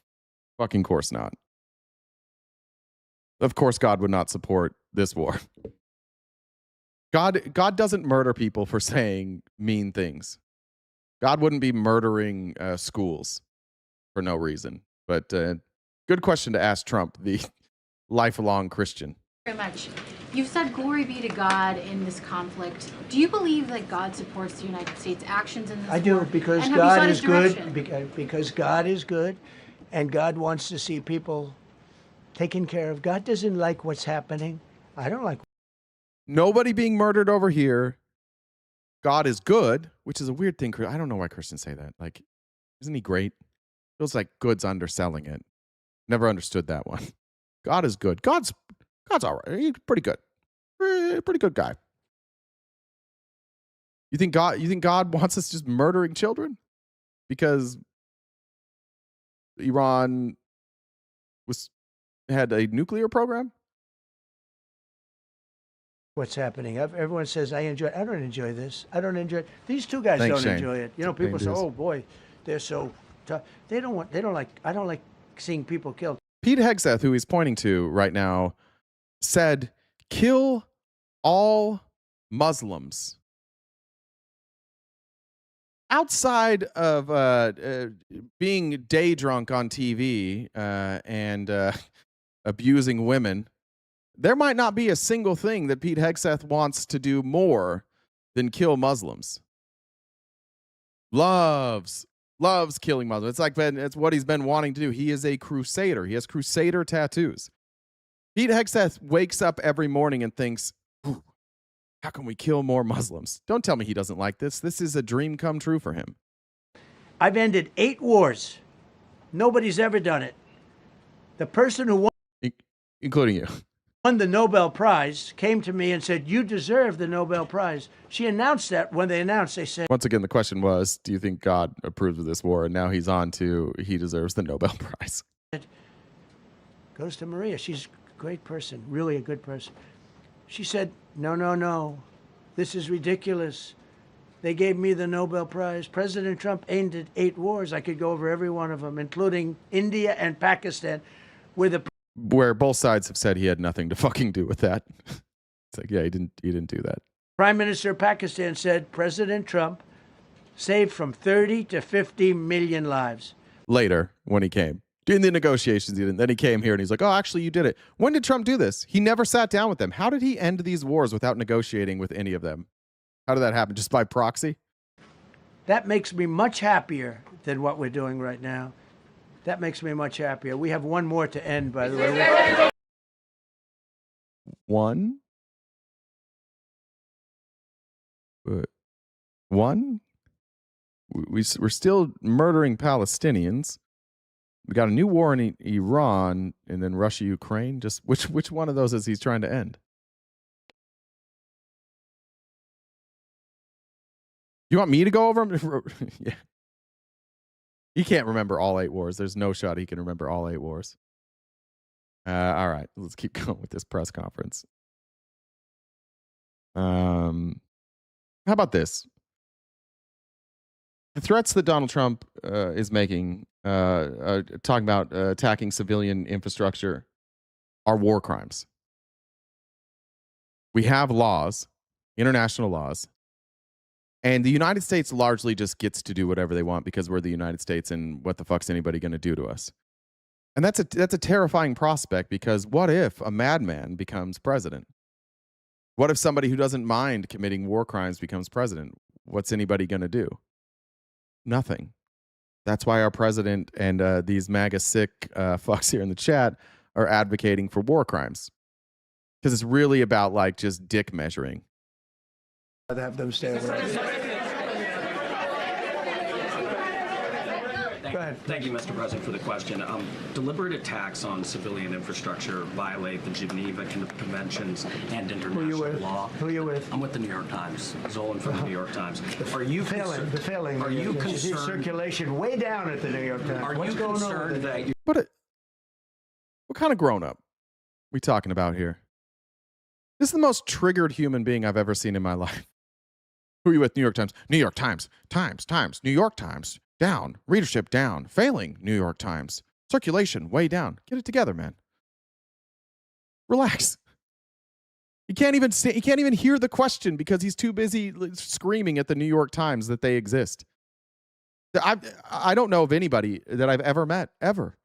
fucking course not. Of course God would not support this war. God doesn't murder people for saying mean things. God wouldn't be murdering schools for no reason. But good question to ask Trump, the lifelong Christian. Very much. You've said glory be to God in this conflict. Do you believe that God supports the United States' actions in this I do, war? because And have you God sought is his good. direction? Because God is good, and God wants to see people taken care of. God doesn't like what's happening. I don't like. Nobody being murdered over here. God is good, which is a weird thing. I don't know why Christians say that. Like, isn't he great? Feels like good's underselling it. Never understood that one. God is good. God's all right. He's pretty good. Pretty good guy. You think God wants us just murdering children because Iran had a nuclear program? What's happening? Everyone says I enjoy. I don't enjoy this. I don't enjoy. These two guys Thanks, don't Shane. enjoy it. You know, people say, Thank you. "Oh boy, they're so tough." They don't like. I don't like seeing people killed. Pete Hegseth, who he's pointing to right now, said, "Kill all Muslims." Outside of being day drunk on TV and abusing women, there might not be a single thing that Pete Hegseth wants to do more than kill Muslims. Loves killing Muslims. It's what he's been wanting to do. He is a crusader. He has crusader tattoos. Pete Hegseth wakes up every morning and thinks, how can we kill more Muslims? Don't tell me he doesn't like this. This is a dream come true for him. I've ended 8 wars. Nobody's ever done it. The person who Including you. won the Nobel Prize came to me and said, "You deserve the Nobel Prize." She announced that when they announced, they said. Once again, the question was, do you think God approves of this war? And now he's on to, he deserves the Nobel Prize. Goes to Maria. She's a great person, really a good person. She said, no, this is ridiculous. They gave me the Nobel Prize. President Trump ended 8 wars. I could go over every one of them, including India and Pakistan, where both sides have said he had nothing to fucking do with that. It's like, yeah, he didn't do that. Prime Minister of Pakistan said President Trump saved from 30 to 50 million lives. Later, when he came. During the negotiations, he didn't. Then he came here and he's like, oh, actually, you did it. When did Trump do this? He never sat down with them. How did he end these wars without negotiating with any of them? How did that happen? Just by proxy? That makes me much happier than what we're doing right now. That makes me much happier. We have one more to end, by the way. One? One? We're still murdering Palestinians. We got a new war in Iran and then Russia, Ukraine. Just which one of those is he trying to end? You want me to go over them? Yeah. He can't remember all 8 wars. There's no shot he can remember all 8 wars. All right, let's keep going with this press conference. How about this? The threats that Donald Trump is making, talking about attacking civilian infrastructure, are war crimes. We have laws, international laws, and the United States largely just gets to do whatever they want because we're the United States, and what the fuck's anybody going to do to us? And that's a terrifying prospect, because what if a madman becomes president? What if somebody who doesn't mind committing war crimes becomes president? What's anybody going to do? Nothing. That's why our president and these MAGA sick fucks here in the chat are advocating for war crimes. Because it's really about like just dick measuring. I'd have them stay away. Thank you, Mr. President, for the question. Deliberate attacks on civilian infrastructure violate the Geneva Conventions and international law. Who are you with? I'm with the New York Times. Zolan from the New York Times. Are you failing? The failing. Are you concerned? concerned? Circulation way down at the New York Times. Are What's you going concerned on? that you? What kind of grown up? we talking about here? This is the most triggered human being I've ever seen in my life. Who are you with? New York Times. New York Times. Times. New York Times. Down. Readership down. Failing. New York Times. Circulation way down. Get it together, man. Relax. He can't even hear the question because he's too busy screaming at the New York Times that they exist. I don't know of anybody that I've ever met, ever,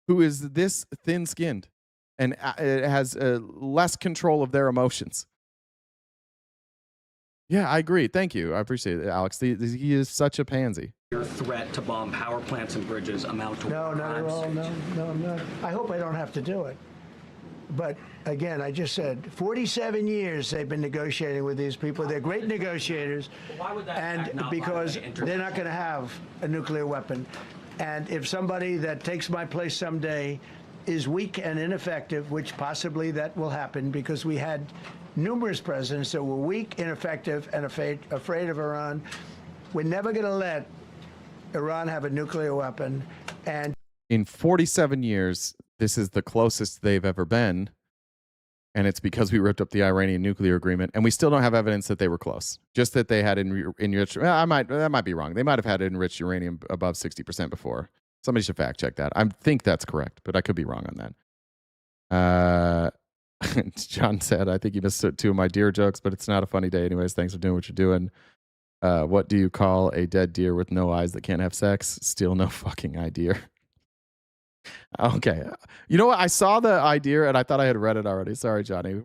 who is this thin-skinned and has less control of their emotions. Yeah, I agree. Thank you. I appreciate it, Alex. He is such a pansy. Your threat to bomb power plants and bridges amount to No, not at all. No, I'm not. I hope I don't have to do it. But again, I just said 47 years they've been negotiating with these people. They're great negotiators. Why would that and because they're not going to have a nuclear weapon. And if somebody that takes my place someday is weak and ineffective, which possibly that will happen because we had numerous presidents that were weak, ineffective, and afraid of Iran, we're never going to let Iran have a nuclear weapon. And in 47 years, this is the closest they've ever been. And it's because we ripped up the Iranian nuclear agreement. And we still don't have evidence that they were close. Just that they had enriched. That might be wrong. They might have had enriched uranium above 60% before. Somebody should fact check that. I think that's correct, but I could be wrong on that. John said, I think you missed two of my deer jokes, but it's not a funny day anyways. Thanks for doing what you're doing. What do you call a dead deer with no eyes that can't have sex? Still no fucking idea. Okay. You know what? I saw the idea and I thought I had read it already. Sorry, Johnny.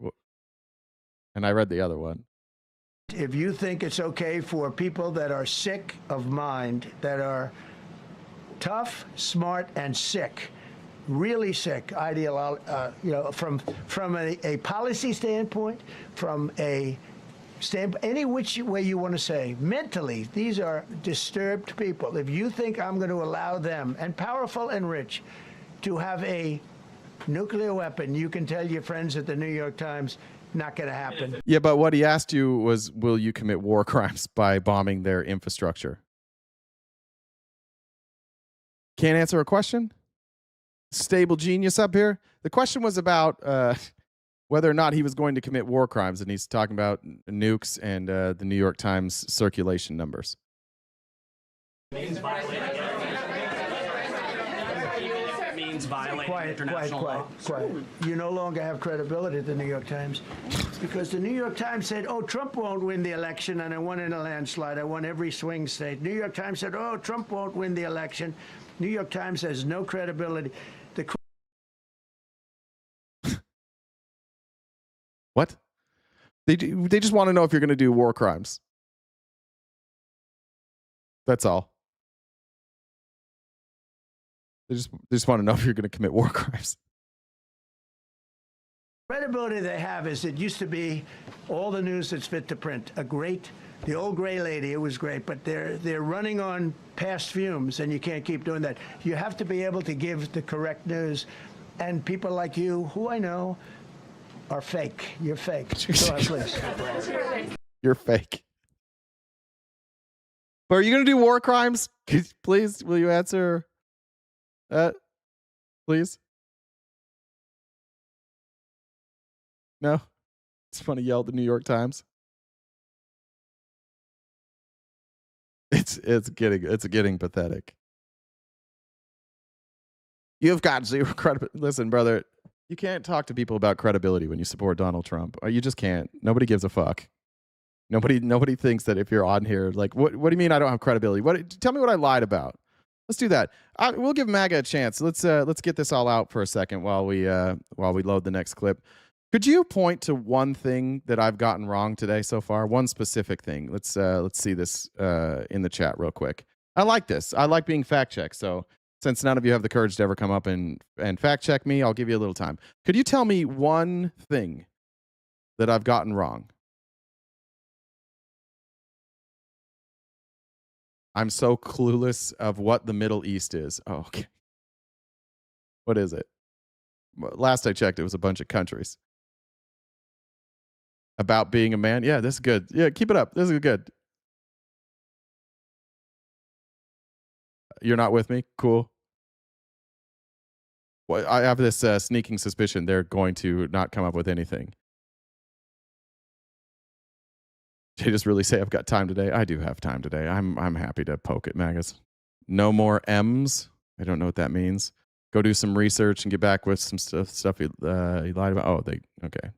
And I read the other one. If you think it's okay for people that are sick of mind, that are tough, smart, and sick, really sick, from a policy standpoint, from a any which way you want to say, mentally, these are disturbed people. If you think I'm going to allow them, and powerful and rich, to have a nuclear weapon, you can tell your friends at the New York Times, not going to happen. Yeah, but what he asked you was, will you commit war crimes by bombing their infrastructure? Can't answer a question? Stable genius up here? The question was about whether or not he was going to commit war crimes, and he's talking about nukes and the New York Times circulation numbers. Quiet. You no longer have credibility at the New York Times because the New York Times said, oh, Trump won't win the election, and I won in a landslide. I won every swing state. New York Times said, oh, Trump won't win the election. New York Times has no credibility. What? They just want to know if you're going to do war crimes. That's all. They just want to know if you're going to commit war crimes. Credibility they have is it used to be all the news that's fit to print. The old gray lady, it was great, but they're running on past fumes, and you can't keep doing that. You have to be able to give the correct news, and people like you, who I know, are fake. You're fake. Go ahead, please. You're fake. But are you going to do war crimes? Please, will you answer that? Please? No? It's funny, yell at the New York Times. It's getting pathetic. You've got zero credibility. Listen, brother, you can't talk to people about credibility when you support Donald Trump. You just can't. Nobody gives a fuck. Nobody thinks that if you're on here, like, what do you mean I don't have credibility? Tell me what I lied about. Let's do that. We'll give MAGA a chance. Let's get this all out for a second while we load the next clip. Could you point to one thing that I've gotten wrong today so far? One specific thing. Let's see this in the chat real quick. I like this. I like being fact checked. So since none of you have the courage to ever come up and fact check me, I'll give you a little time. Could you tell me one thing that I've gotten wrong? I'm so clueless of what the Middle East is. Oh, okay. What is it? Last I checked, it was a bunch of countries. About being a man? Yeah, this is good. Yeah, keep it up. This is good. You're not with me? Cool. Well, I have this sneaking suspicion they're going to not come up with anything. They just really say, I've got time today. I do have time today. I'm happy to poke at MAGAs. No more M's. I don't know what that means. Go do some research and get back with some stuff you lied about. Oh, okay.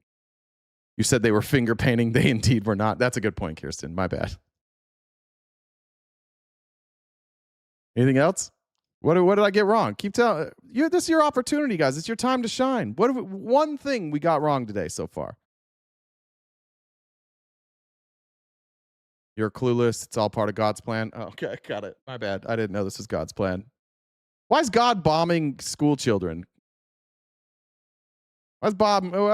You said they were finger painting. They indeed were not. That's a good point, Kirsten. My bad. Anything else? What did I get wrong? Keep telling you. This is your opportunity, guys. It's your time to shine. One thing we got wrong today so far? You're clueless. It's all part of God's plan. Oh, okay, got it. My bad. I didn't know this was God's plan. Why is God bombing school children? Why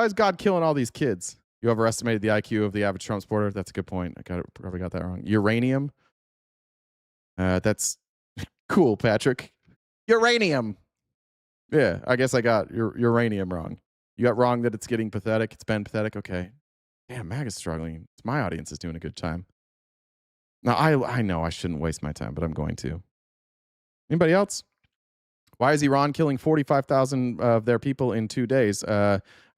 is God killing all these kids? You overestimated the IQ of the average Trump supporter. That's a good point. Probably got that wrong. Uranium. That's cool, Patrick. Uranium. Yeah, I guess I got uranium wrong. You got wrong that it's getting pathetic. It's been pathetic. Okay. Damn, MAGA's struggling. My audience is doing a good time. Now, I know I shouldn't waste my time, but I'm going to. Anybody else? Why is Iran killing 45,000 of their people in 2 days?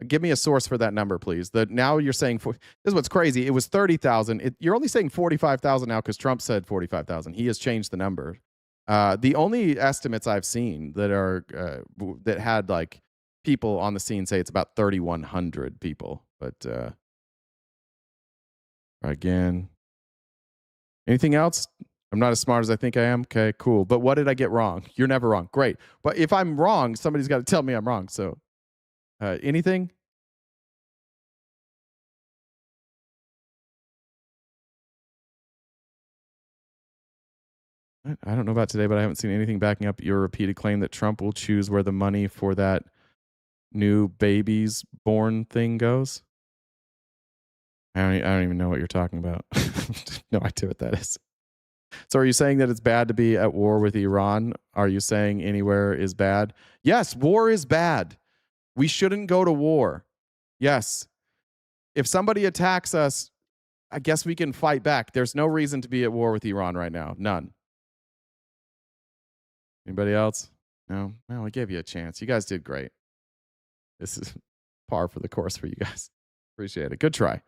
Give me a source for that number, please. Now you're saying, this is what's crazy. It was 30,000. You're only saying 45,000 now because Trump said 45,000. He has changed the number. The only estimates I've seen that are that had like people on the scene say it's about 3,100 people. But again, anything else? I'm not as smart as I think I am. Okay, cool. But what did I get wrong? You're never wrong. Great. But if I'm wrong, somebody's got to tell me I'm wrong. So anything? I don't know about today, but I haven't seen anything backing up your repeated claim that Trump will choose where the money for that new babies born thing goes. I don't even know what you're talking about. No idea what that is. So are you saying that it's bad to be at war with Iran? Are you saying anywhere is bad? Yes, war is bad. We shouldn't go to war. Yes. If somebody attacks us, I guess we can fight back. There's no reason to be at war with Iran right now. None. Anybody else? No? Well, I gave you a chance. You guys did great. This is par for the course for you guys. Appreciate it. Good try.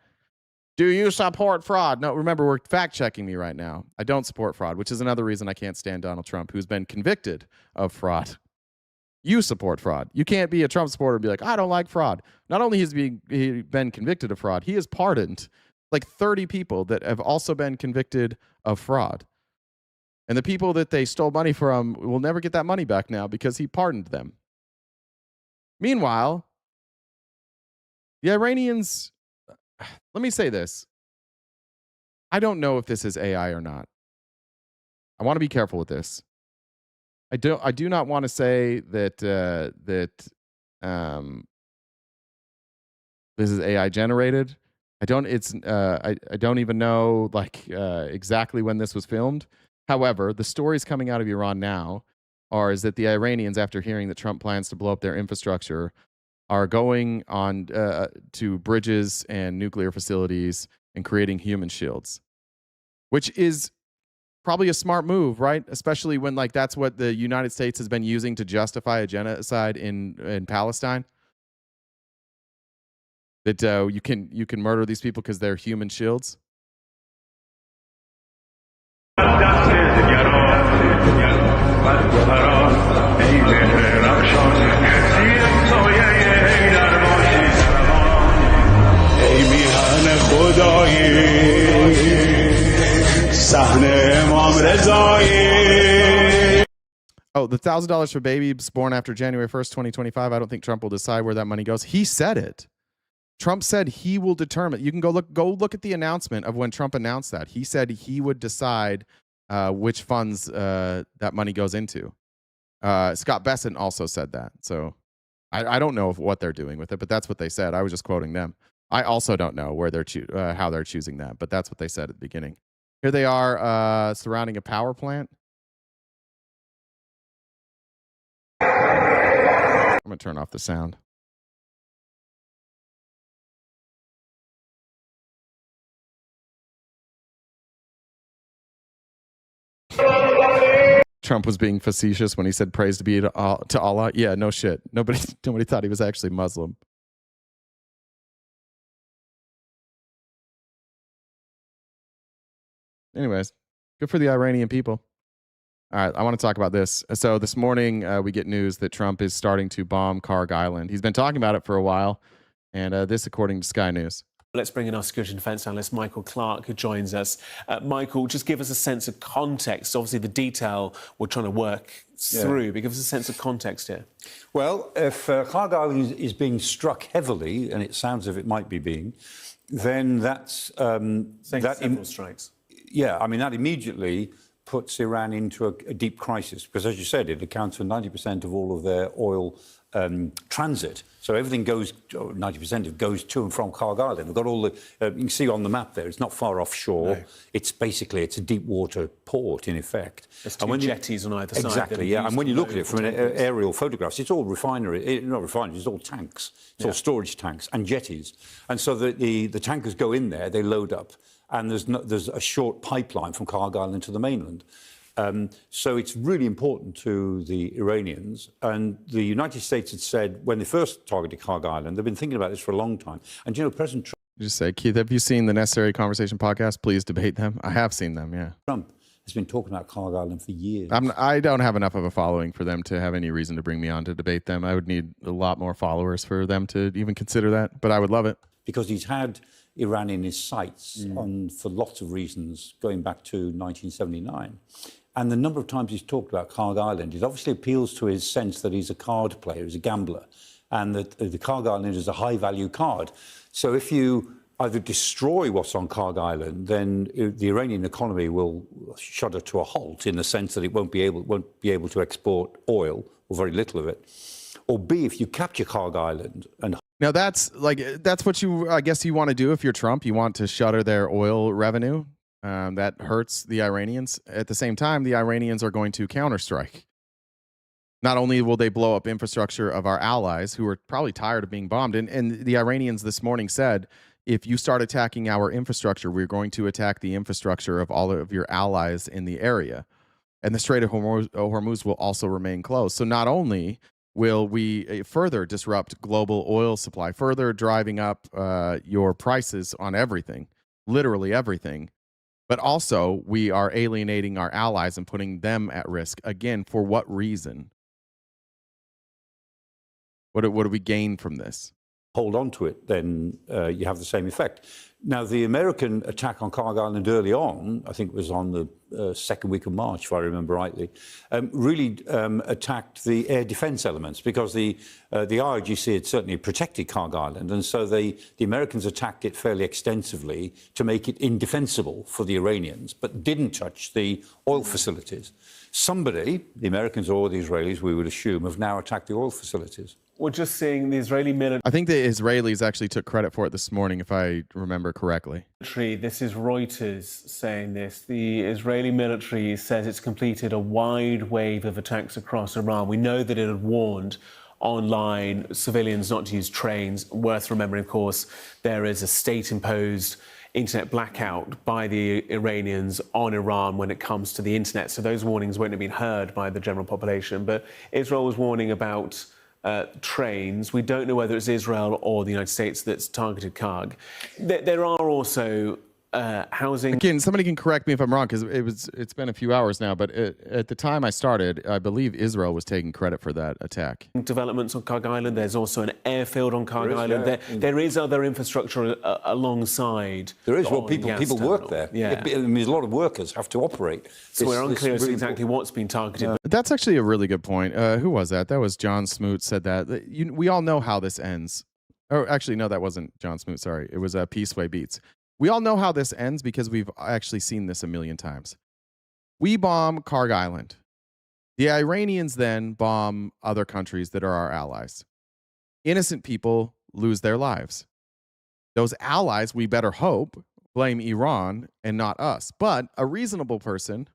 Do you support fraud? No, remember, we're fact-checking me right now. I don't support fraud, which is another reason I can't stand Donald Trump, who's been convicted of fraud. You support fraud. You can't be a Trump supporter and be like, I don't like fraud. Not only has he been convicted of fraud, he has pardoned like 30 people that have also been convicted of fraud. And the people that they stole money from will never get that money back now because he pardoned them. Meanwhile, the Iranians... Let me say this. I don't know if this is AI or not. I want to be careful with this. I do not want to say that this is AI generated. I don't even know exactly when this was filmed. However, the stories coming out of Iran now is that the Iranians, after hearing that Trump plans to blow up their infrastructure, are going on to bridges and nuclear facilities and creating human shields, which is probably a smart move, right? Especially when that's what the United States has been using to justify a genocide in Palestine. That you can murder these people because they're human shields. Oh, the $1,000 for babies born after January 1st, 2025. I don't think Trump will decide where that money goes. He said it. Trump said he will determine. You can go look at the announcement of when Trump announced that. He said he would decide which funds that money goes into. Scott Bessent also said that. So I don't know what they're doing with it, but that's what they said. I was just quoting them. I also don't know where they're how they're choosing that, but that's what they said at the beginning. Here they are surrounding a power plant. I'm going to turn off the sound. Trump was being facetious when he said praise to be to Allah. Yeah, no shit. Nobody thought he was actually Muslim. Anyways, good for the Iranian people. All right, I want to talk about this. So this morning, we get news that Trump is starting to bomb Karg Island. He's been talking about it for a while, and this according to Sky News. Let's bring in our security and defence analyst, Michael Clark, who joins us. Michael, just give us a sense of context. Obviously, the detail we're trying to work through, but give us a sense of context here. Well, if Karg Island is being struck heavily, and it sounds as if it might be being, then that's... several strikes. Yeah, I mean, that immediately puts Iran into a deep crisis, because, as you said, it accounts for 90% of all of their oil transit. So everything goes, 90% of it goes to and from Karg Island. We've got all the, you can see on the map there, it's not far offshore. No. It's a deep water port, in effect. There's two jetties on either side. Exactly, yeah. And when you look at it from an aerial photographs, it's all refinery, not refineries, it's all tanks. It's all storage tanks and jetties. And so the tankers go in there, they load up, and there's a short pipeline from Karg Island to the mainland. So it's really important to the Iranians. And the United States had said, when they first targeted Karg Island, they've been thinking about this for a long time. And, you know, President Trump... Just say, Keith, have you seen the Necessary Conversation podcast? Please debate them. I have seen them, yeah. Trump has been talking about Karg Island for years. I don't have enough of a following for them to have any reason to bring me on to debate them. I would need a lot more followers for them to even consider that, but I would love it. Because he's had Iran in his sights for lots of reasons, going back to 1979. And the number of times he's talked about Karg Island, it obviously appeals to his sense that he's a card player, he's a gambler, and that the Karg Island is a high-value card. So if you either destroy what's on Karg Island, then the Iranian economy will shudder to a halt, in the sense that it won't be able to export oil, or very little of it. Or B, if you capture Karg Island and... Now that's what I guess you want to do if you're Trump. You want to shutter their oil revenue. That hurts the Iranians. At the same time, the Iranians are going to counterstrike. Not only will they blow up infrastructure of our allies, who are probably tired of being bombed, and the Iranians this morning said, if you start attacking our infrastructure, we're going to attack the infrastructure of all of your allies in the area. And the Strait of Hormuz will also remain closed. So not only will we further disrupt global oil supply, further driving up your prices on everything, literally everything, but also we are alienating our allies and putting them at risk. Again, for what reason? What do we gain from this? Hold on to it, then you have the same effect. Now, the American attack on Karg Island early on, I think it was on the second week of March, if I remember rightly, really attacked the air defense elements, because the IRGC had certainly protected Karg Island, and so the Americans attacked it fairly extensively to make it indefensible for the Iranians, but didn't touch the oil facilities. Somebody, the Americans or the Israelis, we would assume, have now attacked the oil facilities. We're just seeing the Israeli military. I think the Israelis actually took credit for it this morning, if I remember correctly. This is Reuters saying this. The Israeli military says it's completed a wide wave of attacks across Iran. We know that it had warned online civilians not to use trains. Worth remembering, of course, there is a state-imposed internet blackout by the Iranians on Iran when it comes to the internet. So those warnings won't have been heard by the general population. But Israel was warning about trains. We don't know whether it's Israel or the United States that's targeted Karg. There are also housing. Again, somebody can correct me if I'm wrong, because it's been a few hours now, but at the time I started, I believe Israel was taking credit for that attack. Developments on Karg Island. There's also an airfield on Karg Island. There is other infrastructure alongside. There is. Well, people work there. Yeah. I mean, a lot of workers have to operate. So we're unclear as to exactly what's been targeted. That's actually a really good point. Who was that? That was John Smoot said that. We all know how this ends. Or actually, no, that wasn't John Smoot. Sorry. It was Peaceway Beats. We all know how this ends because we've actually seen this a million times. We bomb Karg Island. The Iranians then bomb other countries that are our allies. Innocent people lose their lives. Those allies, we better hope, blame Iran and not us. But a reasonable person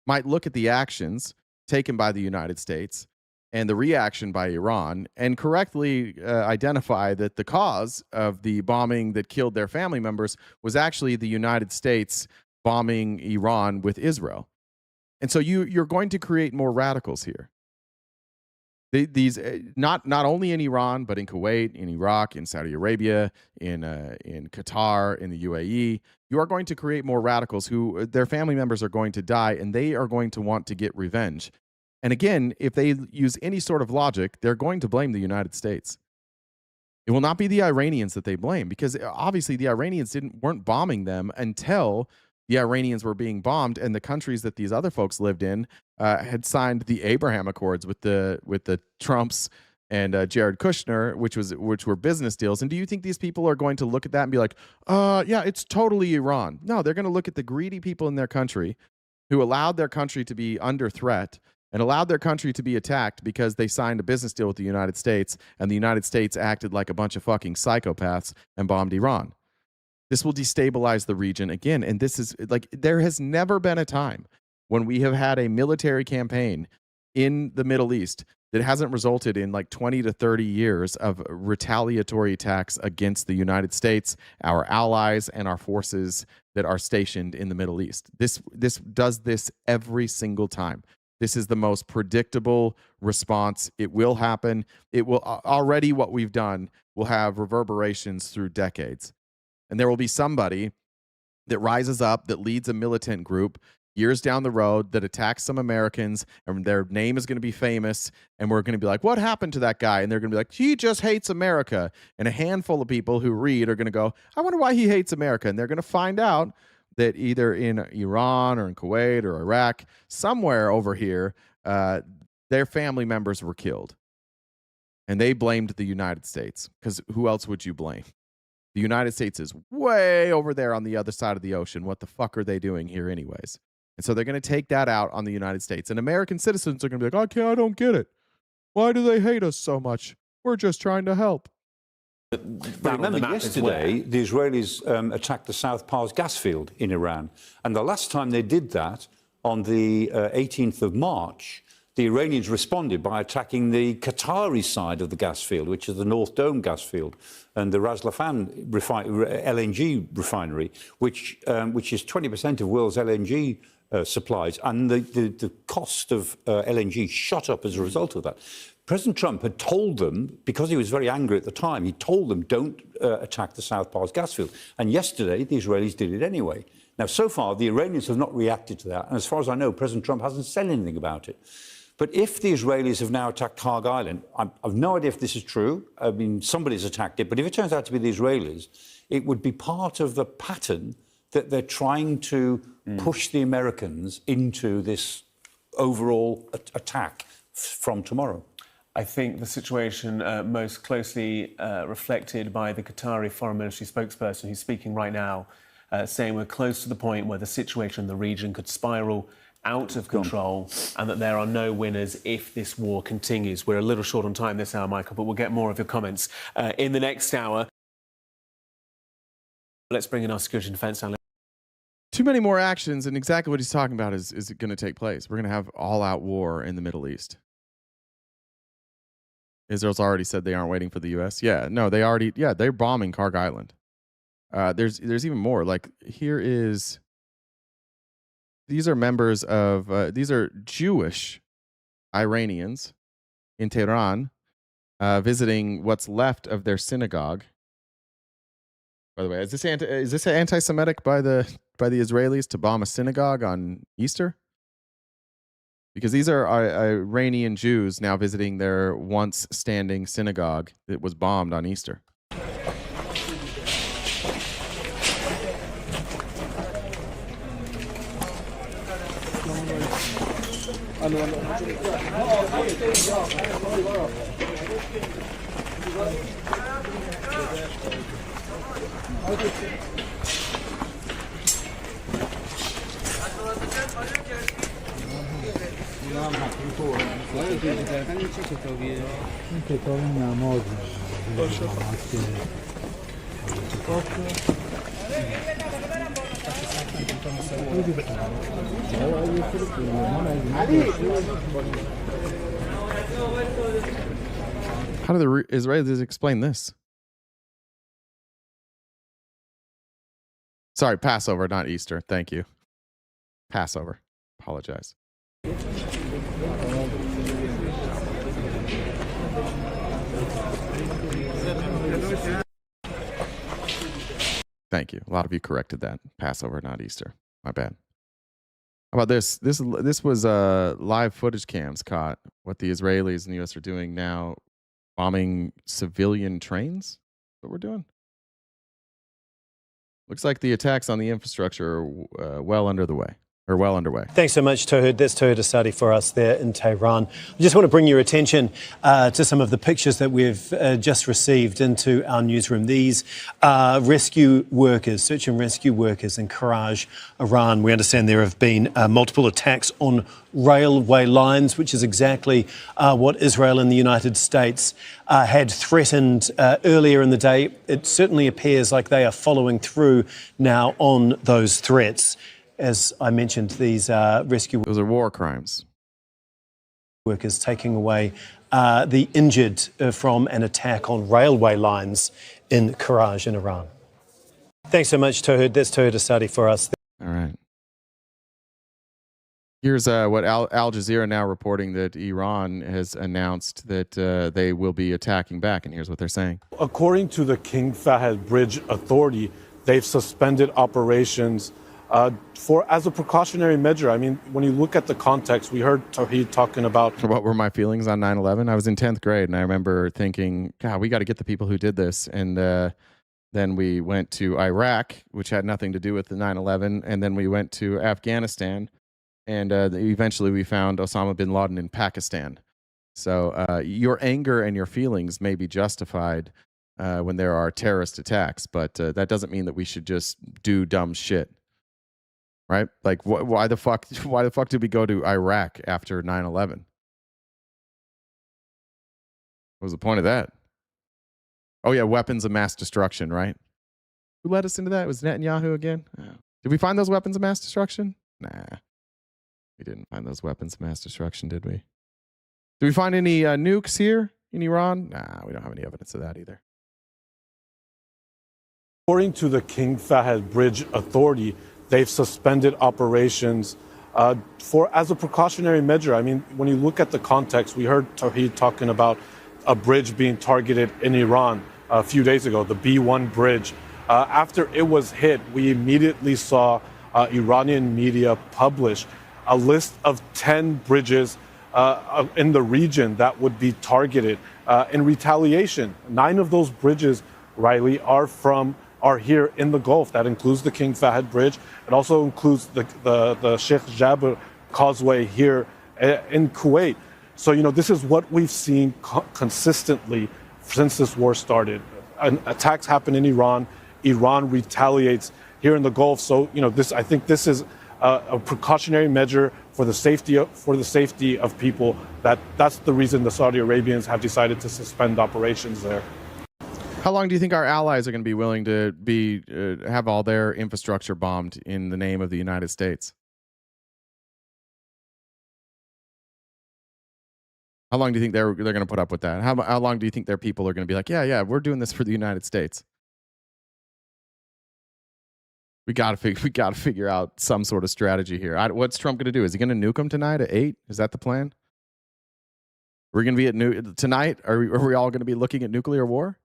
might look at the actions taken by the United States and the reaction by Iran and correctly identify that the cause of the bombing that killed their family members was actually the United States bombing Iran with Israel. And so you're going to create more radicals here. These not only in Iran, but in Kuwait, in Iraq, in Saudi Arabia, in Qatar, in the UAE. You are going to create more radicals who their family members are going to die, and they are going to want to get revenge. And again, if they use any sort of logic, they're going to blame the United States. It will not be the Iranians that they blame, because obviously the Iranians weren't bombing them until the Iranians were being bombed, and the countries that these other folks lived in had signed the Abraham Accords with the Trumps and Jared Kushner, which were business deals. And do you think these people are going to look at that and be like, yeah, it's totally Iran? No, they're going to look at the greedy people in their country who allowed their country to be under threat and allowed their country to be attacked because they signed a business deal with the United States, and the United States acted like a bunch of fucking psychopaths and bombed Iran. This will destabilize the region again. And this is like, there has never been a time when we have had a military campaign in the Middle East that hasn't resulted in like 20 to 30 years of retaliatory attacks against the United States, our allies, and our forces that are stationed in the Middle East. This does this every single time. This is the most predictable response. It will happen. It will already, what we've done will have reverberations through decades. And there will be somebody that rises up, that leads a militant group years down the road that attacks some Americans, and their name is going to be famous. And we're going to be like, what happened to that guy? And they're going to be like, he just hates America. And a handful of people who read are going to go, I wonder why he hates America. And they're going to find out that either in Iran or in Kuwait or Iraq, somewhere over here, their family members were killed. And they blamed the United States, because who else would you blame? The United States is way over there on the other side of the ocean. What the fuck are they doing here anyways? And so they're going to take that out on the United States. And American citizens are going to be like, I don't get it. Why do they hate us so much? We're just trying to help. But remember, yesterday, the Israelis attacked the South Pars gas field in Iran. And the last time they did that, on the 18th of March, the Iranians responded by attacking the Qatari side of the gas field, which is the North Dome gas field, and the Ras Laffan LNG refinery, which is 20% of world's LNG supplies. And the cost of LNG shot up as a result of that. President Trump had told them, because he was very angry at the time, he told them, don't attack the South Pars gas field. And yesterday, the Israelis did it anyway. Now, so far, the Iranians have not reacted to that. And as far as I know, President Trump hasn't said anything about it. But if the Israelis have now attacked Karg Island, I've no idea if this is true. I mean, somebody's attacked it. But if it turns out to be the Israelis, it would be part of the pattern that they're trying to push the Americans into this overall attack from tomorrow. I think the situation most closely reflected by the Qatari foreign ministry spokesperson who's speaking right now, saying we're close to the point where the situation in the region could spiral out of control and that there are no winners if this war continues. We're a little short on time this hour, Michael, but we'll get more of your comments in the next hour. Let's bring in our security and defense analyst. Too many more actions, and exactly what he's talking about is going to take place. We're going to have all-out war in the Middle East. Israel's already said they aren't waiting for the U.S. Yeah, no, they're bombing Karg Island. There's even more. Like, these are members of, these are Jewish Iranians in Tehran visiting what's left of their synagogue. By the way, is this anti-Semitic by the Israelis to bomb a synagogue on Easter? Because these are Iranian Jews now visiting their once standing synagogue that was bombed on Easter. How do the Israelis explain this? Sorry, Passover, not Easter. Thank you. Passover. Apologize. Thank you. A lot of you corrected that. Passover, not Easter. My bad. How about this? This was live footage cams caught what the Israelis and the U.S. are doing now, bombing civilian trains. What we're doing. Looks like the attacks on the infrastructure are well underway. Thanks so much, Tohud. That's Tohud Asadi for us there in Tehran. I just want to bring your attention to some of the pictures that we've just received into our newsroom. These are rescue workers, search and rescue workers in Crusade, Iran. We understand there have been multiple attacks on railway lines, which is exactly what Israel and the United States had threatened earlier in the day. It certainly appears like they are following through now on those threats. As I mentioned, these rescue... Those are war crimes. ...workers taking away the injured from an attack on railway lines in Crusade in Iran. Thanks so much, Tohud. That's Tohud Asadi for us. All right. Here's what Al Jazeera now reporting that Iran has announced that they will be attacking back, and here's what they're saying. According to the King Fahd Bridge Authority, they've suspended operations as a precautionary measure. I mean, when you look at the context, we heard Tawheed talking about... What were my feelings on 9/11? I was in 10th grade, and I remember thinking, God, we got to get the people who did this. And then we went to Iraq, which had nothing to do with the 9/11, and then we went to Afghanistan, and eventually we found Osama bin Laden in Pakistan. So your anger and your feelings may be justified when there are terrorist attacks, but that doesn't mean that we should just do dumb shit. Right? Like, why the fuck did we go to Iraq after 9/11? What was the point of that? Oh, yeah, weapons of mass destruction, right? Who led us into that? Was Netanyahu again? Did we find those weapons of mass destruction? Nah. We didn't find those weapons of mass destruction, did we? Did we find any nukes here in Iran? Nah, we don't have any evidence of that either. According to the King Fahd Bridge Authority, they've suspended operations as a precautionary measure. I mean, when you look at the context, we heard Tawheed talking about a bridge being targeted in Iran a few days ago, the B1 bridge. After it was hit, we immediately saw Iranian media publish a list of 10 bridges in the region that would be targeted in retaliation. 9 of those bridges, Riley, are here in the Gulf. That includes the King Fahd Bridge. It also includes the Sheikh Jabir Causeway here in Kuwait. So, this is what we've seen consistently since this war started. Attacks happen in Iran. Iran retaliates here in the Gulf. So, I think this is a precautionary measure for the safety of people. That's the reason the Saudi Arabians have decided to suspend operations there. How long do you think our allies are going to be willing to have all their infrastructure bombed in the name of the United States? How long do you think they're going to put up with that? How long do you think their people are going to be like, yeah, we're doing this for the United States? We got to figure out some sort of strategy here. What's Trump going to do? Is he going to nuke them tonight at 8? Is that the plan? We're going to be tonight? Are we all going to be looking at nuclear war?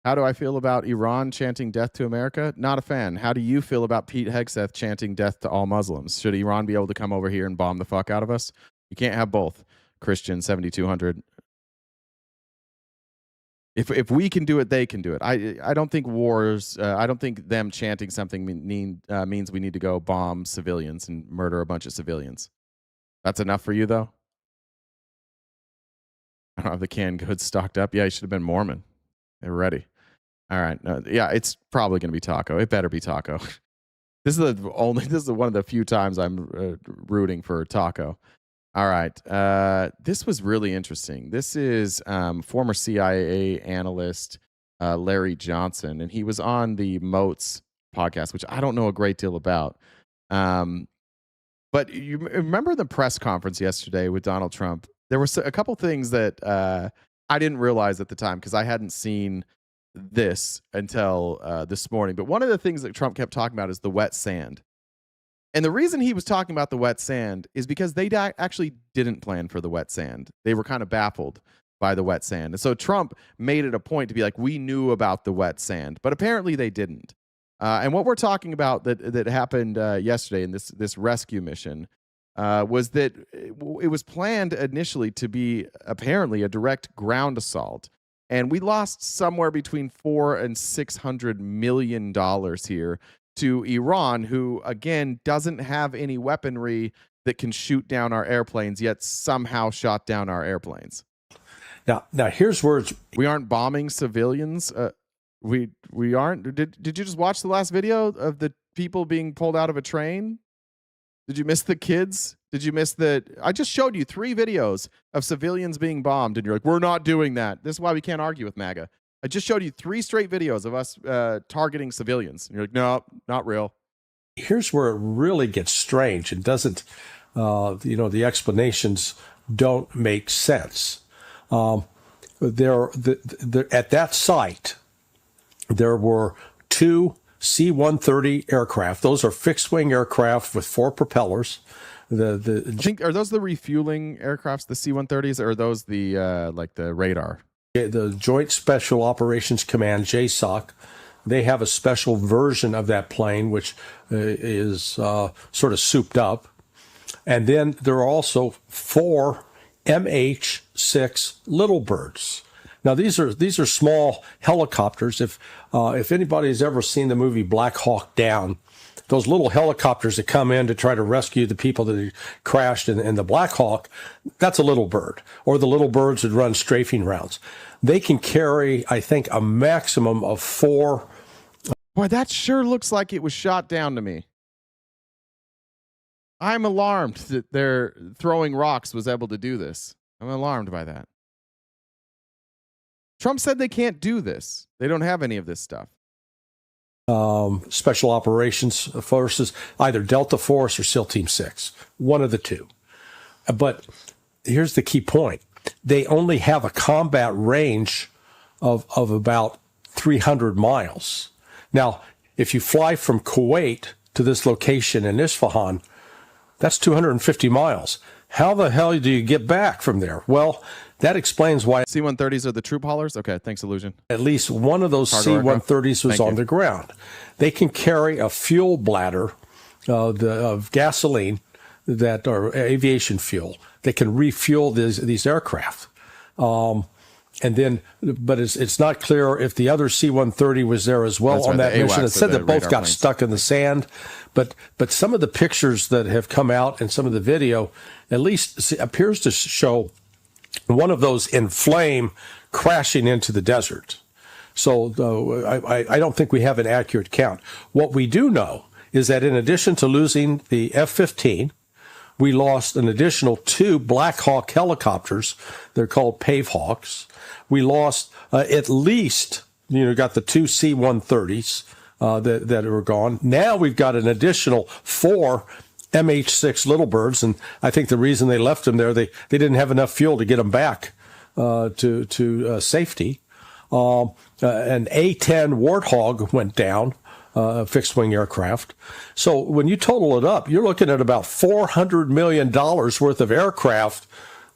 How do I feel about Iran chanting death to America? Not a fan. How do you feel about Pete Hegseth chanting death to all Muslims? Should Iran be able to come over here and bomb the fuck out of us? You can't have both. Christian 7200. If we can do it, they can do it. I don't think wars, I don't think them chanting something means we need to go bomb civilians and murder a bunch of civilians. That's enough for you, though? I don't have the canned goods stocked up. Yeah, you should have been Mormon. They were ready. All right. Yeah, it's probably going to be taco. It better be taco. This is one of the few times I'm rooting for taco. All right. This was really interesting. This is former CIA analyst Larry Johnson, and he was on the Moats podcast, which I don't know a great deal about. But you remember the press conference yesterday with Donald Trump? There were a couple things that I didn't realize at the time because I hadn't seen this until this morning. But one of the things that Trump kept talking about is the wet sand. And the reason he was talking about the wet sand is because they actually didn't plan for the wet sand. They were kind of baffled by the wet sand. And so Trump made it a point to be like, we knew about the wet sand, but apparently they didn't. And what we're talking about that happened yesterday in this rescue mission was that it was planned initially to be apparently a direct ground assault. And we lost somewhere between $400 and $600 million here to Iran, who, again, doesn't have any weaponry that can shoot down our airplanes, yet somehow shot down our airplanes. Now here's where we aren't bombing civilians. We aren't. Did you just watch the last video of the people being pulled out of a train? Did you miss the kids? Did you miss the? I just showed you 3 videos of civilians being bombed, and you're like, we're not doing that. This is why we can't argue with MAGA. I just showed you 3 straight videos of us targeting civilians, and you're like, no, not real. Here's where it really gets strange and doesn't, the explanations don't make sense. At that site, there were 2 C-130 aircraft. Those are fixed-wing aircraft with 4 propellers. Are those the refueling aircrafts, the C-130s, or are those the radar? The Joint Special Operations Command, JSOC, they have a special version of that plane, which is sort of souped up. And then there are also 4 MH-6 Little Birds. Now these are small helicopters. If anybody's ever seen the movie Black Hawk Down, those little helicopters that come in to try to rescue the people that crashed in the Black Hawk, that's a Little Bird, or the Little Birds that run strafing rounds. They can carry, I think, a maximum of 4. Boy, that sure looks like it was shot down to me. I'm alarmed that their throwing rocks was able to do this. I'm alarmed by that. Trump said they can't do this. They don't have any of this stuff. Special Operations Forces, either Delta Force or SEAL Team 6, one of the 2. But here's the key point. They only have a combat range of about 300 miles. Now, if you fly from Kuwait to this location in Isfahan, that's 250 miles. How the hell do you get back from there? Well, that explains why C-130s are the troop haulers? Okay, thanks, Illusion. At least one of those C-130s was on the ground. They can carry a fuel bladder of gasoline that are aviation fuel. They can refuel these aircraft. And then, but it's not clear if the other C-130 was there as well on that mission. It said that both got stuck in the sand, but some of the pictures that have come out and some of the video at least appears to show one of those in flame crashing into the desert. So I don't think we have an accurate count. What we do know is that in addition to losing the F-15, we lost an additional 2 Black Hawk helicopters. They're called Pave Hawks. We lost at least, got the 2 C-130s that were gone. Now we've got an additional 4 MH-6 Little Birds, and I think the reason they left them there, they didn't have enough fuel to get them back to safety. An A-10 Warthog went down, fixed-wing aircraft. So when you total it up, you're looking at about $400 million worth of aircraft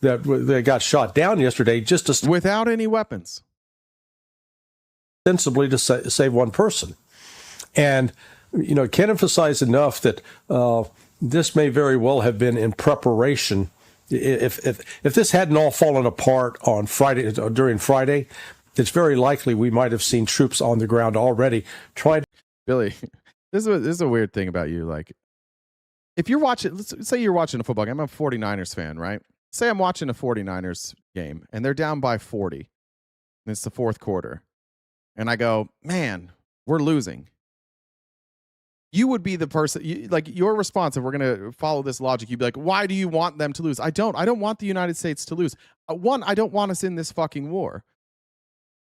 that got shot down yesterday just to without any weapons, ostensibly to save one person. And can't emphasize enough that this may very well have been in preparation. If this hadn't all fallen apart on Friday, during Friday, it's very likely we might have seen troops on the ground already trying to. Billy, this is a weird thing about you. Like, if you're watching, let's say you're watching a football game. I'm a 49ers fan, right? Say I'm watching a 49ers game and they're down by 40. And it's the 4th quarter. And I go, man, we're losing. You would be the person, your response, if we're going to follow this logic, you'd be like, why do you want them to lose? I don't want the United States to lose. One, I don't want us in this fucking war.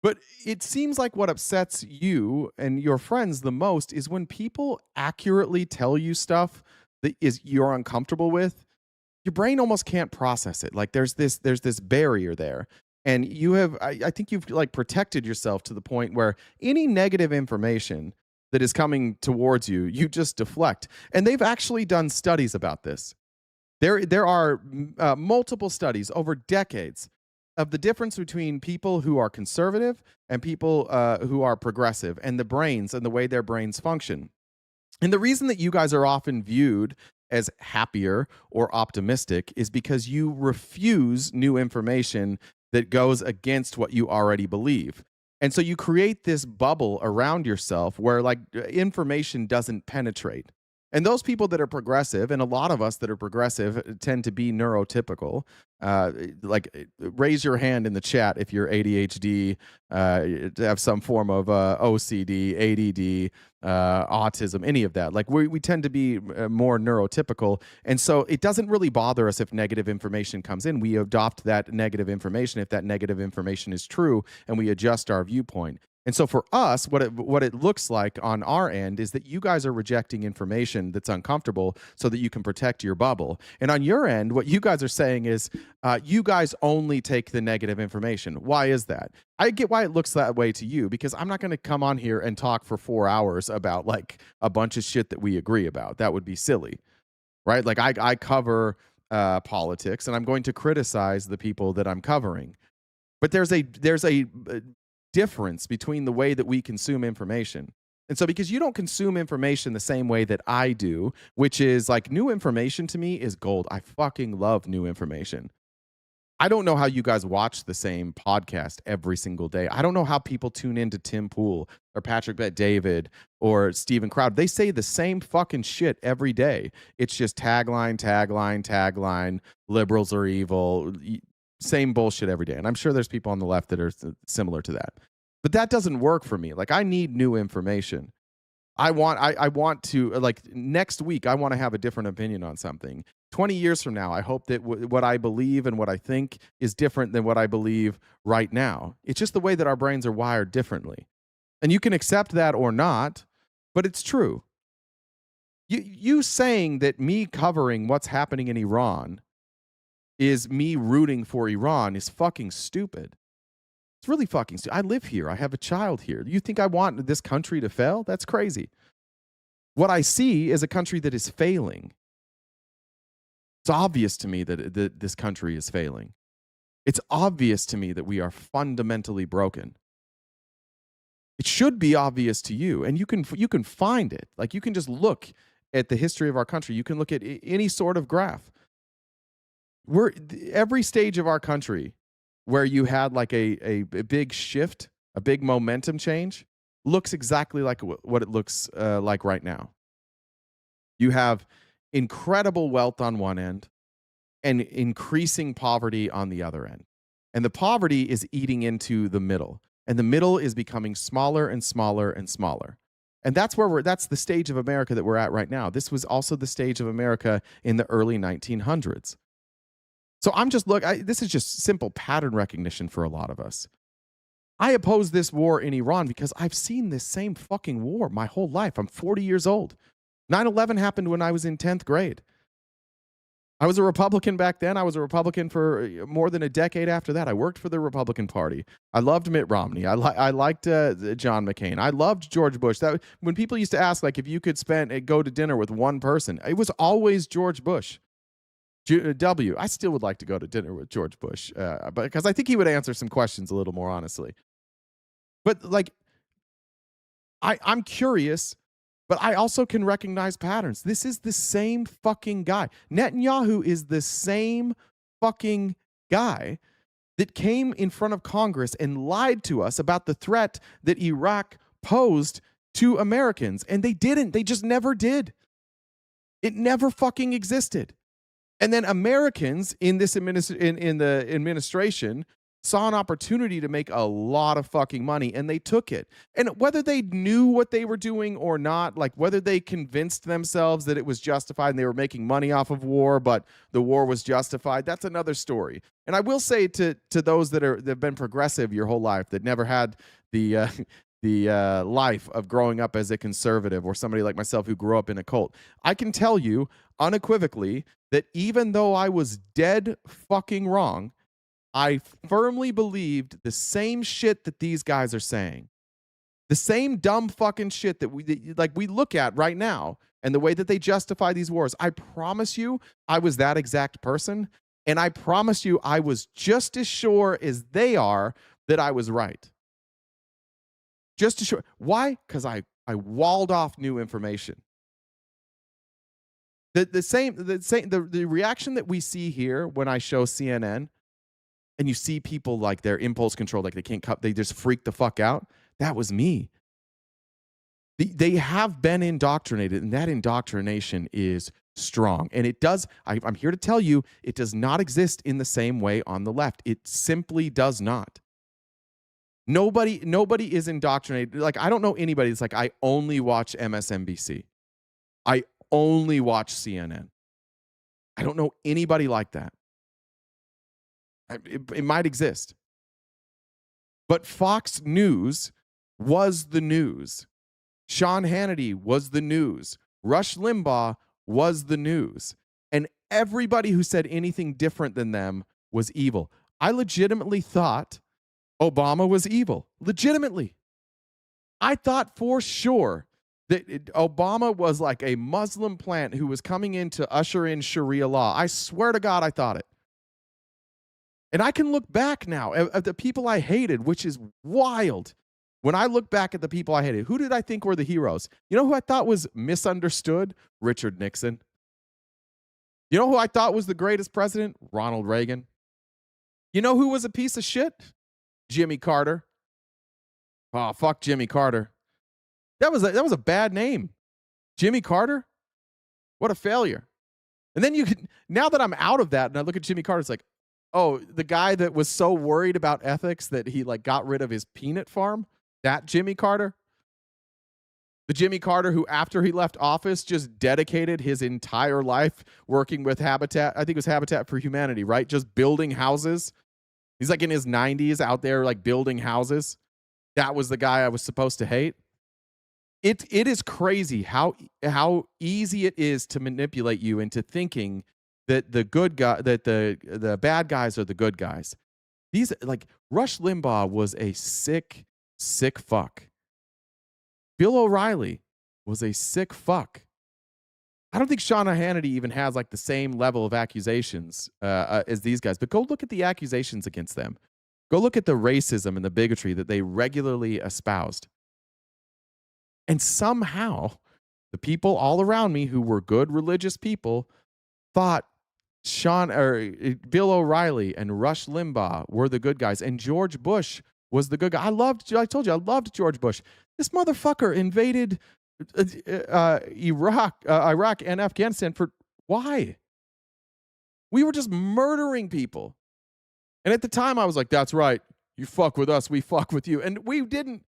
But it seems like what upsets you and your friends the most is when people accurately tell you stuff that you're uncomfortable with, your brain almost can't process it. Like there's this barrier there. And you have, I think you've protected yourself to the point where any negative information that is coming towards you, you just deflect. And they've actually done studies about this. There are multiple studies over decades of the difference between people who are conservative and people who are progressive, and the brains and the way their brains function. And the reason that you guys are often viewed as happier or optimistic is because you refuse new information that goes against what you already believe. And so you create this bubble around yourself where like information doesn't penetrate. And those people that are progressive, and a lot of us that are progressive, tend to be neurotypical. Like, raise your hand in the chat if you're ADHD, have some form of OCD, ADD, autism, any of that. Like, we tend to be more neurotypical. And so it doesn't really bother us if negative information comes in. We adopt that negative information if that negative information is true, and we adjust our viewpoint. And so for us, what it looks like on our end is that you guys are rejecting information that's uncomfortable so that you can protect your bubble. And on your end, what you guys are saying is you guys only take the negative information. Why is that? I get why it looks that way to you, because I'm not going to come on here and talk for 4 hours about like a bunch of shit that we agree about. That would be silly, right? Like I cover politics, and I'm going to criticize the people that I'm covering. But there's a difference between the way that we consume information. And so because you don't consume information the same way that I do, which is like new information to me is gold. I fucking love new information. I don't know how you guys watch the same podcast every single day. I don't know how people tune into Tim Pool or Patrick Bet-David or Steven Crowder. They say the same fucking shit every day. It's just tagline, tagline, tagline. Liberals are evil. Same bullshit every day. And I'm sure there's people on the left that are similar to that. But that doesn't work for me. Like, I need new information. I want to, like, next week, I want to have a different opinion on something. 20 years from now, I hope that what I believe and what I think is different than what I believe right now. It's just the way that our brains are wired differently. And you can accept that or not, but it's true. You saying that me covering what's happening in Iran is me rooting for Iran is fucking stupid. It's really fucking stupid. I live here. I have a child here. You think I want this country to fail? That's crazy. What I see is a country that is failing. It's obvious to me that this country is failing. It's obvious to me that we are fundamentally broken. It should be obvious to you, and you can find it. Like, you can just look at the history of our country. You can look at any sort of graph. Every stage of our country where you had like a big shift, a big momentum change, looks exactly like what it looks like right now. You have incredible wealth on one end and increasing poverty on the other end. And the poverty is eating into the middle. And the middle is becoming smaller and smaller and smaller. And that's the stage of America that we're at right now. This was also the stage of America in the early 1900s. So this is just simple pattern recognition for a lot of us. I oppose this war in Iran because I've seen this same fucking war my whole life. I'm 40 years old. 9/11 happened when I was in 10th grade. I was a Republican back then. I was a Republican for more than a decade after that. I worked for the Republican Party. I loved Mitt Romney. I liked John McCain. I loved George Bush. When people used to ask, like, if you could go to dinner with one person, it was always George Bush. I still would like to go to dinner with George Bush, but because I think he would answer some questions a little more honestly. But like, I'm curious, but I also can recognize patterns. This is the same fucking guy. Netanyahu is the same fucking guy that came in front of Congress and lied to us about the threat that Iraq posed to Americans, and they didn't. They just never did. It never fucking existed. And then Americans in this in the administration saw an opportunity to make a lot of fucking money, and they took it. And whether they knew what they were doing or not, like whether they convinced themselves that it was justified and they were making money off of war, but the war was justified, that's another story. And I will say to those that have been progressive your whole life, that never had the life of growing up as a conservative, or somebody like myself who grew up in a cult, I can tell you unequivocally that even though I was dead fucking wrong, I firmly believed the same shit that these guys are saying. The same dumb fucking shit that we look at right now and the way that they justify these wars. I promise you I was that exact person. And I promise you I was just as sure as they are that I was right. Just as sure. Why? Because I walled off new information. The reaction that we see here when I show CNN and you see people like their impulse control, like they just freak the fuck out. That was me. They have been indoctrinated, and that indoctrination is strong. And it does, I'm here to tell you, it does not exist in the same way on the left. It simply does not. Nobody is indoctrinated. Like, I don't know anybody that's like, I only watch MSNBC. I only watch CNN. I don't know anybody like that. It might exist. But Fox News was the news. Sean Hannity was the news. Rush Limbaugh was the news. And everybody who said anything different than them was evil. I legitimately thought Obama was evil. Legitimately. I thought for sure that Obama was like a Muslim plant who was coming in to usher in Sharia law. I swear to God, I thought it. And I can look back now at the people I hated, which is wild. When I look back at the people I hated, who did I think were the heroes? You know who I thought was misunderstood? Richard Nixon. You know who I thought was the greatest president? Ronald Reagan. You know who was a piece of shit? Jimmy Carter. Oh, fuck Jimmy Carter. That was a bad name. Jimmy Carter? What a failure. And then now that I'm out of that and I look at Jimmy Carter, it's like, oh, the guy that was so worried about ethics that he like got rid of his peanut farm? That Jimmy Carter? The Jimmy Carter who, after he left office, just dedicated his entire life working with Habitat. I think it was Habitat for Humanity, right? Just building houses. He's like in his 90s out there like building houses. That was the guy I was supposed to hate. It is crazy how easy it is to manipulate you into thinking that the bad guys are the good guys. These, like, Rush Limbaugh was a sick fuck. Bill O'Reilly was a sick fuck. I don't think Sean Hannity even has like the same level of accusations as these guys, but go look at the accusations against them. Go look at the racism and the bigotry that they regularly espoused. And somehow the people all around me who were good religious people thought Bill O'Reilly and Rush Limbaugh were the good guys, and George Bush was the good guy. I told you, I loved George Bush. This motherfucker invaded Iraq and Afghanistan for why? We were just murdering people. And at the time I was like, that's right. You fuck with us, we fuck with you. And we didn't.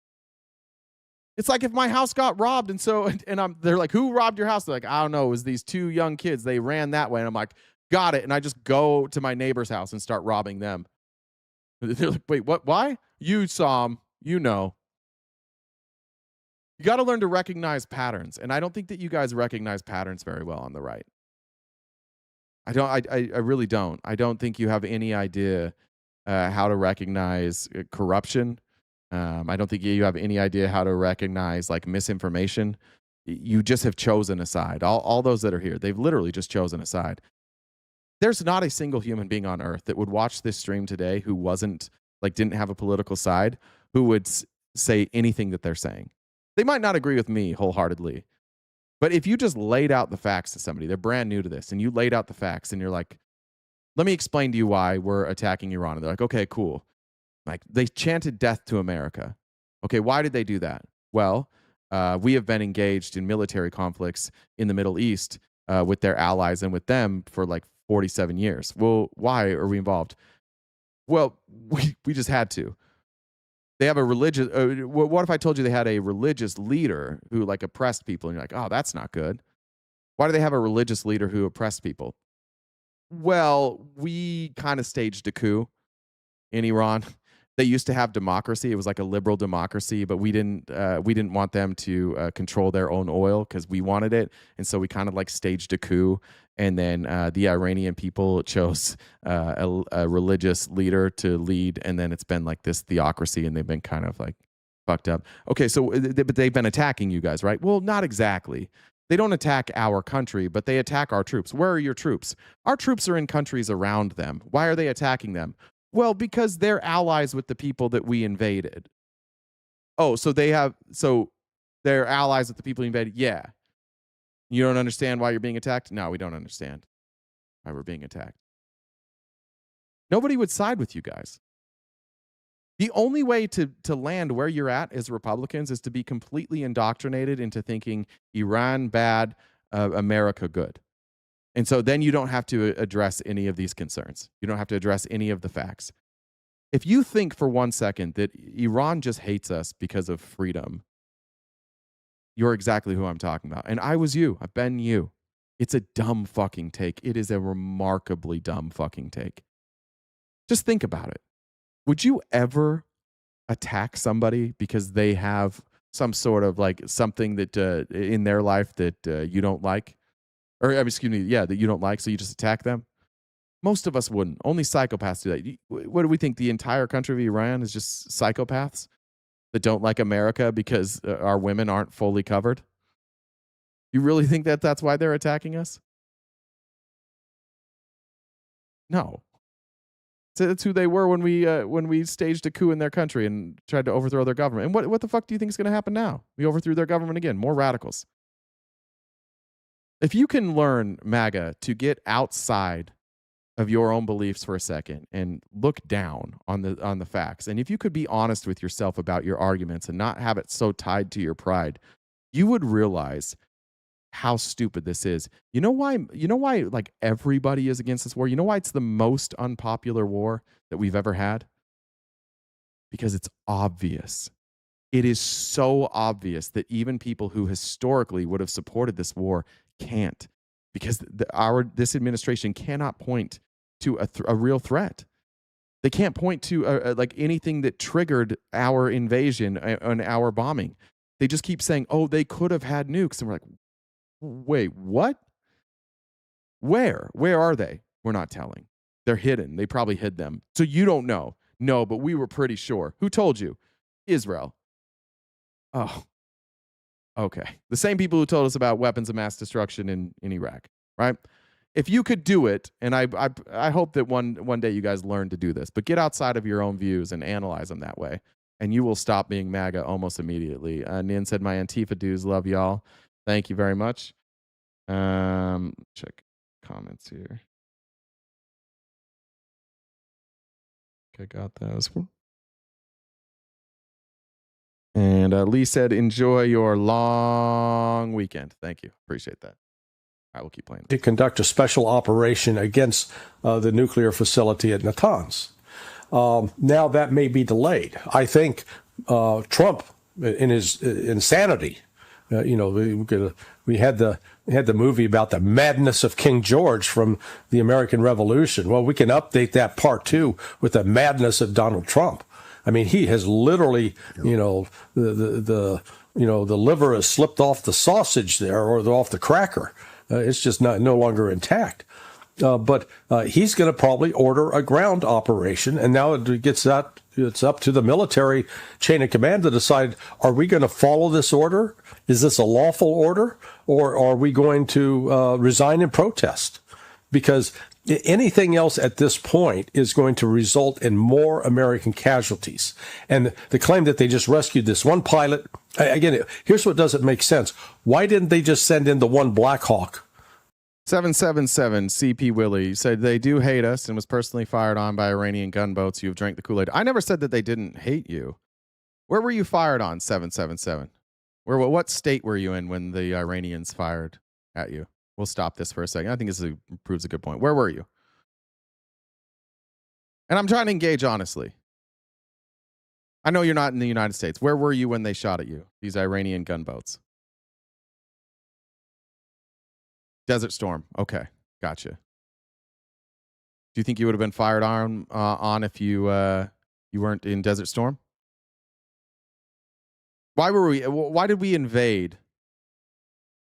It's like if my house got robbed they're like, who robbed your house? They're like, I don't know. It was these two young kids. They ran that way. And I'm like, got it. And I just go to my neighbor's house and start robbing them. They're like, wait, what? Why? You saw them. You know. You got to learn to recognize patterns. And I don't think that you guys recognize patterns very well on the right. I really don't. I don't think you have any idea how to recognize corruption. I don't think you have any idea how to recognize like misinformation. You just have chosen a side. All those that are here, they've literally just chosen a side. There's not a single human being on earth that would watch this stream today who didn't have a political side, who would say anything that they're saying. They might not agree with me wholeheartedly, but if you just laid out the facts to somebody, they're brand new to this, and you laid out the facts and you're like, let me explain to you why we're attacking Iran. And they're like, okay, cool. Like, they chanted death to America. Okay, why did they do that? Well, we have been engaged in military conflicts in the Middle East with their allies and with them for like 47 years. Well, why are we involved? Well, we just had to. They have a religious, what if I told you they had a religious leader who like oppressed people? And you're like, oh, that's not good. Why do they have a religious leader who oppressed people? Well, we kind of staged a coup in Iran. They used to have democracy. It was like a liberal democracy, but we didn't want them to control their own oil because we wanted it. And so we kind of like staged a coup. And then the Iranian people chose a religious leader to lead. And then it's been like this theocracy, and they've been kind of like Fucked up. Okay, so but they've been attacking you guys, right? Well, not exactly. They don't attack our country, but they attack our troops. Where are your troops? Our troops are in countries around them. Why are they attacking them? Well, because they're allies with the people that we invaded. Oh, so they're allies with the people we invaded? Yeah. You don't understand why you're being attacked? No, we don't understand why we're being attacked. Nobody would side with you guys. The only way to land where you're at as Republicans is to be completely indoctrinated into thinking Iran bad, America good. And so then you don't have to address any of these concerns. You don't have to address any of the facts. If you think for 1 second that Iran just hates us because of freedom, you're exactly who I'm talking about. And I was you. I've been you. It's a dumb fucking take. It is a remarkably dumb fucking take. Just think about it. Would you ever attack somebody because they have some sort of like something that in their life that you don't like? Or excuse me, yeah, that you don't like, so you just attack them? Most of us wouldn't. Only psychopaths do that. What do we think? The entire country of Iran is just psychopaths that don't like America because our women aren't fully covered? You really think that that's why they're attacking us? No. That's who they were when we staged a coup in their country and tried to overthrow their government. And what the fuck do you think is going to happen now? We overthrew their government again. More radicals. If you can learn, MAGA, to get outside of your own beliefs for a second and look down on the facts, and if you could be honest with yourself about your arguments and not have it so tied to your pride, you would realize how stupid this is. You know why like everybody is against this war? You know why it's the most unpopular war that we've ever had? Because it's obvious. It is so obvious that even people who historically would have supported this war can't, because this administration cannot point to a real threat. They can't point to like anything that triggered our invasion and our bombing. They just keep saying, "Oh, they could have had nukes," and we're like, "Wait, what? Where are they?" We're not telling. They're hidden. They probably hid them. So you don't know. No, but we were pretty sure. Who told you? Israel. Oh, okay. The same people who told us about weapons of mass destruction in Iraq, right? If you could do it, and I hope that one day you guys learn to do this, but get outside of your own views and analyze them that way, and you will stop being MAGA almost immediately. Nin said, "My Antifa dudes love y'all." Thank you very much. Check comments here. Okay, got those. And Lee said, "Enjoy your long weekend." Thank you. Appreciate that. I will keep playing. To conduct a special operation against the nuclear facility at Natanz. Now that may be delayed. I think Trump, in his insanity, we had the movie about the madness of King George from the American Revolution. Well, we can update that part two with the madness of Donald Trump. I mean, he has literally, the liver has slipped off the sausage there, or off the cracker. It's just no longer intact. But he's going to probably order a ground operation, and now it's up to the military chain of command to decide: are we going to follow this order? Is this a lawful order, or are we going to resign in protest? Because anything else at this point is going to result in more American casualties. And the claim that they just rescued this one pilot, again, here's what doesn't make sense. Why didn't they just send in the one Black Hawk? 777 CP Willie said, "They do hate us and was personally fired on by Iranian gunboats. You have drank the Kool-Aid." I never said that they didn't hate you. Where were you fired on, 777? What state were you in when the Iranians fired at you? We'll stop this for a second. I think this proves a good point. Where were you? And I'm trying to engage honestly. I know you're not in the United States. Where were you when they shot at you, these Iranian gunboats? Desert Storm. Okay, gotcha. Do you think you would have been fired on if you weren't in Desert Storm? Why did we invade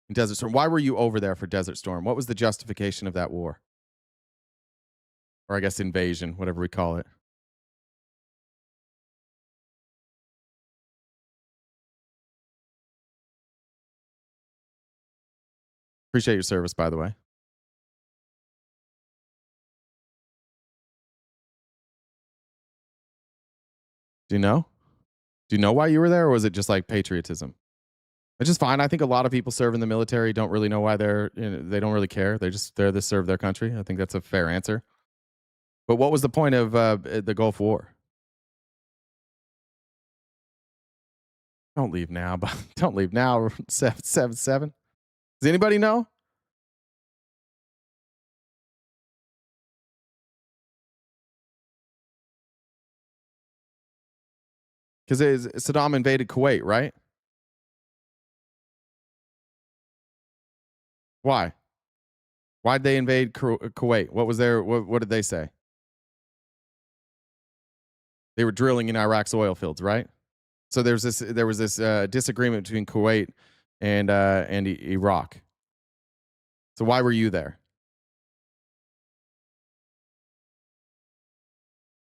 in Desert Storm? Why were you over there for Desert Storm? What was the justification of that war? Or I guess invasion, whatever we call it. Appreciate your service, by the way. Do you know? Do you know why you were there, or was it just like patriotism? Which is fine. I think a lot of people serve in the military don't really know why they don't really care. They're just there to serve their country. I think that's a fair answer. But what was the point of the Gulf War? Don't leave now, but don't leave now. 777. Does anybody know? Because Saddam invaded Kuwait, right? Why? Why'd they invade Kuwait? What was their? What did they say? They were drilling in Iraq's oil fields, right? So there was this disagreement between Kuwait and Iraq. So why were you there?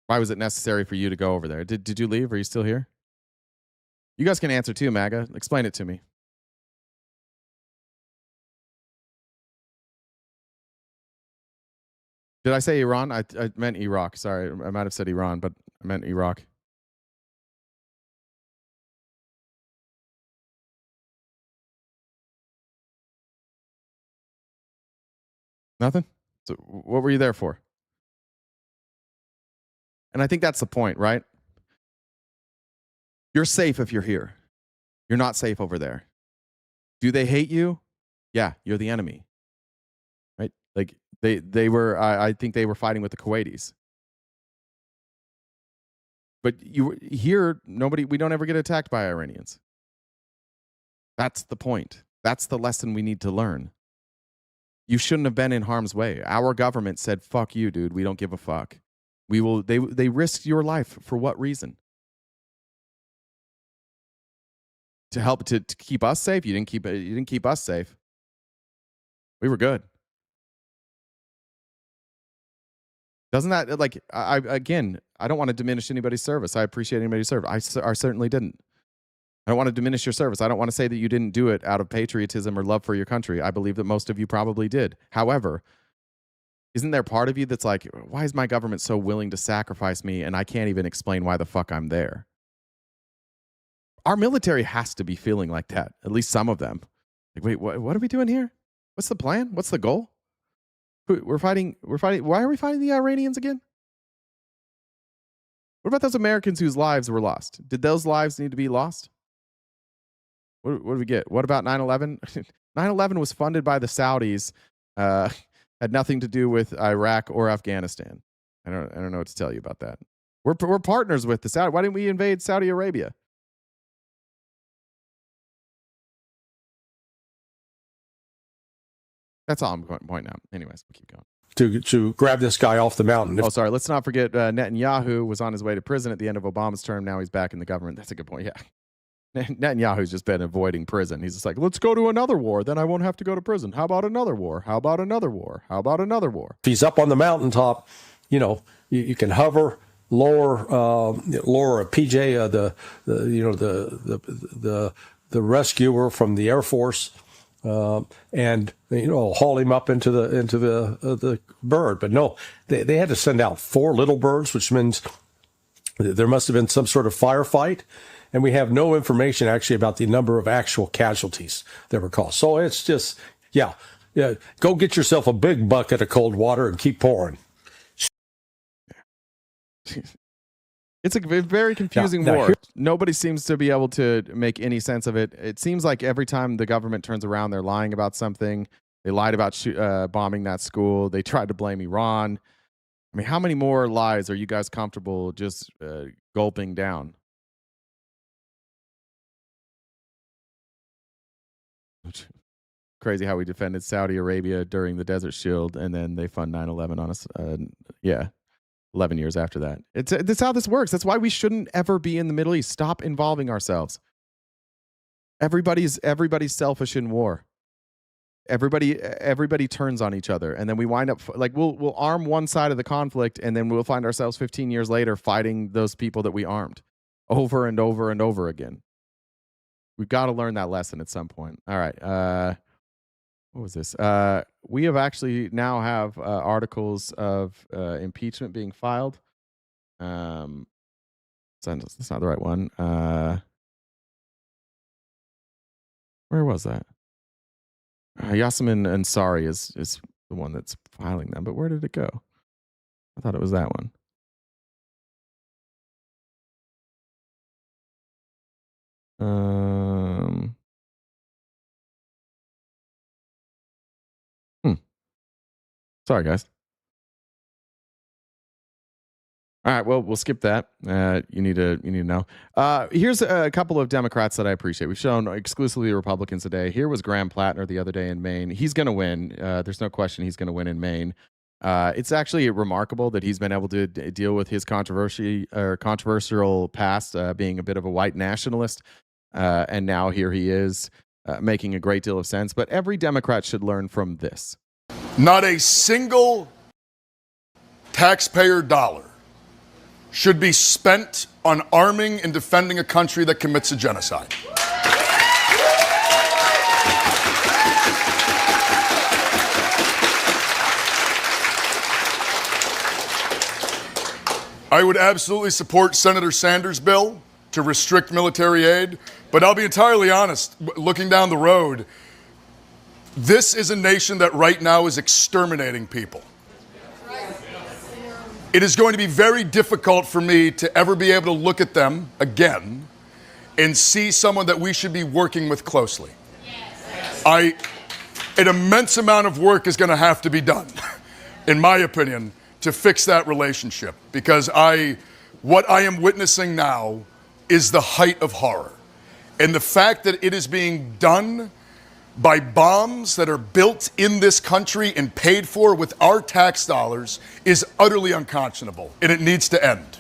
Why was it necessary for you to go over there? Did you leave? Are you still here? You guys can answer too, MAGA. Explain it to me. Did I say Iran? I meant Iraq. Sorry, I might have said Iran, but I meant Iraq. Nothing? So what were you there for? And I think that's the point, right? You're safe if you're here. You're not safe over there. Do they hate you? Yeah, you're the enemy. Right? Like they were I think they were fighting with the Kuwaitis. But here we don't ever get attacked by Iranians. That's the point. That's the lesson we need to learn. You shouldn't have been in harm's way. Our government said, "Fuck you, dude. We don't give a fuck." They risked your life for what reason? To help to keep us safe? You didn't keep us safe. We were good. Doesn't that, like, I don't want to diminish anybody's service. I appreciate anybody's service. I certainly didn't. I don't want to diminish your service. I don't want to say that you didn't do it out of patriotism or love for your country. I believe that most of you probably did. However, isn't there part of you that's like, why is my government so willing to sacrifice me and I can't even explain why the fuck I'm there? Our military has to be feeling like that, at least some of them. Like, wait, what are we doing here? What's the plan? What's the goal? We're fighting. Why are we fighting the Iranians again? What about those Americans whose lives were lost? Did those lives need to be lost? What do we get? What about 9/11? 9/11 was funded by the Saudis. Had nothing to do with Iraq or Afghanistan. I don't know what to tell you about that. We're partners with the Saudi. Why didn't we invade Saudi Arabia? That's all I'm pointing out. Anyways, we'll keep going. To grab this guy off the mountain. Oh, sorry. Let's not forget Netanyahu was on his way to prison at the end of Obama's term. Now he's back in the government. That's a good point. Yeah. Netanyahu's just been avoiding prison. He's just like, let's go to another war. Then I won't have to go to prison. How about another war? How about another war? How about another war? If he's up on the mountaintop, you can hover, lower a PJ, the rescuer from the Air Force, and haul him up into the bird. But no, they had to send out 4 little birds, which means there must have been some sort of firefight. And we have no information actually about the number of actual casualties that were caused. So it's just, yeah, go get yourself a big bucket of cold water and keep pouring. It's a very confusing war. Nobody seems to be able to make any sense of it. It seems like every time the government turns around, they're lying about something. They lied about bombing that school. They tried to blame Iran. I mean, how many more lies are you guys comfortable just gulping down? Crazy how we defended Saudi Arabia during the Desert Shield, and then they fund 9/11 on us. 11 years after that. That's how this works. That's why we shouldn't ever be in the Middle East. Stop involving ourselves. Everybody's selfish in war. Everybody turns on each other, and then we wind up like we'll arm one side of the conflict, and then we'll find ourselves 15 years later fighting those people that we armed over and over and over again. We've got to learn that lesson at some point. All right. what was this? We have actually now have articles of impeachment being filed. That's not the right one. Where was that? Yasemin Ansari is the one that's filing them, but where did it go? I thought it was that one. Sorry, guys. All right, well, we'll skip that. You need to know. Here's a couple of Democrats that I appreciate. We've shown exclusively Republicans today. Here was Graham Plattner the other day in Maine. He's going to win. There's no question he's going to win in Maine. It's actually remarkable that he's been able to deal with his controversial past, being a bit of a white nationalist, and now here he is making a great deal of sense. But every Democrat should learn from this. Not a single taxpayer dollar should be spent on arming and defending a country that commits a genocide. I would absolutely support Senator Sanders' bill to restrict military aid, but I'll be entirely honest, looking down the road, this is a nation that right now is exterminating people. It is going to be very difficult for me to ever be able to look at them again and see someone that we should be working with closely. An immense amount of work is going to have to be done, in my opinion, to fix that relationship, because what I am witnessing now is the height of horror. And the fact that it is being done by bombs that are built in this country and paid for with our tax dollars is utterly unconscionable, and it needs to end.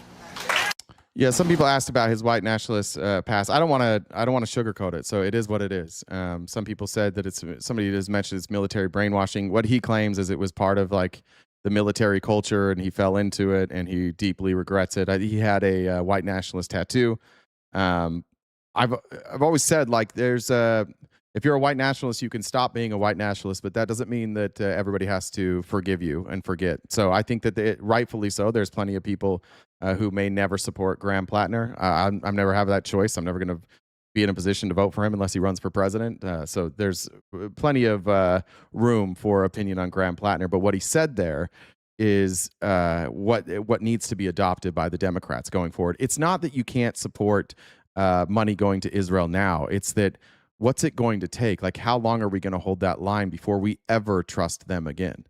Yeah, some people asked about his white nationalist past. I don't want to sugarcoat it. So it is what it is. Some people said that somebody has mentioned it's military brainwashing. What he claims is it was part of like the military culture, and he fell into it, and he deeply regrets it. He had a white nationalist tattoo. I've always said, like, if you're a white nationalist, you can stop being a white nationalist, but that doesn't mean that everybody has to forgive you and forget. So I think that rightfully so, there's plenty of people who may never support Graham Plattner. I'm never have that choice. I'm never going to be in a position to vote for him unless he runs for president. So there's plenty of room for opinion on Graham Plattner. But what he said there is what needs to be adopted by the Democrats going forward. It's not that you can't support money going to Israel now. It's that what's it going to take? Like, how long are we going to hold that line before we ever trust them again?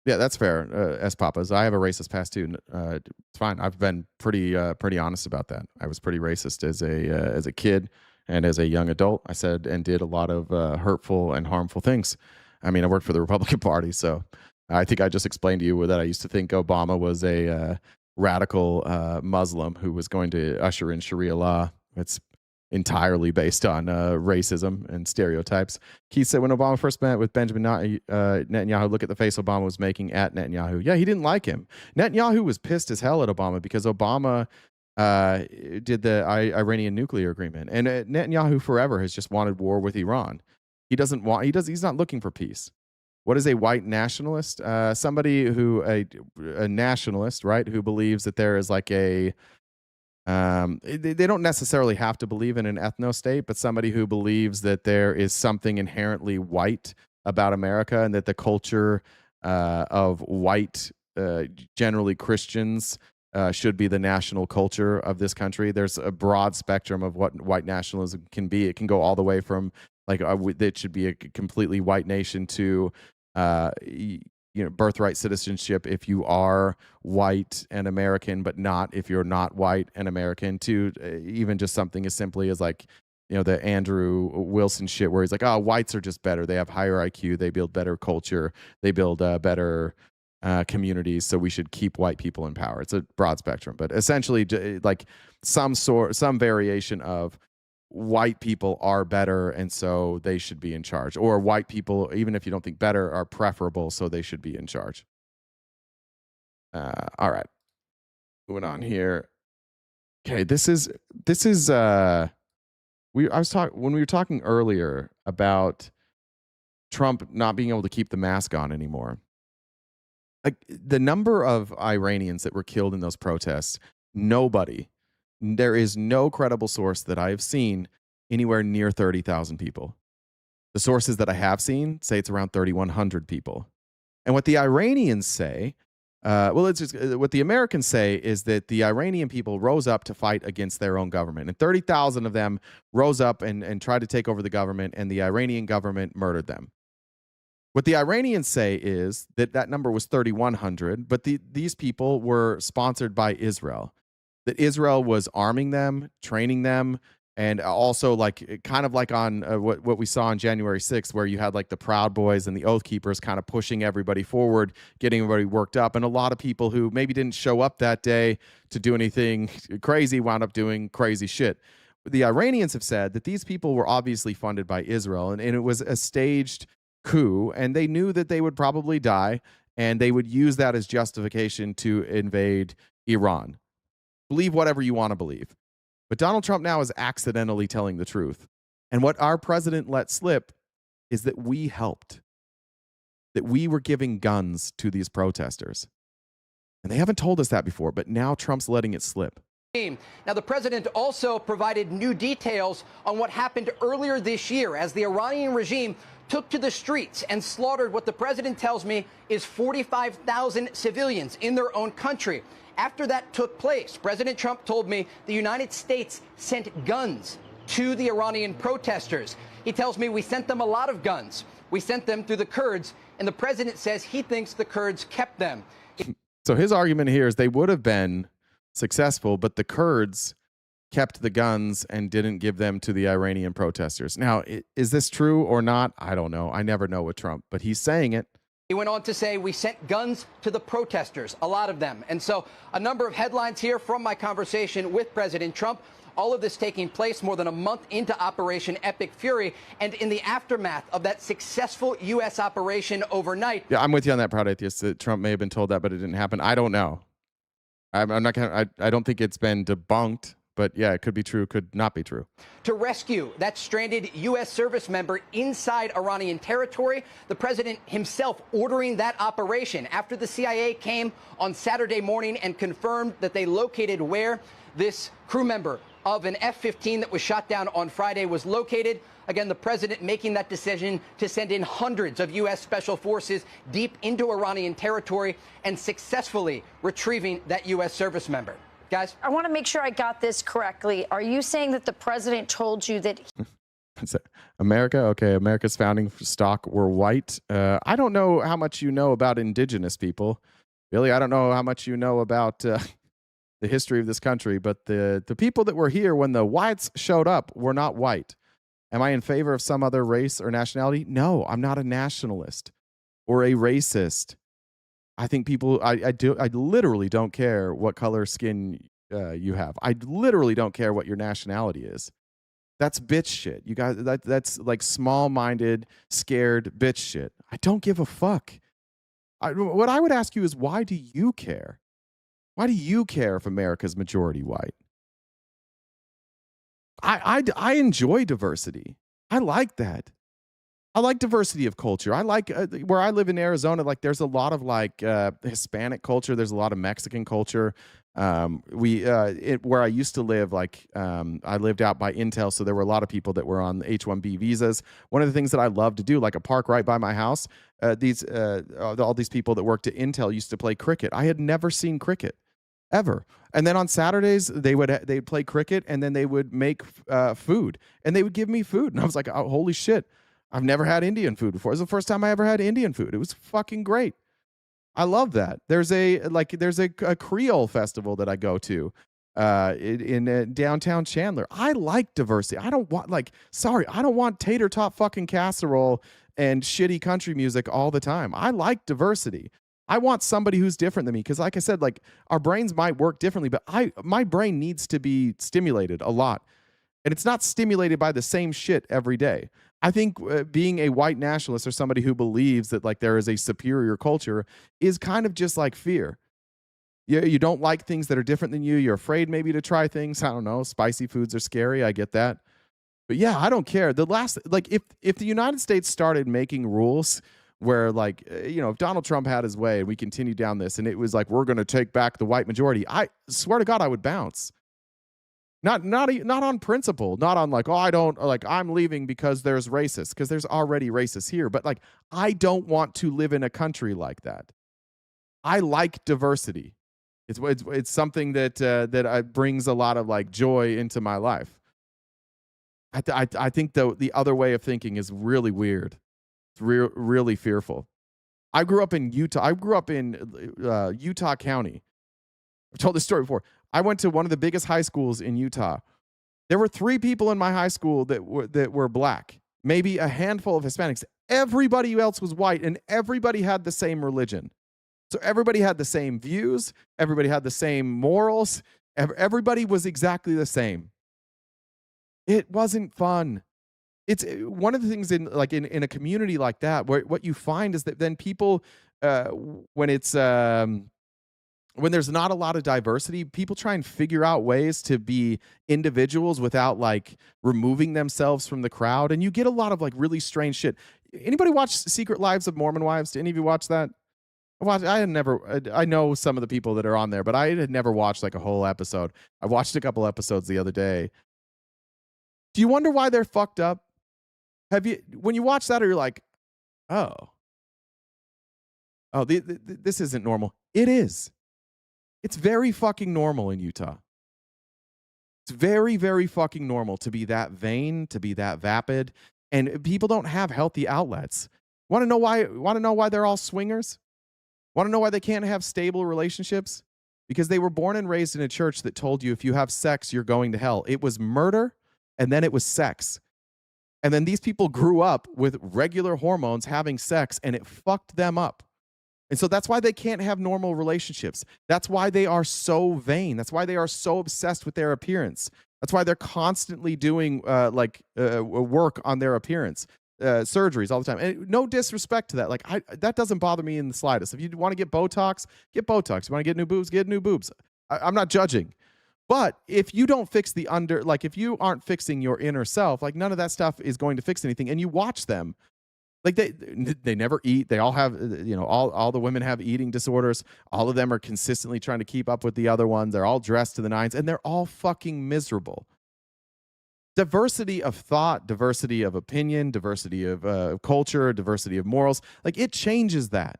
Yeah, that's fair. S-Papas, I have a racist past too. It's fine. I've been pretty honest about that. I was pretty racist as a kid and as a young adult. I said and did a lot of hurtful and harmful things. I mean, I worked for the Republican Party, so I think I just explained to you that I used to think Obama was a radical Muslim who was going to usher in Sharia law. It's entirely based on racism and stereotypes. Keith said when Obama first met with Benjamin Netanyahu, look at the face Obama was making at Netanyahu. Yeah, he didn't like him. Netanyahu was pissed as hell at Obama because Obama did the Iranian nuclear agreement. And Netanyahu forever has just wanted war with Iran. He's not looking for peace. What is a white nationalist? Somebody who, a nationalist, right, who believes that there is like a, they don't necessarily have to believe in an ethno-state, but somebody who believes that there is something inherently white about America and that the culture of white, generally Christians, should be the national culture of this country. There's a broad spectrum of what white nationalism can be. It can go all the way from like it should be a completely white nation to birthright citizenship if you are white and American, but not if you're not white and American, to even just something as simply as like, the Andrew Wilson shit where he's like, oh, whites are just better. They have higher IQ. They build better culture. They build better communities. So we should keep white people in power. It's a broad spectrum, but essentially like some variation of white people are better and so they should be in charge, or white people, even if you don't think better, are preferable, so they should be in charge. All right, moving on here. Okay, when we were talking earlier about Trump not being able to keep the mask on anymore. Like, the number of Iranians that were killed in those protests, there is no credible source that I have seen anywhere near 30,000 people. The sources that I have seen say it's around 3,100 people. And what the Iranians say, what the Americans say is that the Iranian people rose up to fight against their own government. And 30,000 of them rose up and tried to take over the government, and the Iranian government murdered them. What the Iranians say is that number was 3,100, but these people were sponsored by Israel. That Israel was arming them, training them, and also kind of like on what we saw on January 6th, where you had like the Proud Boys and the Oath Keepers kind of pushing everybody forward, getting everybody worked up. And a lot of people who maybe didn't show up that day to do anything crazy wound up doing crazy shit. The Iranians have said that these people were obviously funded by Israel, and it was a staged coup, and they knew that they would probably die, and they would use that as justification to invade Iran. Believe whatever you want to believe. But Donald Trump now is accidentally telling the truth. And what our president let slip is that we helped, that we were giving guns to these protesters. And they haven't told us that before, but now Trump's letting it slip. Now, the president also provided new details on what happened earlier this year as the Iranian regime took to the streets and slaughtered what the president tells me is 45,000 civilians in their own country. After that took place, President Trump told me the United States sent guns to the Iranian protesters. He tells me we sent them a lot of guns. We sent them through the Kurds, and the president says he thinks the Kurds kept them. So his argument here is they would have been successful, but the Kurds kept the guns and didn't give them to the Iranian protesters. Now, is this true or not? I don't know. I never know with Trump, but he's saying it. He went on to say, we sent guns to the protesters, a lot of them. And so a number of headlines here from my conversation with President Trump. All of this taking place more than a month into Operation Epic Fury and in the aftermath of that successful U.S. operation overnight. Yeah, I'm with you on that, Proud Atheist, that Trump may have been told that, but it didn't happen. I don't know. I'm not gonna, I don't think it's been debunked, but yeah, it could be true, could not be true. To rescue that stranded U.S. service member inside Iranian territory, the president himself ordering that operation after the CIA came on Saturday morning and confirmed that they located where this crew member of an F-15 that was shot down on Friday was located. Again, the president making that decision to send in hundreds of U.S. special forces deep into Iranian territory and successfully retrieving that U.S. service member. Guys? I want to make sure I got this correctly. Are you saying that the president told you that... America? Okay, America's founding stock were white. I don't know how much you know about indigenous people. Billy, I don't know how much you know about the history of this country, but the people that were here when the whites showed up were not white. Am I in favor of some other race or nationality? No, I'm not a nationalist or a racist. I think people, I literally don't care what color skin you have. I literally don't care what your nationality is. That's bitch shit. You guys, that's like small-minded, scared bitch shit. I don't give a fuck. What I would ask you is, why do you care? Why do you care if America's majority white? I enjoy diversity. I like that. I like diversity of culture. I like where I live in Arizona. Like, there's a lot of like Hispanic culture. There's a lot of Mexican culture. Where I used to live, like I lived out by Intel, so there were a lot of people that were on H-1B visas. One of the things that I love to do, like a park right by my house, all these people that worked at Intel used to play cricket. I had never seen cricket ever. And then on Saturdays they'd play cricket, and then they would make food, and they would give me food, and I was like, oh, holy shit. I've never had Indian food before. It was the first time I ever had Indian food. It was fucking great. I love that. There's a Creole festival that I go to in downtown Chandler. I like diversity. I don't want tater tot fucking casserole and shitty country music all the time. I like diversity. I want somebody who's different than me, because like I said, like, our brains might work differently, but my brain needs to be stimulated a lot. And it's not stimulated by the same shit every day. I think being a white nationalist or somebody who believes that like there is a superior culture is kind of just like fear. You don't like things that are different than you. You're afraid maybe to try things. I don't know. Spicy foods are scary. I get that. But yeah, I don't care. The last, like, if the United States started making rules where, like, if Donald Trump had his way and we continued down this, and it was like, we're going to take back the white majority, I swear to God, I would bounce. Not on principle, not on like, oh, I don't, like, I'm leaving because there's racists, because there's already racists here. But like, I don't want to live in a country like that. I like diversity. It's something that brings a lot of like joy into my life. I think the other way of thinking is really weird. It's really fearful. I grew up in Utah. I grew up in Utah County. I've told this story before. I went to one of the biggest high schools in Utah. There were 3 people in my high school that were black, maybe a handful of Hispanics. Everybody else was white, and everybody had the same religion. So everybody had the same views. Everybody had the same morals. Everybody was exactly the same. It wasn't fun. It's one of the things in a community like that, where what you find is that then people, when there's not a lot of diversity, people try and figure out ways to be individuals without like removing themselves from the crowd. And you get a lot of like really strange shit. Anybody watch Secret Lives of Mormon Wives? Did any of you watch that? I know some of the people that are on there, but I had never watched like a whole episode. I watched a couple episodes the other day. Do you wonder why they're fucked up? When you watch that, or you're like, this isn't normal. It is. It's very fucking normal in Utah. It's very, very fucking normal to be that vain, to be that vapid, and people don't have healthy outlets. Want to know why they're all swingers? Want to know why they can't have stable relationships? Because they were born and raised in a church that told you if you have sex, you're going to hell. It was murder, and then it was sex. And then these people grew up with regular hormones having sex, and it fucked them up. And so that's why they can't have normal relationships. That's why they are so vain. That's why they are so obsessed with their appearance. That's why they're constantly doing work on their appearance, surgeries all the time. And no disrespect to that. Like that doesn't bother me in the slightest. If you want to get Botox, get Botox. You want to get new boobs, get new boobs. I'm not judging. But if you don't fix if you aren't fixing your inner self, like none of that stuff is going to fix anything. And you watch them. Like they never eat. They all have, all the women have eating disorders. All of them are consistently trying to keep up with the other ones. They're all dressed to the nines, and they're all fucking miserable. Diversity of thought, diversity of opinion, diversity of culture, diversity of morals, like it changes that.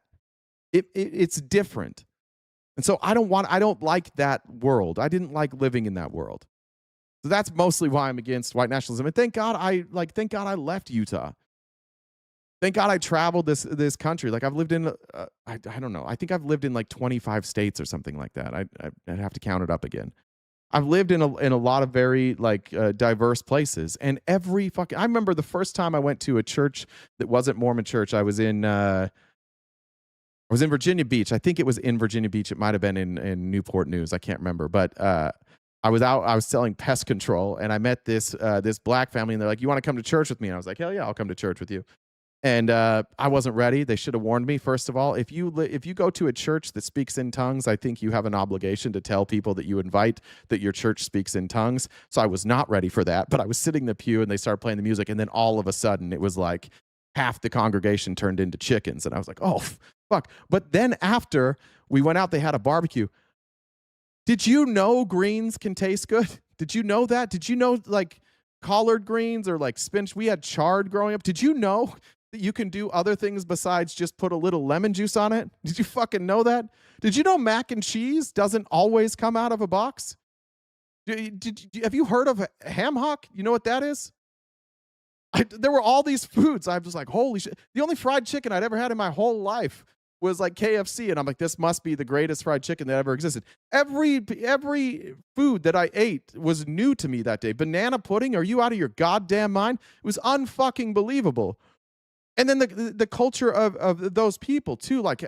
It's different. And so I don't like that world. I didn't like living in that world. So that's mostly why I'm against white nationalism. And thank God I left Utah. Thank God I traveled this country. Like I've lived in, I don't know. I think I've lived in like 25 states or something like that. I'd have to count it up again. I've lived in a lot of very diverse places, and I remember the first time I went to a church that wasn't Mormon church. I was in Virginia Beach. I think it was in Virginia Beach. It might have been in Newport News. I can't remember, but I was selling pest control, and I met this black family, and they're like, "You want to come to church with me?" And I was like, "Hell yeah, I'll come to church with you." And I wasn't ready. They should have warned me. First of all, if you go to a church that speaks in tongues, I think you have an obligation to tell people that you invite that your church speaks in tongues. So I was not ready for that. But I was sitting in the pew, and they started playing the music, and then all of a sudden, it was like half the congregation turned into chickens, and I was like, "Oh, fuck!" But then after we went out, they had a barbecue. Did you know greens can taste good? Did you know that? Did you know like collard greens or like spinach? We had chard growing up. Did you know you can do other things besides just put a little lemon juice on it? Did you fucking know that? Did you know mac and cheese doesn't always come out of a box? Have you heard of ham hock? You know what that is? There were all these foods. I'm just like, holy shit. The only fried chicken I'd ever had in my whole life was like KFC. And I'm like, this must be the greatest fried chicken that ever existed. Every food that I ate was new to me that day. Banana pudding? Are you out of your goddamn mind? It was unfucking believable. And then the culture of those people too, like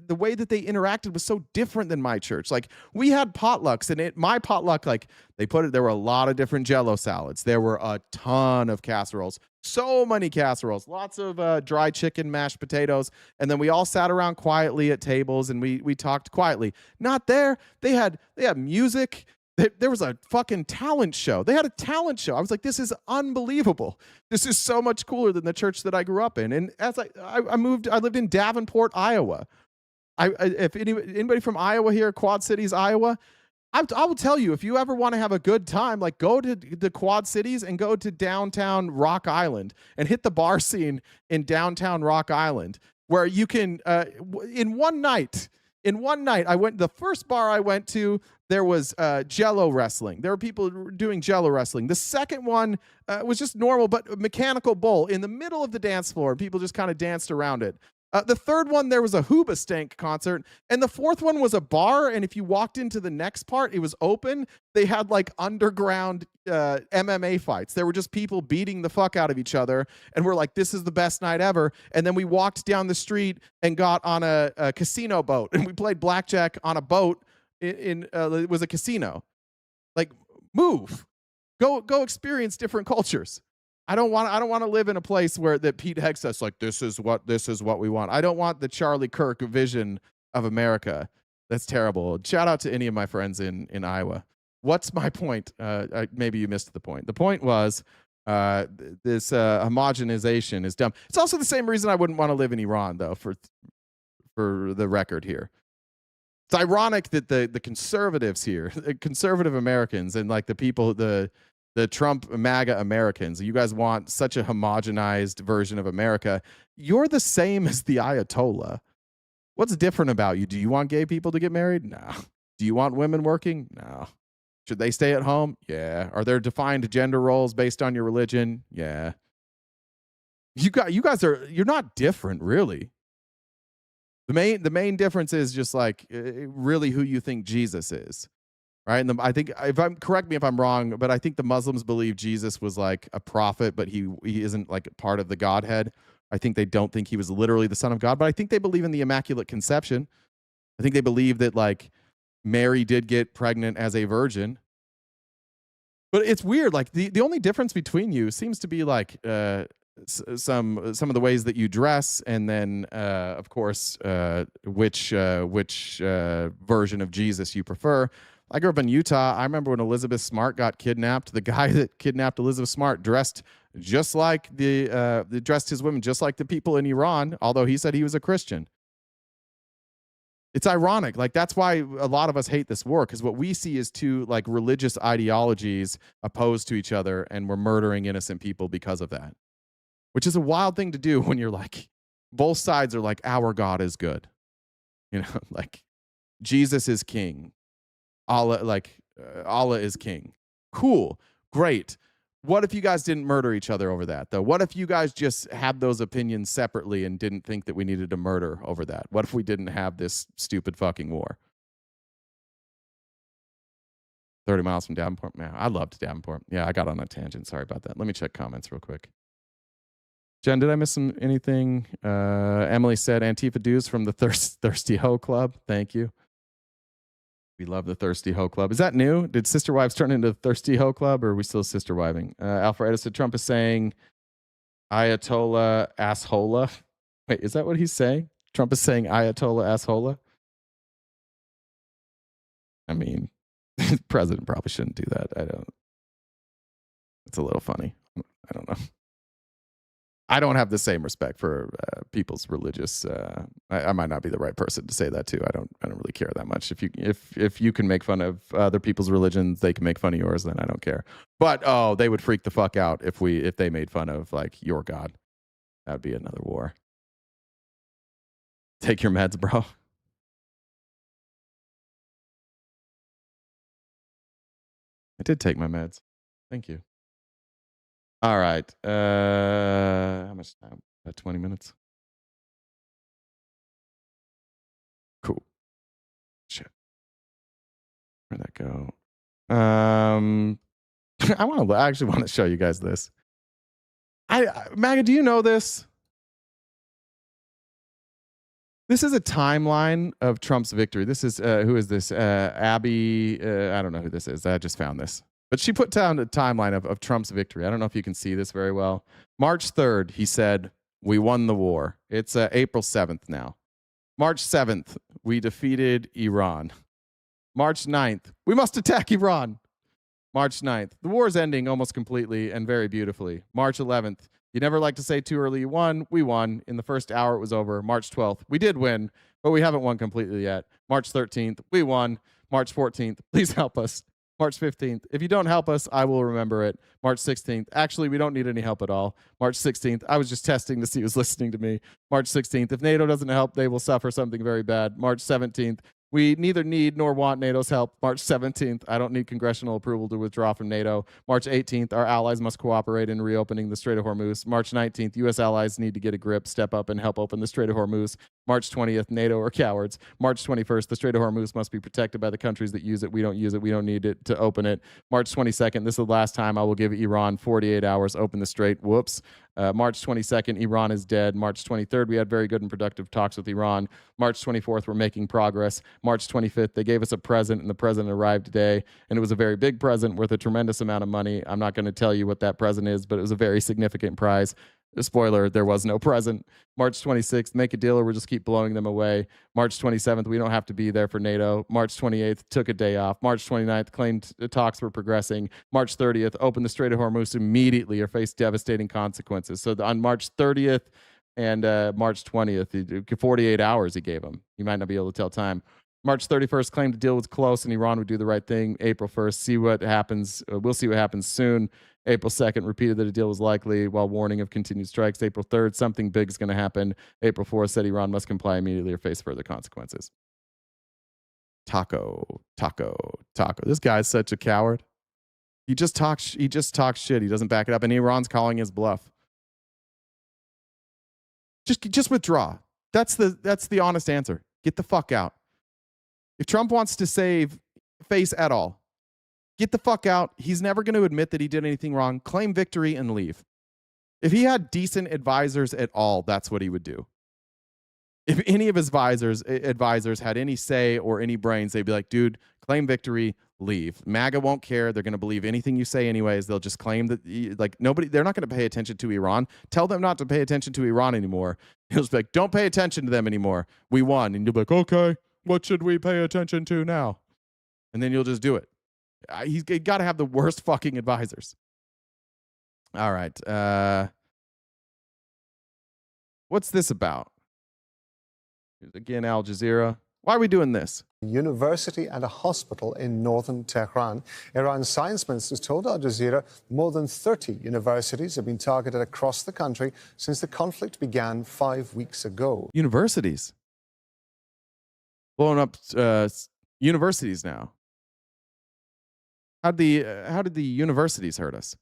the way that they interacted was so different than my church. Like we had potlucks, and my potluck, like there were a lot of different Jell-O salads. There were a ton of casseroles, so many casseroles, lots of dry chicken, mashed potatoes, and then we all sat around quietly at tables and we talked quietly. Not there. They had music. There was a fucking talent show. They had a talent show. I was like, this is unbelievable. This is so much cooler than the church that I grew up in. And as I lived in Davenport, Iowa. If anybody from Iowa here, Quad Cities, Iowa, I will tell you, if you ever want to have a good time, like go to the Quad Cities and go to downtown Rock Island and hit the bar scene in downtown Rock Island, where you can, in one night, the first bar I went to, there was Jello wrestling. There were people doing Jello wrestling. The second one was just normal, but a mechanical bull in the middle of the dance floor. People just kind of danced around it. The third one, there was a Hoobastank concert. And the fourth one was a bar. And if you walked into the next part, it was open. They had like underground MMA fights. There were just people beating the fuck out of each other. And we're like, this is the best night ever. And then we walked down the street and got on a casino boat. And we played blackjack on a boat. It was a casino. Like, move. Go experience different cultures. I don't want to live in a place where that Pete Hegg says like this is what we want. I don't want the Charlie Kirk vision of America. That's terrible. Shout out to any of my friends in Iowa. What's my point? Maybe you missed the point. The point was this homogenization is dumb. It's also the same reason I wouldn't want to live in Iran, though, for the record here. It's ironic that the conservatives here, the conservative Americans, and like the people, the Trump MAGA Americans, you guys want such a homogenized version of America. You're the same as the Ayatollah. What's different about you? Do you want gay people to get married? No. Do you want women working? No. Should they stay at home? Yeah. Are there defined gender roles based on your religion? Yeah. You guys you're not different, really. The main difference is just like really who you think Jesus is. Right. And I think correct me if I'm wrong, but I think the Muslims believe Jesus was like a prophet, but he isn't like part of the Godhead. I think they don't think he was literally the Son of God, but I think they believe in the Immaculate Conception. I think they believe that like Mary did get pregnant as a virgin. But it's weird. Like the only difference between you seems to be like some of the ways that you dress, and then of course which version of Jesus you prefer. I grew up in Utah. I remember when Elizabeth Smart got kidnapped. The guy that kidnapped Elizabeth Smart dressed just like dressed his women just like the people in Iran, although he said he was a Christian. It's ironic. Like that's why a lot of us hate this war, because what we see is two like religious ideologies opposed to each other, and we're murdering innocent people because of that. Which is a wild thing to do when you're like, both sides are like, our God is good. You know, like Jesus is king. Allah is king. Cool. Great. What if you guys didn't murder each other over that, though? What if you guys just had those opinions separately and didn't think that we needed to murder over that? What if we didn't have this stupid fucking war? 30 miles from Davenport? Man, I loved Davenport. Yeah, I got on a tangent. Sorry about that. Let me check comments real quick. Jen, did I miss anything? Emily said Antifa dues from the Thirsty Hoe Club. Thank you. We love the Thirsty Hoe Club. Is that new? Did Sister Wives turn into the Thirsty Hoe Club, or are we still sister wiving? Alfred said Trump is saying Ayatollah asshola. Wait, is that what he's saying? Trump is saying Ayatollah asshola? I mean, the president probably shouldn't do that. It's a little funny. I don't know. I don't have the same respect for people's religious. I might not be the right person to say that too. I don't really care that much. If you can make fun of other people's religions, they can make fun of yours. Then I don't care. But they would freak the fuck out if they made fun of like your God. That would be another war. Take your meds, bro. I did take my meds. Thank you. All right. How much time? About 20 minutes. Cool. Shit. Where'd that go? I actually want to show you guys this. Maggie, do you know this? This is a timeline of Trump's victory. This is who is this? Abby. I don't know who this is. I just found this. But she put down a timeline of Trump's victory. I don't know if you can see this very well. March 3rd, he said, we won the war. It's April 7th now. March 7th, we defeated Iran. March 9th, we must attack Iran. March 9th, the war is ending almost completely and very beautifully. March 11th, you never like to say too early you won. We won. In the first hour, it was over. March 12th, we did win, but we haven't won completely yet. March 13th, we won. March 14th, please help us. March 15th, if you don't help us, I will remember it. March 16th, actually, we don't need any help at all. March 16th, I was just testing to see who's listening to me. March 16th, if NATO doesn't help, they will suffer something very bad. March 17th, we neither need nor want NATO's help. March 17th, I don't need congressional approval to withdraw from NATO. March 18th, our allies must cooperate in reopening the Strait of Hormuz. March 19th, U.S. allies need to get a grip, step up, and help open the Strait of Hormuz. March 20th, NATO are cowards. March 21st, the Strait of Hormuz must be protected by the countries that use it. We don't use it. We don't need it to open it. March 22nd, this is the last time I will give Iran 48 hours, open the strait. Whoops. March 22nd, Iran is dead. March 23rd, we had very good and productive talks with Iran. March 24th, we're making progress. March 25th, they gave us a present, and the present arrived today. And it was a very big present worth a tremendous amount of money. I'm not going to tell you what that present is, but it was a very significant prize. Spoiler, there was no present. March 26th, make a deal or we'll just keep blowing them away. March 27th, we don't have to be there for NATO. March 28th, took a day off. March 29th, claimed the talks were progressing. March 30th, opened the Strait of Hormuz immediately or faced devastating consequences. So on March 30th and March 20th, 48 hours he gave them. You might not be able to tell time. March 31st, claimed the deal was close and Iran would do the right thing. April 1st, see what happens. We'll see what happens soon. April 2nd, repeated that a deal was likely while warning of continued strikes. April 3rd, something big is going to happen. April 4th, said Iran must comply immediately or face further consequences. Taco. This guy's such a coward. He just talks shit. He doesn't back it up, and Iran's calling his bluff. Just withdraw. That's the honest answer. Get the fuck out. If Trump wants to save face at all, get the fuck out. He's never going to admit that he did anything wrong. Claim victory and leave. If he had decent advisors at all, that's what he would do. If any of his advisors had any say or any brains, they'd be like, dude, claim victory, leave. MAGA won't care. They're going to believe anything you say anyways. They'll just claim that, they're not going to pay attention to Iran. Tell them not to pay attention to Iran anymore. He'll just be like, don't pay attention to them anymore. We won. And you'll be like, okay, what should we pay attention to now? And then you'll just do it. He's got to have the worst fucking advisors. All right. What's this about? Here's again, Al Jazeera. Why are we doing this? University and a hospital in northern Tehran. Iran's science ministers told Al Jazeera more than 30 universities have been targeted across the country since the conflict began 5 weeks ago. Universities? Blowing up universities now. How did the universities hurt us?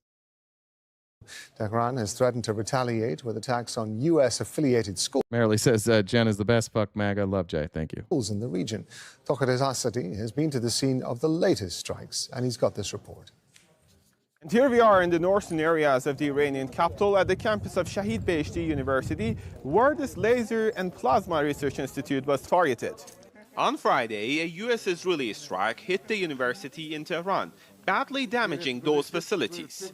Tehran has threatened to retaliate with attacks on U.S.-affiliated schools. Merrily says, Jen is the best. Fuck MAGA. Love Jay. Thank you. Schools in the region. Toqat Asadi has been to the scene of the latest strikes, and he's got this report. And here we are in the northern areas of the Iranian capital at the campus of Shahid Beheshti University, where this laser and plasma research institute was targeted. On Friday, a U.S.-Israeli strike hit the university in Tehran, badly damaging those facilities.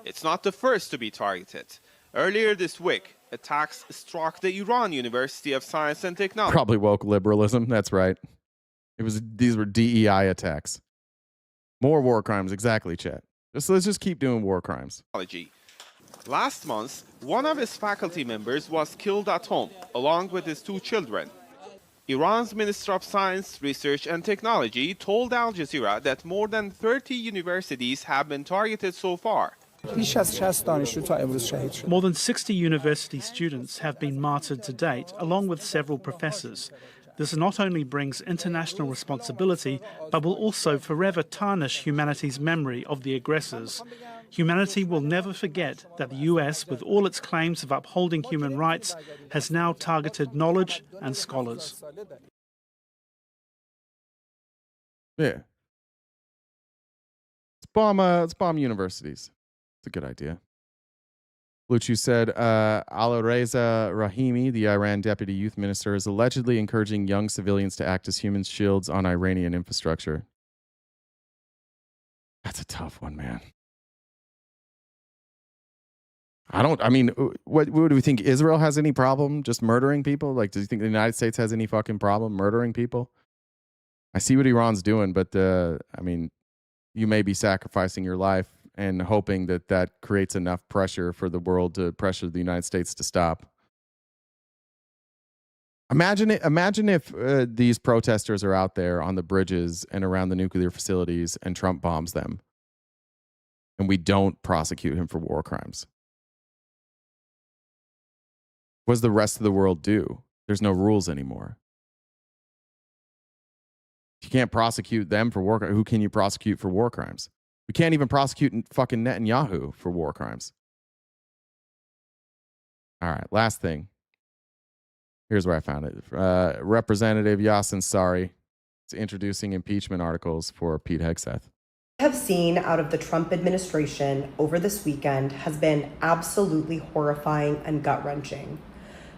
It's not the first to be targeted. Earlier this week, attacks struck the Iran University of Science and Technology. Probably woke liberalism. That's right. These were DEI attacks. More war crimes. Exactly, chat. Let's just keep doing war crimes. Last month, one of his faculty members was killed at home, along with his 2 children. Iran's Minister of Science, Research and Technology told Al Jazeera that more than 30 universities have been targeted so far. More than 60 university students have been martyred to date, along with several professors. This not only brings international responsibility, but will also forever tarnish humanity's memory of the aggressors. Humanity will never forget that the US, with all its claims of upholding human rights, has now targeted knowledge and scholars. Yeah. Let's bomb universities. It's a good idea. Luchu said, Alireza Rahimi, the Iran deputy youth minister, is allegedly encouraging young civilians to act as human shields on Iranian infrastructure. That's a tough one, man. What do we think? Israel has any problem just murdering people? Like, do you think the United States has any fucking problem murdering people? I see what Iran's doing, but I mean, you may be sacrificing your life and hoping that that creates enough pressure for the world to pressure the United States to stop. Imagine if these protesters are out there on the bridges and around the nuclear facilities and Trump bombs them and we don't prosecute him for war crimes. What does the rest of the world do? There's no rules anymore. If you can't prosecute them for war crimes, who can you prosecute for war crimes? We can't even prosecute fucking Netanyahu for war crimes. All right, last thing. Here's where I found it. Representative Yasin Sari is introducing impeachment articles for Pete Hegseth. Have seen out of the Trump administration over this weekend has been absolutely horrifying and gut-wrenching.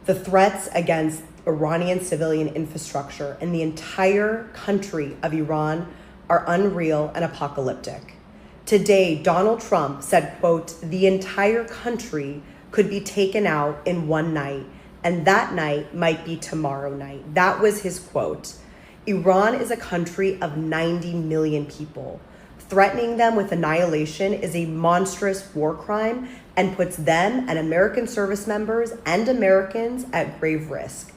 The threats against Iranian civilian infrastructure and the entire country of Iran are unreal and apocalyptic. Today, Donald Trump said, quote, "The entire country could be taken out in one night, and that night might be tomorrow night." That was his quote. Iran is a country of 90 million people. Threatening them with annihilation is a monstrous war crime and puts them and American service members and Americans at grave risk.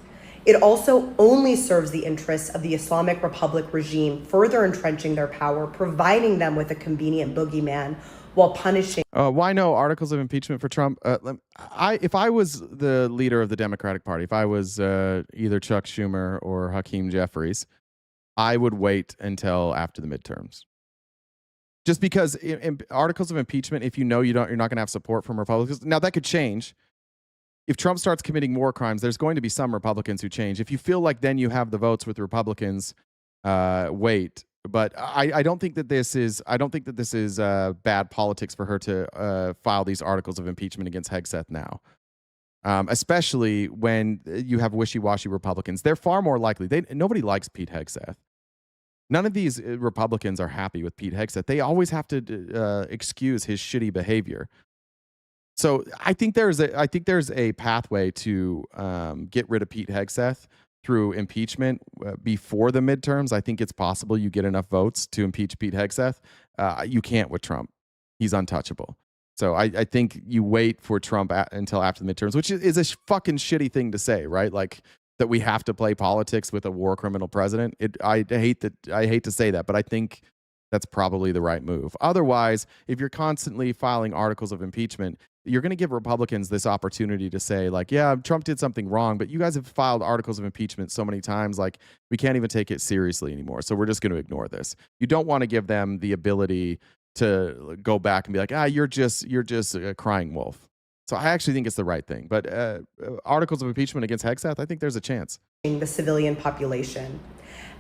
It also only serves the interests of the Islamic Republic regime, further entrenching their power, providing them with a convenient boogeyman while punishing. Why no articles of impeachment for Trump? If I was the leader of the Democratic Party, if I was either Chuck Schumer or Hakeem Jeffries, I would wait until after the midterms. Just because in articles of impeachment, if you know you're not going to have support from Republicans, now that could change. If Trump starts committing war crimes, there's going to be some Republicans who change. If you feel like then you have the votes with Republicans, wait. But I don't think that this is. I don't think that this is bad politics for her to file these articles of impeachment against Hegseth now, especially when you have wishy-washy Republicans. They're far more likely. Nobody likes Pete Hegseth. None of these Republicans are happy with Pete Hegseth. They always have to excuse his shitty behavior. So I think there's a pathway to get rid of Pete Hegseth through impeachment before the midterms. I think it's possible you get enough votes to impeach Pete Hegseth. You can't with Trump. He's untouchable. So I think you wait for Trump until after the midterms, which is a fucking shitty thing to say, right? Like that we have to play politics with a war criminal president. I hate to say that, but I think that's probably the right move. Otherwise, if you're constantly filing articles of impeachment, you're going to give Republicans this opportunity to say, like, yeah, Trump did something wrong, but you guys have filed articles of impeachment so many times, like, we can't even take it seriously anymore. So we're just going to ignore this. You don't want to give them the ability to go back and be like, you're just a crying wolf. So I actually think it's the right thing. But articles of impeachment against Hegseth, I think there's a chance. The civilian population.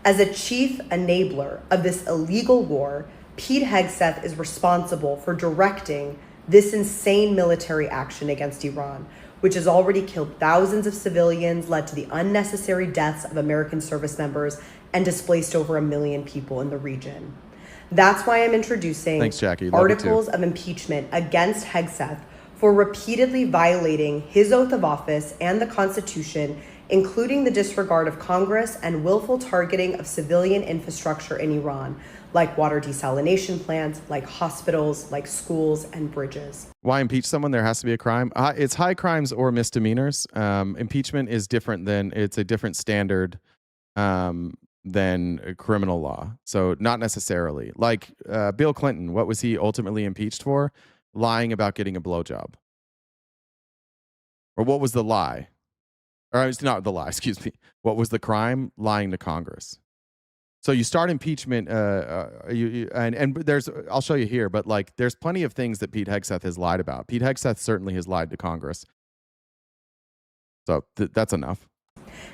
As a chief enabler of this illegal war, Pete Hegseth is responsible for directing this insane military action against Iran, which has already killed thousands of civilians, led to the unnecessary deaths of American service members, and displaced over 1 million people in the region. That's why I'm introducing articles of impeachment against Hegseth for repeatedly violating his oath of office and the Constitution, including the disregard of Congress and willful targeting of civilian infrastructure in Iran, like water desalination plants, like hospitals, like schools and bridges. Why impeach someone? There has to be a crime. It's high crimes or misdemeanors. Impeachment is different it's a different standard than a criminal law. So not necessarily. Like Bill Clinton, what was he ultimately impeached for? Lying about getting a blowjob. Or what was the lie? Or it's not the lie, excuse me. What was the crime? Lying to Congress. So you start impeachment, and there's, I'll show you here, but like there's plenty of things that Pete Hegseth has lied about. Pete Hegseth certainly has lied to Congress. So that's enough.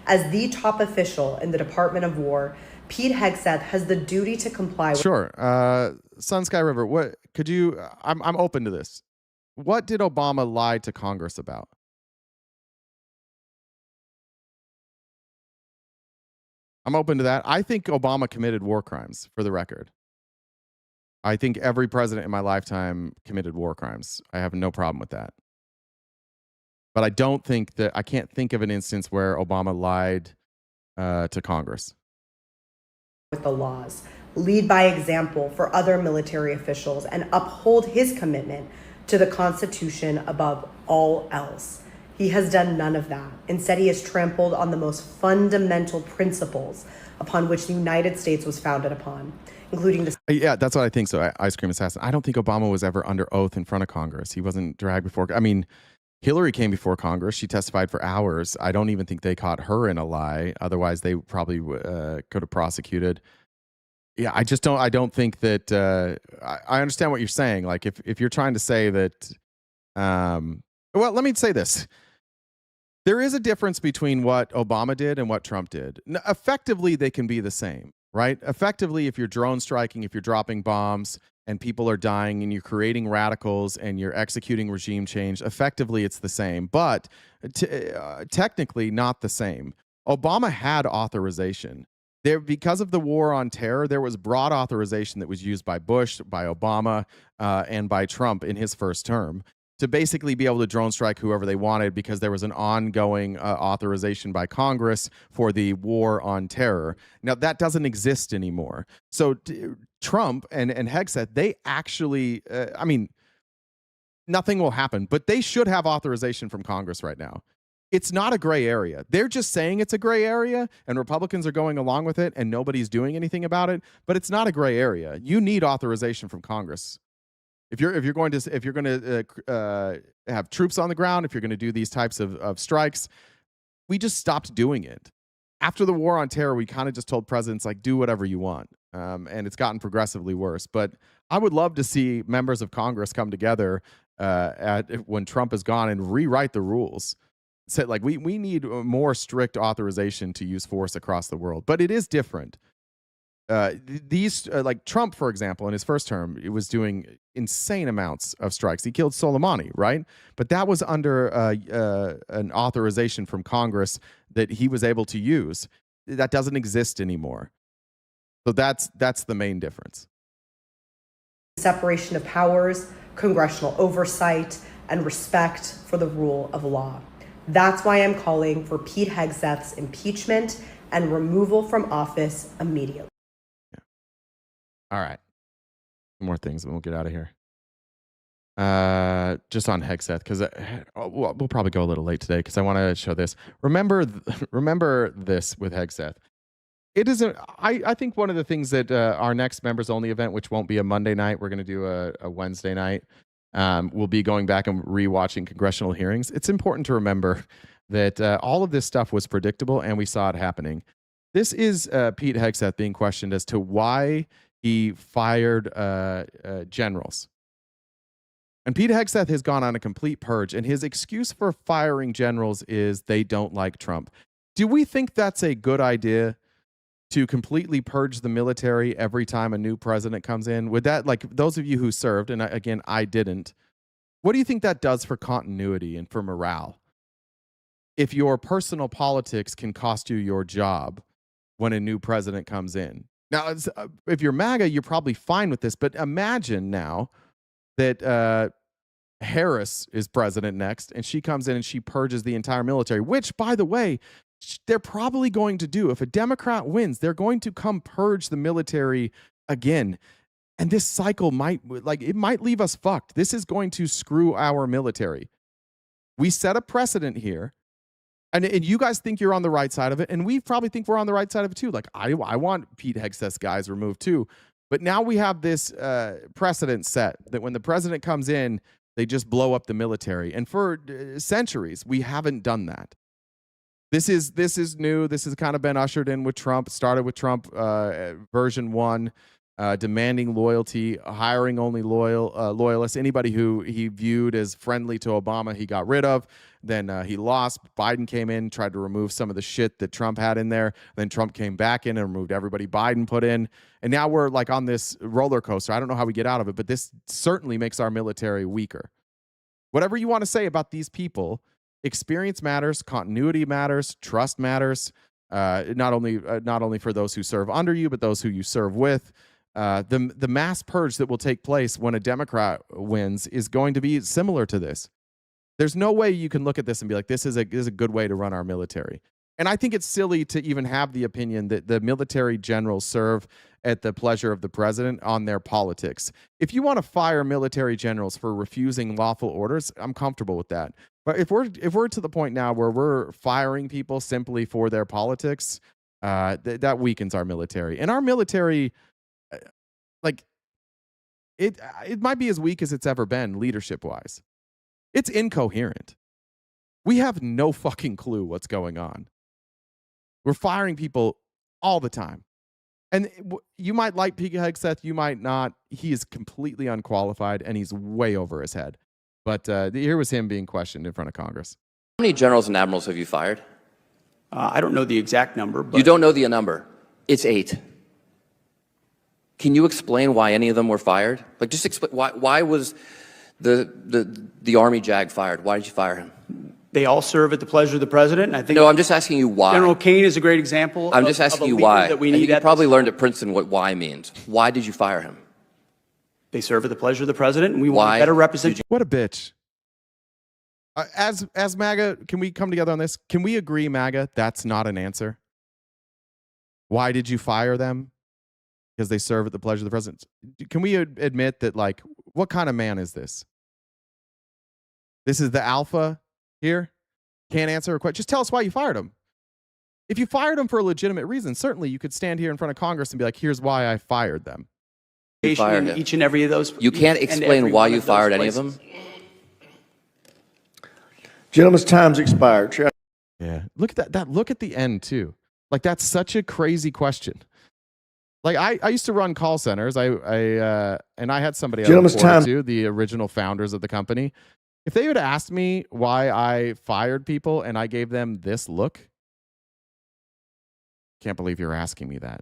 As the top official in the Department of War, Pete Hegseth has the duty to comply with. Sure. Sun Sky River, what could you, I'm open to this. What did Obama lie to Congress about? I'm open to that. I think Obama committed war crimes, for the record. I think every president in my lifetime committed war crimes. I have no problem with that. But I can't think of an instance where Obama lied to Congress. with the laws, lead by example for other military officials, and uphold his commitment to the Constitution above all else. He has done none of that. Instead, he has trampled on the most fundamental principles upon which the United States was founded upon, including the... Yeah, that's what I think. So, Ice Cream Assassin. I don't think Obama was ever under oath in front of Congress. He wasn't dragged before. I mean, Hillary came before Congress. She testified for hours. I don't even think they caught her in a lie. Otherwise, they probably could have prosecuted. Yeah, I don't think that. I understand what you're saying. Like, if you're trying to say that. Well, let me say this. There is a difference between what Obama did and what Trump did. Effectively, they can be the same, right? Effectively, if you're drone striking, if you're dropping bombs and people are dying and you're creating radicals and you're executing regime change, effectively, it's the same, but technically not the same. Obama had authorization. Because of the war on terror, there was broad authorization that was used by Bush, by Obama, and by Trump in his first term, to basically be able to drone strike whoever they wanted because there was an ongoing authorization by Congress for the war on terror. Now, that doesn't exist anymore. So Trump and Hegseth, they actually, I mean, nothing will happen, but they should have authorization from Congress right now. It's not a gray area. They're just saying it's a gray area, and Republicans are going along with it, and nobody's doing anything about it, but it's not a gray area. You need authorization from Congress. If you're going to have troops on the ground, if you're going to do these types of strikes, we just stopped doing it. After the war on terror, we kind of just told presidents, like, do whatever you want. And it's gotten progressively worse. But I would love to see members of Congress come together when Trump is gone and rewrite the rules. Say, like, we need more strict authorization to use force across the world. But it is different. Like Trump, for example, in his first term, it was doing insane amounts of strikes. He killed Soleimani, right? But that was under an authorization from Congress that he was able to use. That doesn't exist anymore. So that's the main difference. Separation of powers, congressional oversight, and respect for the rule of law. That's why I'm calling for Pete Hegseth's impeachment and removal from office immediately. All right. More things and we'll get out of here. Just on Hegseth, because we'll probably go a little late today because I want to show this. Remember this with Hegseth. It isn't. I think one of the things that our next members only event, which won't be a Monday night, we're going to do a Wednesday night. We'll be going back and rewatching congressional hearings. It's important to remember that all of this stuff was predictable and we saw it happening. This is Pete Hegseth being questioned as to why he fired generals. And Pete Hegseth has gone on a complete purge, and his excuse for firing generals is they don't like Trump. Do we think that's a good idea to completely purge the military every time a new president comes in? Would that, like, those of you who served, and again, I didn't, what do you think that does for continuity and for morale? If your personal politics can cost you your job when a new president comes in. Now, if you're MAGA, you're probably fine with this, but imagine now that Harris is president next, and she comes in and she purges the entire military, which, by the way, they're probably going to do. If a Democrat wins, they're going to come purge the military again. And this cycle might leave us fucked. This is going to screw our military. We set a precedent here. And you guys think you're on the right side of it, and we probably think we're on the right side of it too. Like, I want Pete Hegseth's guys removed too. But now we have this precedent set that when the president comes in, they just blow up the military. And for centuries, we haven't done that. This is new. This has kind of been ushered in with Trump. Started with Trump version 1, demanding loyalty, hiring only loyalists. Anybody who he viewed as friendly to Obama, he got rid of. Then he lost. Biden came in, tried to remove some of the shit that Trump had in there. Then Trump came back in and removed everybody Biden put in. And now we're like on this roller coaster. I don't know how we get out of it, but this certainly makes our military weaker. Whatever you want to say about these people, experience matters, continuity matters, trust matters. Not only for those who serve under you, but those who you serve with. The mass purge that will take place when a Democrat wins is going to be similar to this. There's no way you can look at this and be like, this is a good way to run our military. And I think it's silly to even have the opinion that the military generals serve at the pleasure of the president on their politics. If you want to fire military generals for refusing lawful orders, I'm comfortable with that. But if we're to the point now where we're firing people simply for their politics, that weakens our military. And our military, like, it might be as weak as it's ever been leadership-wise. It's incoherent. We have no fucking clue what's going on. We're firing people all the time. And you might like Pete Hegseth, you might not. He is completely unqualified, and he's way over his head. But here was him being questioned in front of Congress. How many generals and admirals have you fired? I don't know the exact number. But you don't know the number. It's 8. Can you explain why any of them were fired? Like, just explain why was the Army JAG fired? Why did you fire him? They all serve at the pleasure of the president. And I think no, I'm just asking you why. General Kane is a great example. I'm just asking you why. That we and need you probably learned at Princeton what why means. Why did you fire him? They serve at the pleasure of the president, and we want better representation. What a bitch. As MAGA, can we come together on this? Can we agree, MAGA, that's not an answer? Why did you fire them? Because they serve at the pleasure of the president. Can we admit that, like, what kind of man is this? This is the alpha here? Can't answer a question. Just tell us why you fired him. If you fired him for a legitimate reason, certainly you could stand here in front of Congress and be like, here's why I fired them. You fired each and every of those. You can't explain why you fired any of them? Gentleman's time's expired. Yeah. Look at that. Look at the end, too. Like, that's such a crazy question. Like, I used to run call centers. And I had somebody I reported to, the original founders of the company. If they would asked me why I fired people and I gave them this look, can't believe you're asking me that.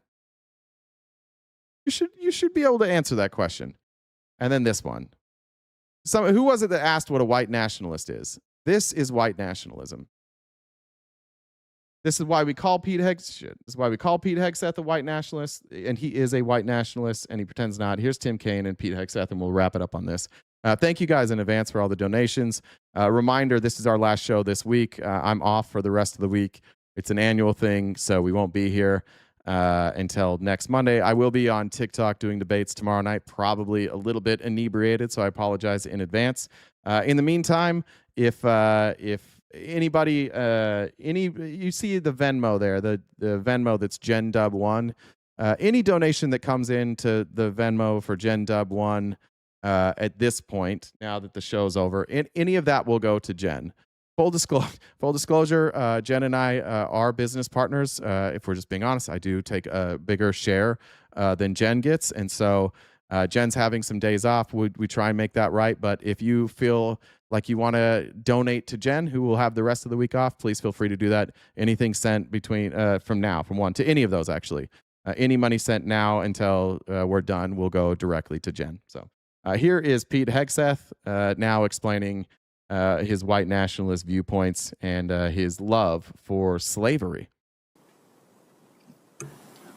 You should be able to answer that question. And then this one. Who was it that asked what a white nationalist is? This is white nationalism. This is why we call Pete Hegseth a white nationalist, and he is a white nationalist, and he pretends not. Here's Tim Kaine and Pete Hegseth, and we'll wrap it up on this. Thank you guys in advance for all the donations. Reminder, this is our last show this week. I'm off for the rest of the week. It's an annual thing, so we won't be here until next Monday. I will be on TikTok doing debates tomorrow night, probably a little bit inebriated, so I apologize in advance. In the meantime, if anybody, you see the Venmo there, the Venmo that's GenDub1. Any donation that comes into the Venmo for GenDub1 at this point, now that the show's over, any of that will go to Jen. Full disclosure, Jen and I are business partners. If we're just being honest, I do take a bigger share than Jen gets, and so Jen's having some days off. We try and make that right, but if you feel like you want to donate to Jen, who will have the rest of the week off, please feel free to do that. Anything sent between from 1 to any of those, actually. Any money sent now until we're done will go directly to Jen. So here is Pete Hegseth now explaining his white nationalist viewpoints and his love for slavery.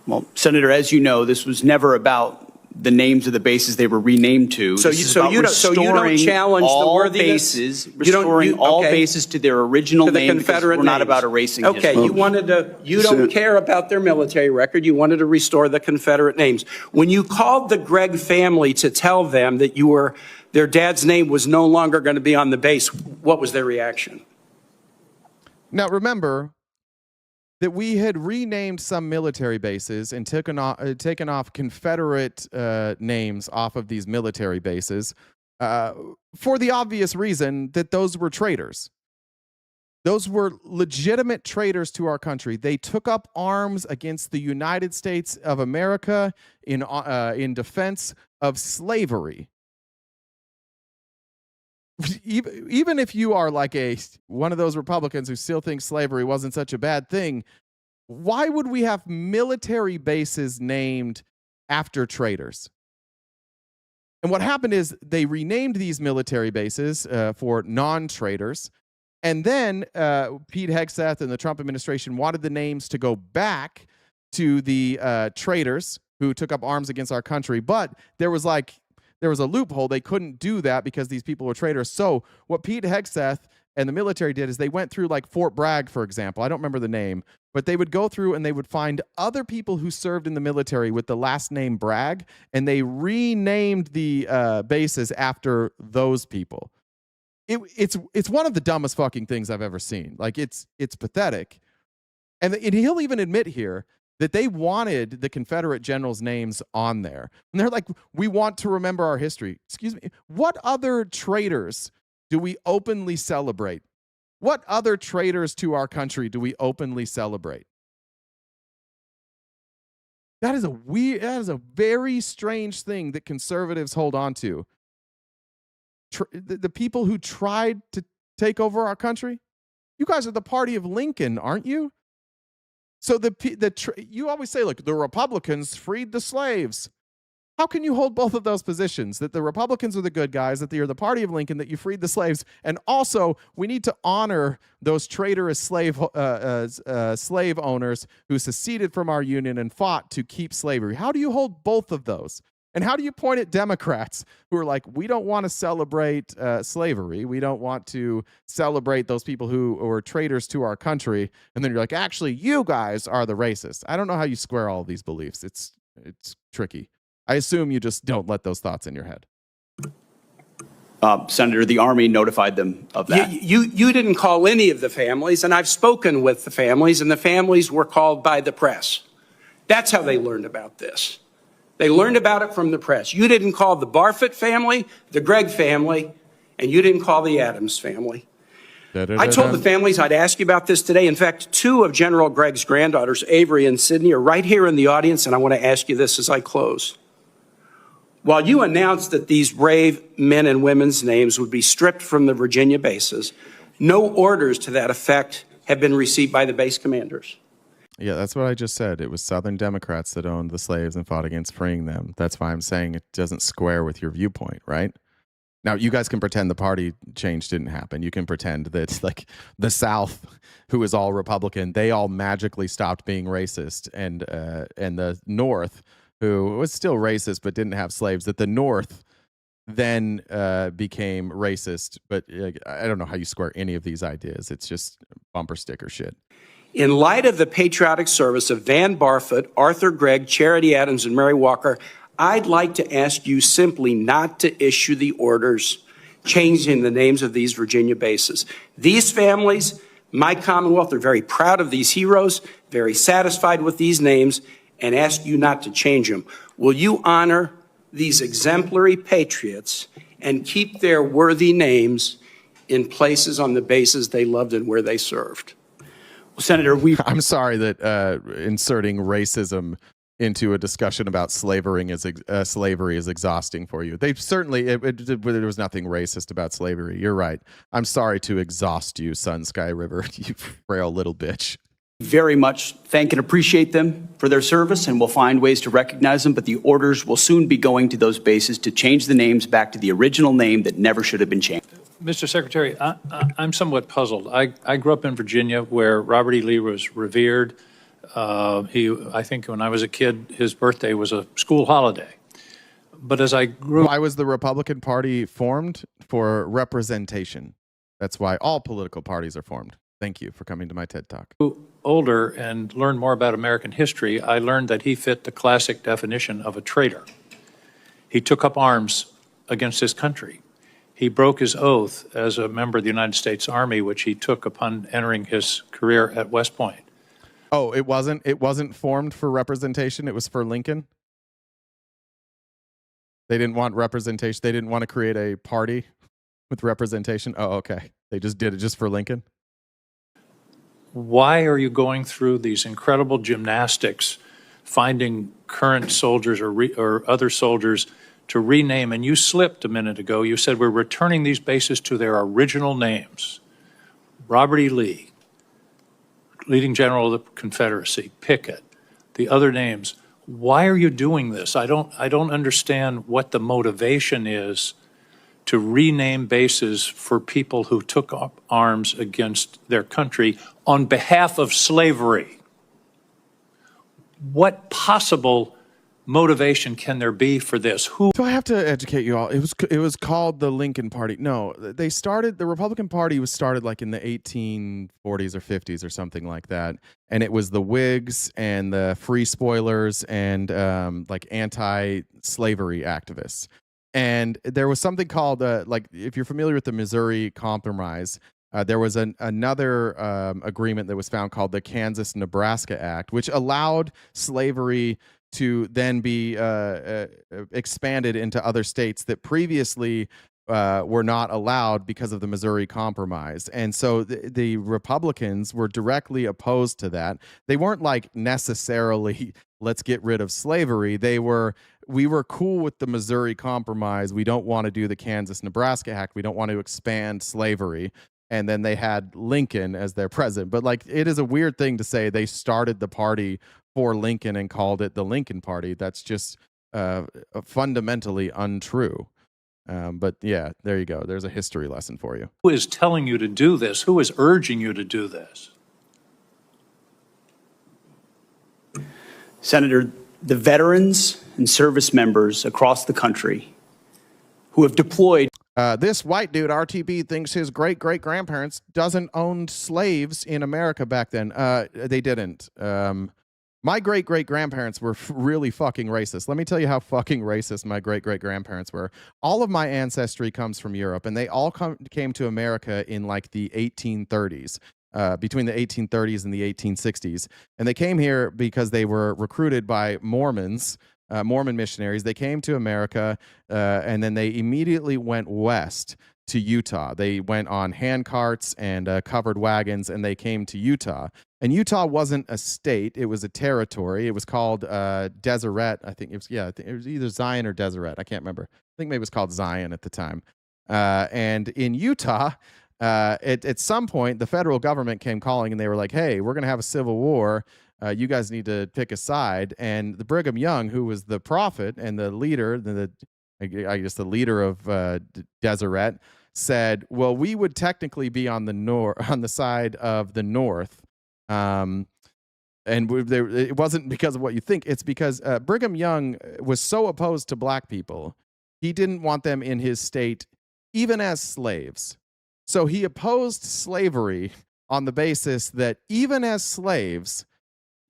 Well, Senator, as you know, this was never about the names of the bases they were renamed to. So you don't challenge the worthiness. Restoring all bases to their original name. Confederate we're not about erasing. Okay, history. you wanted to. You don't care about their military record. You wanted to restore the Confederate names. When you called the Gregg family to tell them that their dad's name was no longer going to be on the base, what was their reaction? Now remember that we had renamed some military bases and taken off Confederate names off of these military bases for the obvious reason that those were traitors. Those were legitimate traitors to our country. They took up arms against the United States of America in defense of slavery. Even if you are like one of those Republicans who still thinks slavery wasn't such a bad thing, why would we have military bases named after traitors? And what happened is they renamed these military bases for non-traitors, and then Pete Hegseth and the Trump administration wanted the names to go back to the traitors who took up arms against our country, but there was a loophole. They couldn't do that because these people were traitors. So what Pete Hegseth and the military did is they went through like Fort Bragg, for example. I don't remember the name, but they would go through and they would find other people who served in the military with the last name Bragg, and they renamed the bases after those people. It's one of the dumbest fucking things I've ever seen. Like it's pathetic. And he'll even admit here that they wanted the Confederate generals' names on there. And they're like, we want to remember our history. Excuse me. What other traitors do we openly celebrate? What other traitors to our country do we openly celebrate? That is a very strange thing that conservatives hold on to. The people who tried to take over our country, you guys are the party of Lincoln, aren't you? So you always say, look, the Republicans freed the slaves. How can you hold both of those positions? That the Republicans are the good guys, that you're the party of Lincoln, that you freed the slaves, and also we need to honor those traitorous slave owners who seceded from our union and fought to keep slavery. How do you hold both of those? And how do you point at Democrats who are like, we don't want to celebrate slavery. We don't want to celebrate those people who are traitors to our country. And then you're like, actually, you guys are the racists. I don't know how you square all of these beliefs. It's tricky. I assume you just don't let those thoughts in your head. Senator, the Army notified them of that. You didn't call any of the families, and I've spoken with the families, and the families were called by the press. That's how they learned about this. They learned about it from the press. You didn't call the Barfoot family, the Gregg family, and you didn't call the Adams family. I told the families I'd ask you about this today. In fact, 2 of General Gregg's granddaughters, Avery and Sydney, are right here in the audience, and I want to ask you this as I close. While you announced that these brave men and women's names would be stripped from the Virginia bases, no orders to that effect have been received by the base commanders. Yeah, that's what I just said. It was Southern Democrats that owned the slaves and fought against freeing them. That's why I'm saying it doesn't square with your viewpoint, right? Now, you guys can pretend the party change didn't happen. You can pretend that like the South, who is all Republican, they all magically stopped being racist, and the North, who was still racist but didn't have slaves, that the North then became racist. But I don't know how you square any of these ideas. It's just bumper sticker shit. In light of the patriotic service of Van Barfoot, Arthur Gregg, Charity Adams, and Mary Walker, I'd like to ask you simply not to issue the orders changing the names of these Virginia bases. These families, my Commonwealth, are very proud of these heroes, very satisfied with these names, and ask you not to change them. Will you honor these exemplary patriots and keep their worthy names in places on the bases they loved and where they served? Well, Senator, I'm sorry that inserting racism into a discussion about slavery is exhausting for you. They certainly, there was nothing racist about slavery. You're right. I'm sorry to exhaust you, Sun Sky River, you frail little bitch. Very much thank and appreciate them for their service, and we'll find ways to recognize them, but the orders will soon be going to those bases to change the names back to the original name that never should have been changed. Mr. Secretary, I'm somewhat puzzled. I grew up in Virginia where Robert E. Lee was revered. I think when I was a kid, his birthday was a school holiday. But as I grew... Why was the Republican Party formed? For representation. That's why all political parties are formed. Thank you for coming to my TED Talk. Older and learned more about American history, I learned that he fit the classic definition of a traitor. He took up arms against his country. He broke his oath as a member of the United States Army, which he took upon entering his career at West Point. Oh, it wasn't formed for representation. It was for Lincoln. They didn't want representation. They didn't want to create a party with representation. Oh, okay. They just did it just for Lincoln. Why are you going through these incredible gymnastics, finding current soldiers or other soldiers to rename? And you slipped a minute ago. You said we're returning these bases to their original names. Robert E. Lee, leading general of the Confederacy, Pickett, the other names. Why are you doing this? I don't understand what the motivation is to rename bases for people who took up arms against their country on behalf of slavery. What possible motivation can there be for this? So I have to educate you all. It was called the Lincoln Party. No, the Republican Party was started like in the 1840s or 50s or something like that, and it was the Whigs and the Free Spoilers and like anti-slavery activists. And there was something called like, if you're familiar with the Missouri Compromise, there was another agreement that was found called the Kansas-Nebraska Act, which allowed slavery to then be expanded into other states that previously were not allowed because of the Missouri Compromise. And so the Republicans were directly opposed to that. They weren't like necessarily, let's get rid of slavery. We were cool with the Missouri Compromise. We don't want to do the Kansas-Nebraska Act. We don't want to expand slavery. And then they had Lincoln as their president. But like, it is a weird thing to say they started the party for Lincoln and called it the Lincoln Party. That's just fundamentally untrue. But yeah, there you go. There's a history lesson for you. Who is telling you to do this? Who is urging you to do this? Senator, the veterans and service members across the country who have deployed. This white dude, RTB, thinks his great-great-grandparents doesn't own slaves in America back then. They didn't. My great-great-grandparents were really fucking racist. Let me tell you how fucking racist my great-great-grandparents were. All of my ancestry comes from Europe, and they all came to America in like the 1830s, between the 1830s and the 1860s. And they came here because they were recruited by Mormons, Mormon missionaries. They came to America, and then they immediately went west to Utah. They went on hand carts and covered wagons, and they came to Utah. And Utah wasn't a state; it was a territory. It was called Deseret. I think it was. Yeah, I think it was either Zion or Deseret. I can't remember. I think maybe it was called Zion at the time. And in Utah, at some point, the federal government came calling, and they were like, "Hey, we're going to have a civil war. You guys need to pick a side." And the Brigham Young, who was the prophet and the leader, I guess the leader of Deseret, said, "Well, we would technically be on the side of the North." And it wasn't because of what you think. It's because Brigham Young was so opposed to black people. He didn't want them in his state, even as slaves. So he opposed slavery on the basis that even as slaves,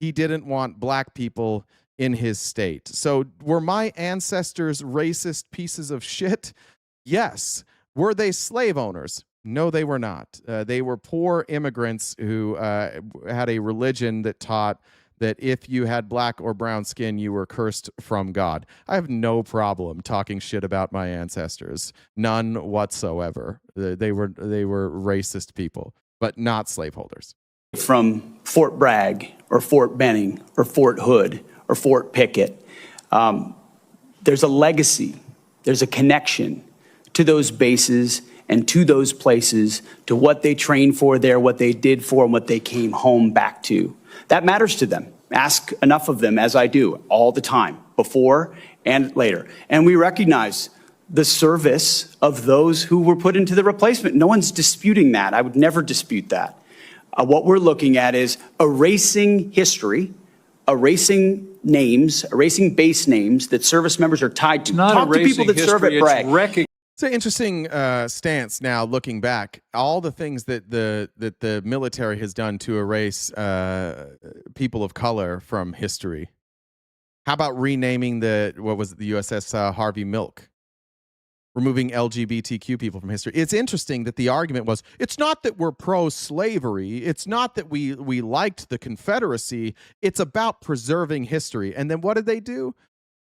he didn't want black people in his state. So were my ancestors racist pieces of shit? Yes. Were they slave owners? No, they were not. They were poor immigrants who had a religion that taught that if you had black or brown skin, you were cursed from God. I have no problem talking shit about my ancestors. None whatsoever. They were racist people, but not slaveholders. From Fort Bragg or Fort Benning or Fort Hood or Fort Pickett, there's a legacy, there's a connection to those bases and to those places, to what they trained for there, what they did for, and what they came home back to. That matters to them. Ask enough of them, as I do, all the time, before and later. And we recognize the service of those who were put into the replacement. No one's disputing that. I would never dispute that. What we're looking at is erasing history, erasing names, erasing base names that service members are tied to. Talk to people that serve at Bragg. It's an interesting stance now, looking back. All the things that the military has done to erase people of color from history. How about renaming the USS Harvey Milk? Removing LGBTQ people from history. It's interesting that the argument was, it's not that we're pro-slavery. It's not that we liked the Confederacy. It's about preserving history. And then what did they do?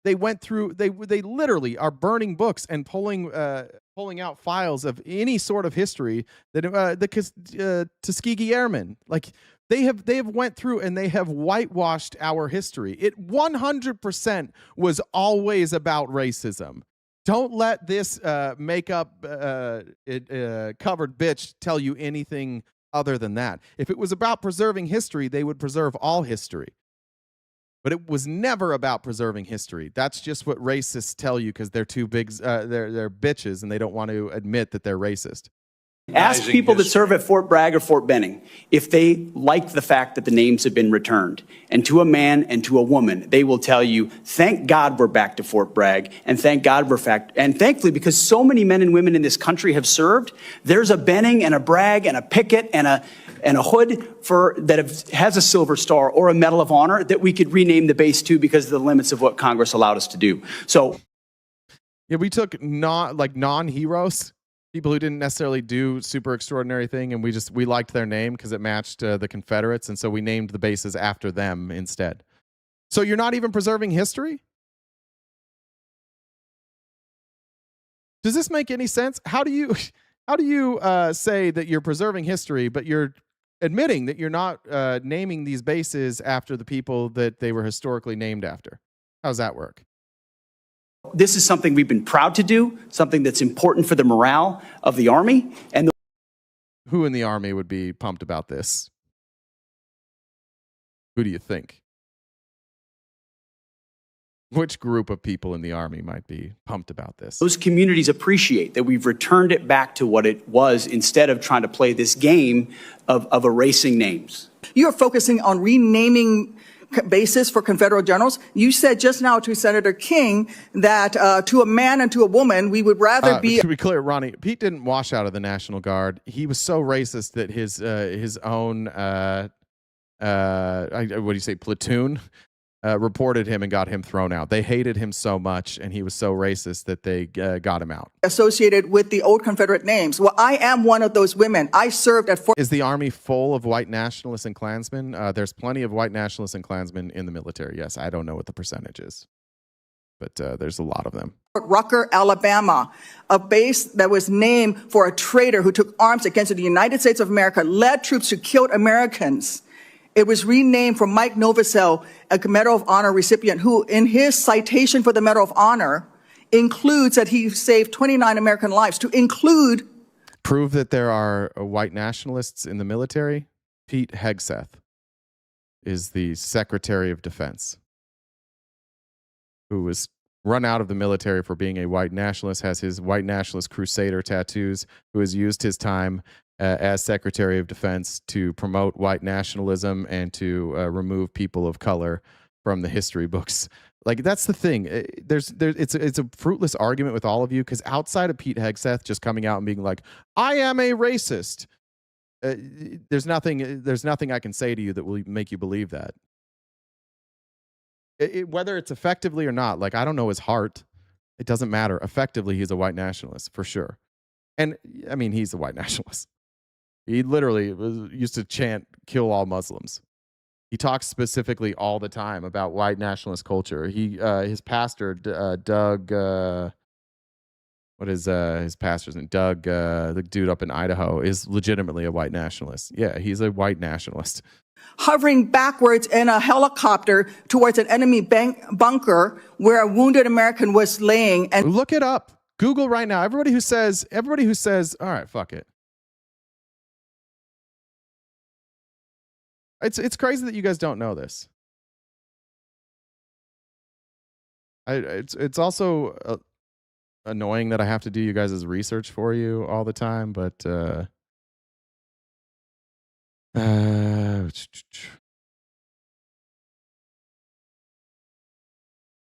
They went through. They literally are burning books and pulling out files of any sort of history that the Tuskegee Airmen, like they have went through and they have whitewashed our history. It 100% was always about racism. Don't let this makeup covered bitch tell you anything other than that. If it was about preserving history, they would preserve all history. But it was never about preserving history. That's just what racists tell you because they're too big. They're bitches and they don't want to admit that they're racist. Ask people that serve at Fort Bragg or Fort Benning if they like the fact that the names have been returned. And to a man and to a woman, they will tell you, thank God we're back to Fort Bragg, and thank God we're back. And thankfully, because so many men and women in this country have served, there's a Benning and a Bragg and a Pickett and a hood has a Silver Star or a Medal of Honor that we could rename the base to because of the limits of what Congress allowed us to do. So, yeah, we took non-heroes, people who didn't necessarily do super extraordinary thing, and we liked their name because it matched the Confederates, and so we named the bases after them instead. So you're not even preserving history? Does this make any sense? How do you say that you're preserving history, but you're admitting that you're not naming these bases after the people that they were historically named after? How does that work? this is something we've been proud to do, something that's important for the morale of the Army. And who in the Army would be pumped about this? Who do you think? Which group of people in the Army might be pumped about this? those communities appreciate that we've returned it back to what it was instead of trying to play this game of erasing names. You're focusing on renaming bases for Confederate generals. You said just now to Senator King that to a man and to a woman, we would rather be... To be clear, Ronnie, Pete didn't wash out of the National Guard. He was so racist that his own, what do you say, platoon, reported him and got him thrown out. They hated him so much, and he was so racist that they got him out. Associated with the old Confederate names. Well, I am one of those women. I served at Fort... Is the Army full of white nationalists and Klansmen? There's plenty of white nationalists and Klansmen in the military. Yes, I don't know what the percentage is, but there's a lot of them. Rucker, Alabama, a base that was named for a traitor who took arms against the United States of America, led troops who killed Americans. It was renamed for Mike Novosel, a Medal of Honor recipient who, in his citation for the Medal of Honor, includes that he saved 29 American lives, to include... Prove that there are white nationalists in the military. Pete Hegseth is the Secretary of Defense, who was run out of the military for being a white nationalist, has his white nationalist crusader tattoos, who has used his time as Secretary of Defense to promote white nationalism and to remove people of color from the history books. Like, that's the thing. It's a fruitless argument with all of you, because outside of Pete Hegseth just coming out and being like, I am a racist, there's nothing I can say to you that will make you believe that. Whether it's effectively or not, like, I don't know his heart. It doesn't matter. Effectively, he's a white nationalist for sure. And I mean, he's a white nationalist. He literally used to chant, kill all Muslims. He talks specifically all the time about white nationalist culture. His pastor, Doug, what is his pastor's name? Doug, the dude up in Idaho, is legitimately a white nationalist. Yeah, he's a white nationalist. Hovering backwards in a helicopter towards an enemy bunker where a wounded American was laying. And look it up. Google right now. Everybody who says, all right, fuck it. It's crazy that you guys don't know this. It's also annoying that I have to do you guys' research for you all the time, but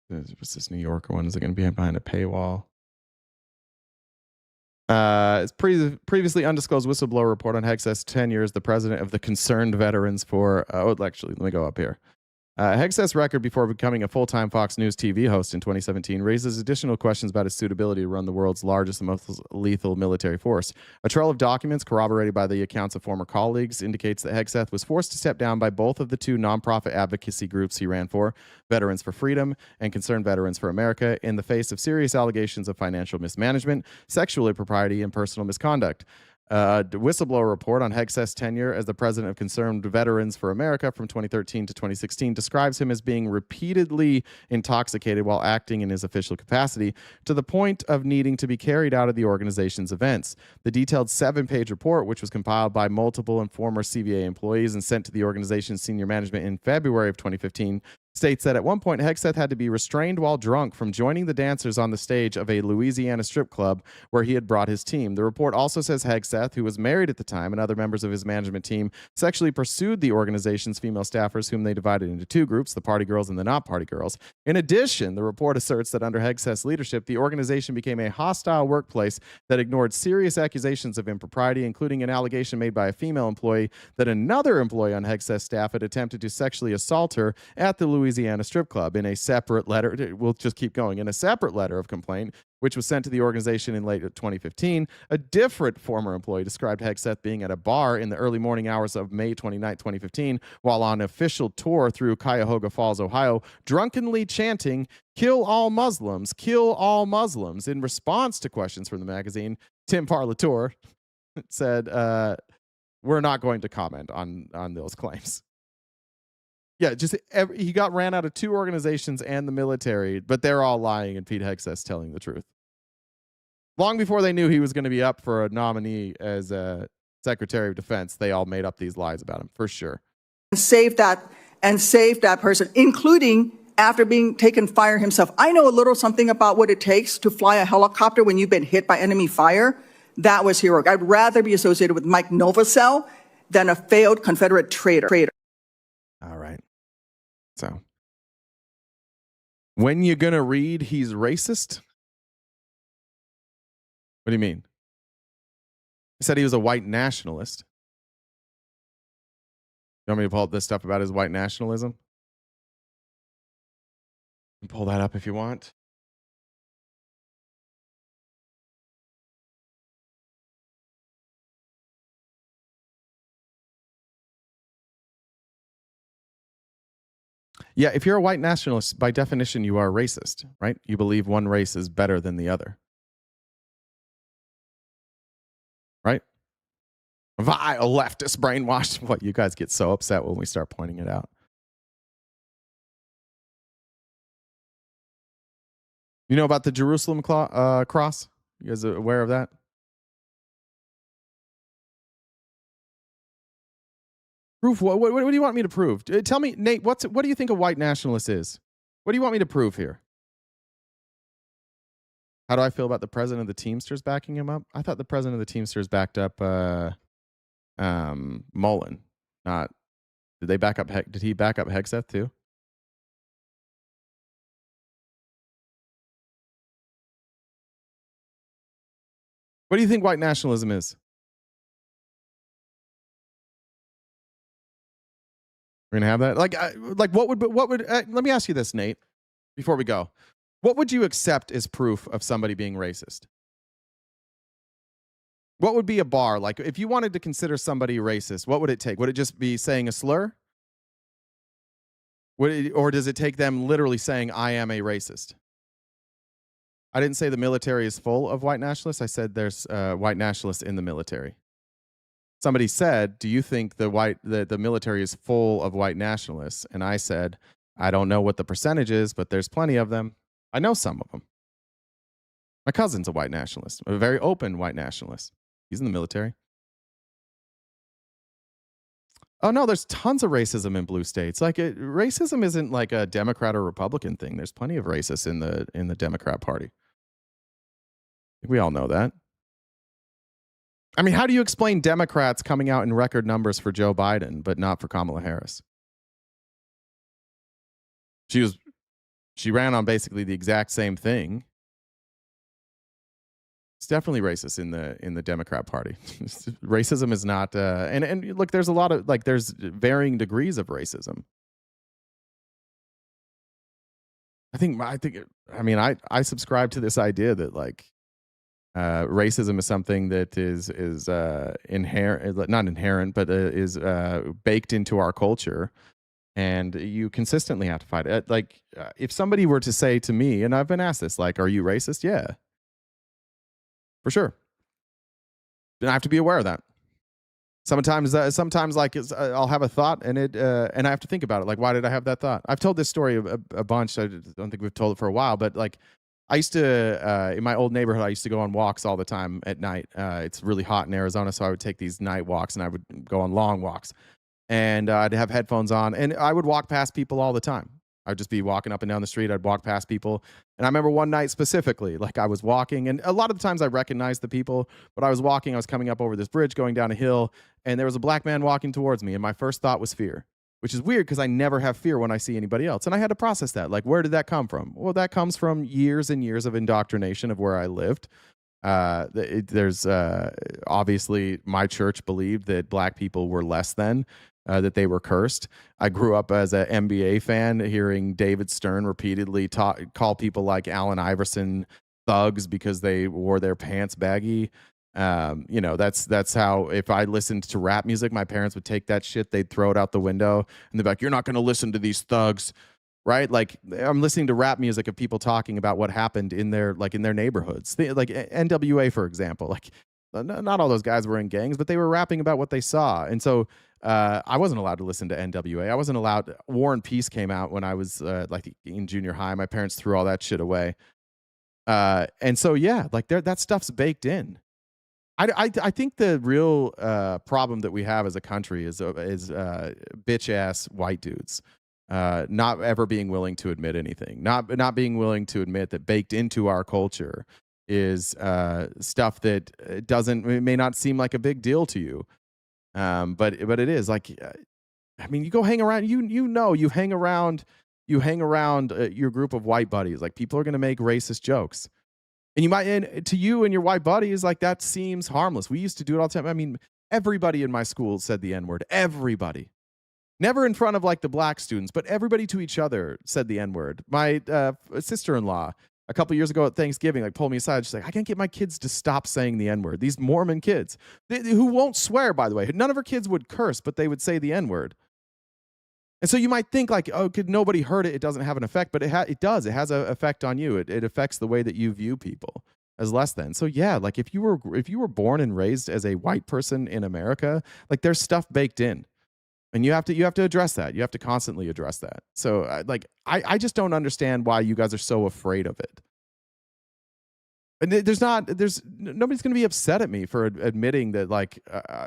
what's this New Yorker one? Is it going to be behind a paywall? It's previously undisclosed whistleblower report on Hegseth's tenure as the president of the Concerned Veterans for... actually, let me go up here. Hegseth's record before becoming a full-time Fox News TV host in 2017 raises additional questions about his suitability to run the world's largest and most lethal military force. A trail of documents corroborated by the accounts of former colleagues indicates that Hegseth was forced to step down by both of the two nonprofit advocacy groups he ran for, Veterans for Freedom and Concerned Veterans for America, in the face of serious allegations of financial mismanagement, sexual impropriety, and personal misconduct. The whistleblower report on Hegseth's tenure as the president of Concerned Veterans for America from 2013 to 2016 describes him as being repeatedly intoxicated while acting in his official capacity to the point of needing to be carried out of the organization's events. The detailed 7-page report, which was compiled by multiple and former CVA employees and sent to the organization's senior management in February of 2015, states that at one point Hegseth had to be restrained while drunk from joining the dancers on the stage of a Louisiana strip club where he had brought his team. The report also says Hegseth, who was married at the time, and other members of his management team sexually pursued the organization's female staffers, whom they divided into two groups, the party girls and the not party girls. In addition, the report asserts that under Hegseth's leadership, the organization became a hostile workplace that ignored serious accusations of impropriety, including an allegation made by a female employee that another employee on Hegseth's staff had attempted to sexually assault her at the Louisiana strip club. In a separate letter, we'll just keep going, in a separate letter of complaint, which was sent to the organization in late 2015, a different former employee described Hegseth being at a bar in the early morning hours of May 29, 2015, while on official tour through Cuyahoga Falls, Ohio, drunkenly chanting, "Kill all Muslims, kill all Muslims." In response to questions from the magazine, Tim Parlatore said, we're not going to comment on those claims. Yeah, he got ran out of two organizations and the military, but they're all lying, and Pete Hegseth's telling the truth. Long before they knew he was going to be up for a nominee as a Secretary of Defense, they all made up these lies about him, for sure. Save that person, including after being taken fire himself. I know a little something about what it takes to fly a helicopter when you've been hit by enemy fire. That was heroic. I'd rather be associated with Mike Novosel than a failed Confederate traitor. All right. So, when you gonna read he's racist? What do you mean? He said he was a white nationalist. You want me to pull up this stuff about his white nationalism? You can pull that up if you want. Yeah, if you're a white nationalist, by definition, you are racist, right? You believe one race is better than the other. Right? Vile leftist brainwashed. What, you guys get so upset when we start pointing it out. You know about the Jerusalem cross? You guys are aware of that? Proof what? What do you want me to prove? Tell me, Nate, what do you think a white nationalist is? What do you want me to prove here? How do I feel about the president of the Teamsters backing him up? I thought the president of the Teamsters backed up Mullen. Not did they back up? Did he back up Hegseth too? What do you think white nationalism is? We're gonna have that. Like what would let me ask you this, Nate, before we go. What would you accept as proof of somebody being racist? What would be a bar? Like, if you wanted to consider somebody racist, what would it take? Would it just be saying a slur? Or does it take them literally saying, I am a racist? I didn't say the military is full of white nationalists. I said there's white nationalists in the military. Somebody said, do you think the military is full of white nationalists? And I said, I don't know what the percentage is, but there's plenty of them. I know some of them. My cousin's a white nationalist, a very open white nationalist. He's in the military. Oh, no, there's tons of racism in blue states. Racism isn't like a Democrat or Republican thing. There's plenty of racists in the Democrat Party. We all know that. I mean, how do you explain Democrats coming out in record numbers for Joe Biden, but not for Kamala Harris? She ran on basically the exact same thing. It's definitely racist in the Democrat Party. Racism is not, and look, there's a lot of there's varying degrees of racism. I subscribe to this idea that racism is something that is inherent, not inherent, but is baked into our culture. And you consistently have to fight it. If somebody were to say to me, and I've been asked this, are you racist? Yeah, for sure. And I have to be aware of that. Sometimes I'll have a thought and I have to think about it. Why did I have that thought? I've told this story a bunch. I don't think we've told it for a while, but I used to, in my old neighborhood, I used to go on walks all the time at night. It's really hot in Arizona, so I would take these night walks and I would go on long walks. And I'd have headphones on, and I would walk past people all the time. I'd just be walking up and down the street. I'd walk past people. And I remember one night specifically, like I was walking, and a lot of the times I recognized the people, but I was walking, I was coming up over this bridge, going down a hill, and there was a black man walking towards me. And my first thought was fear, which is weird because I never have fear when I see anybody else. And I had to process that. Like, where did that come from? Well, that comes from years and years of indoctrination of where I lived. There's obviously my church believed that black people were less than, that they were cursed. I grew up as an NBA fan, hearing David Stern repeatedly call people like Allen Iverson thugs because they wore their pants baggy. You know, that's how, if I listened to rap music, my parents would take that shit, they'd throw it out the window, and they'd be like, "You're not going to listen to these thugs." Right? Like, I'm listening to rap music of people talking about what happened in their neighborhoods. Like NWA, for example. Like, not all those guys were in gangs, but they were rapping about what they saw. And so I wasn't allowed to listen to NWA. I wasn't allowed. War and Peace came out when I was like in junior high. My parents threw all that shit away. And so, yeah, like that stuff's baked in. I think the real problem that we have as a country is bitch ass white dudes. Not ever being willing to admit anything, not being willing to admit that baked into our culture is stuff that it may not seem like a big deal to you, but it is. Like, I mean, you go hang around, you hang around your group of white buddies. Like, people are going to make racist jokes, and to you and your white buddies, like, that seems harmless. We used to do it all the time. I mean, everybody in my school said the N-word. Everybody. Never in front of like the black students, but everybody to each other said the N-word. My sister-in-law, a couple years ago at Thanksgiving, like, pulled me aside. She's like, "I can't get my kids to stop saying the N-word." These Mormon kids, who won't swear, by the way. None of her kids would curse, but they would say the N-word. And so you might think like, "Oh, could nobody heard it? It doesn't have an effect," but it does. It has an effect on you. It affects the way that you view people as less than. So yeah, like if you were born and raised as a white person in America, like, there's stuff baked in. And you have to address that. You have to constantly address that. So I just don't understand why you guys are so afraid of it. And nobody's going to be upset at me for admitting that, like,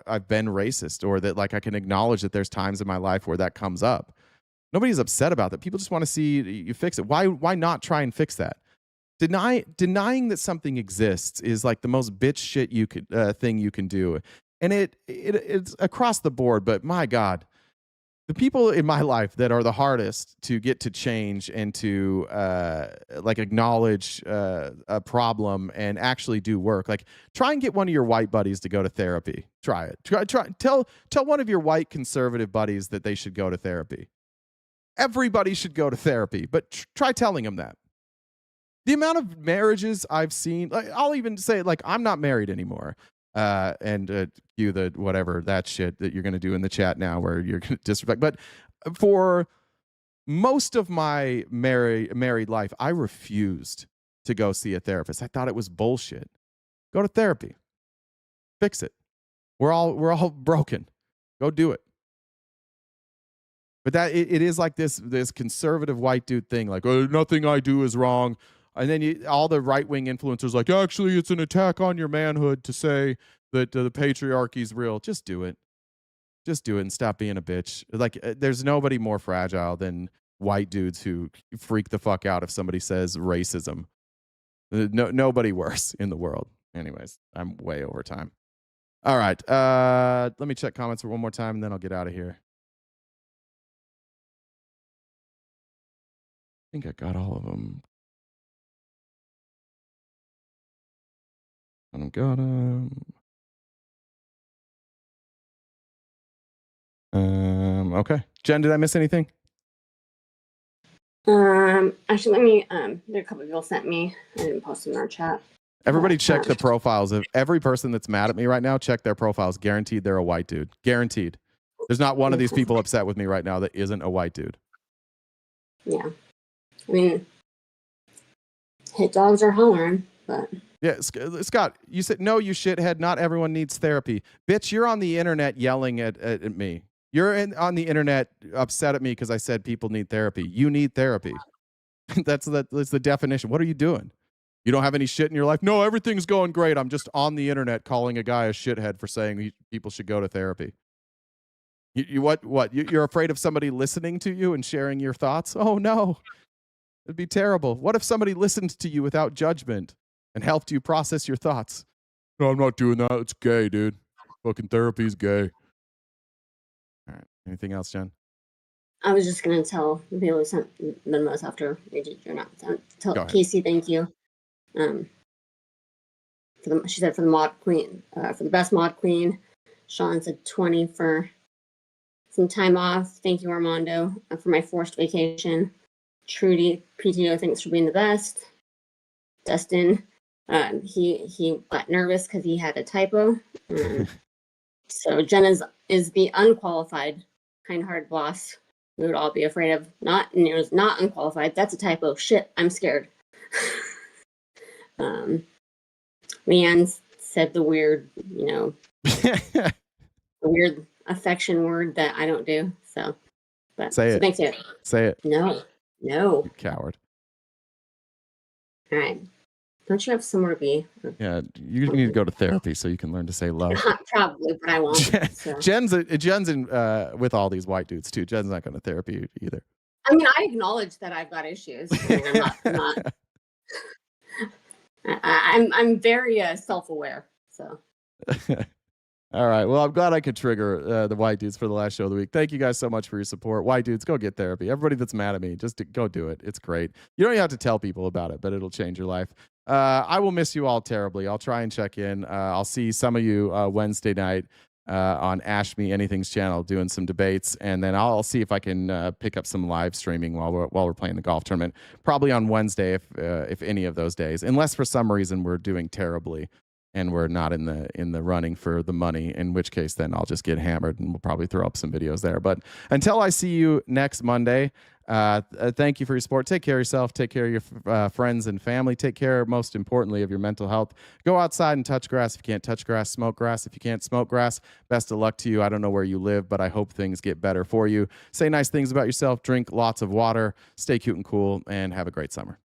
I've been racist, or that, like, I can acknowledge that there's times in my life where that comes up. Nobody's upset about that. People just want to see you fix it. Why not try and fix that? Denying that something exists is like the most bitch shit thing you can do. And it's across the board, but my God, the people in my life that are the hardest to get to change and to like acknowledge a problem and actually do work. Like, try and get one of your white buddies to go to therapy. Try it. Tell one of your white conservative buddies that they should go to therapy. Everybody should go to therapy, but try telling them that. The amount of marriages I've seen, like, I'll even say, like, I'm not married anymore. And cue the whatever that shit that you're going to do in the chat now where you're going to disrespect. But for most of my married life, I refused to go see a therapist. I thought it was bullshit. Go to therapy. Fix it. We're all broken. Go do it. But that it is like this conservative white dude thing, like, "Oh, nothing I do is wrong." And then all the right-wing influencers like, "Actually, it's an attack on your manhood to say that the patriarchy is real." Just do it. Just do it and stop being a bitch. Like, there's nobody more fragile than white dudes who freak the fuck out if somebody says racism. Nobody worse in the world. Anyways, I'm way over time. All right. Let me check comments one more time, and then I'll get out of here. I think I got all of them. I don't got them. Okay. Jen, did I miss anything? Actually, let me, there are a couple of people sent me. I didn't post them in our chat. Everybody check the profiles of every person that's mad at me right now. Check their profiles. Guaranteed they're a white dude. Guaranteed. There's not one of these people upset with me right now that isn't a white dude. Yeah. I mean, hit dogs are hollering, but... Yeah, Scott, you said, "No, you shithead, not everyone needs therapy." Bitch, you're on the internet yelling at me. You're on the internet upset at me because I said people need therapy. You need therapy. That's the definition. What are you doing? You don't have any shit in your life? No, everything's going great. I'm just on the internet calling a guy a shithead for saying people should go to therapy. You're afraid of somebody listening to you and sharing your thoughts? Oh no, it'd be terrible. What if somebody listened to you without judgment and helped you process your thoughts? No, I'm not doing that. It's gay, dude. Fucking therapy's gay. All right. Anything else, Jen? I was just gonna tell the people who sent the most after you did your not tell Casey thank you. She said for the mod queen, for the best mod queen. Sean said 20 for some time off. Thank you, Armando, for my forced vacation. Trudy, PTO, thanks for being the best. Dustin, he got nervous because he had a typo. So Jen is the unqualified, kind-hearted boss we would all be afraid of. Not unqualified. That's a typo. Shit, I'm scared. Leanne said the weird, the weird affection word that I don't do. So, say it. Thanks, Say it. No. You coward. All right. Don't you have somewhere to be? Yeah, you need to go to therapy so you can learn to say love. Probably, but I won't. So. Jen's in with all these white dudes too. Jen's not going to therapy either. I mean, I acknowledge that I've got issues. I'm very self-aware. So. All right. Well, I'm glad I could trigger the white dudes for the last show of the week. Thank you guys so much for your support. White dudes, go get therapy. Everybody that's mad at me, go do it. It's great. You don't even have to tell people about it, but it'll change your life. I will miss you all terribly. I'll try and check in. I'll see some of you Wednesday night on Ash Me Anything's channel doing some debates, and then I'll see if I can pick up some live streaming while we're playing the golf tournament. Probably on Wednesday, if any of those days, unless for some reason we're doing terribly and we're not in the running for the money, in which case then I'll just get hammered and we'll probably throw up some videos there. But until I see you next Monday, thank you for your support. Take care of yourself. Take care of your friends and family. Take care, most importantly, of your mental health. Go outside and touch grass. If you can't touch grass, smoke grass. If you can't smoke grass, best of luck to you. I don't know where you live, but I hope things get better for you. Say nice things about yourself. Drink lots of water. Stay cute and cool, and have a great summer.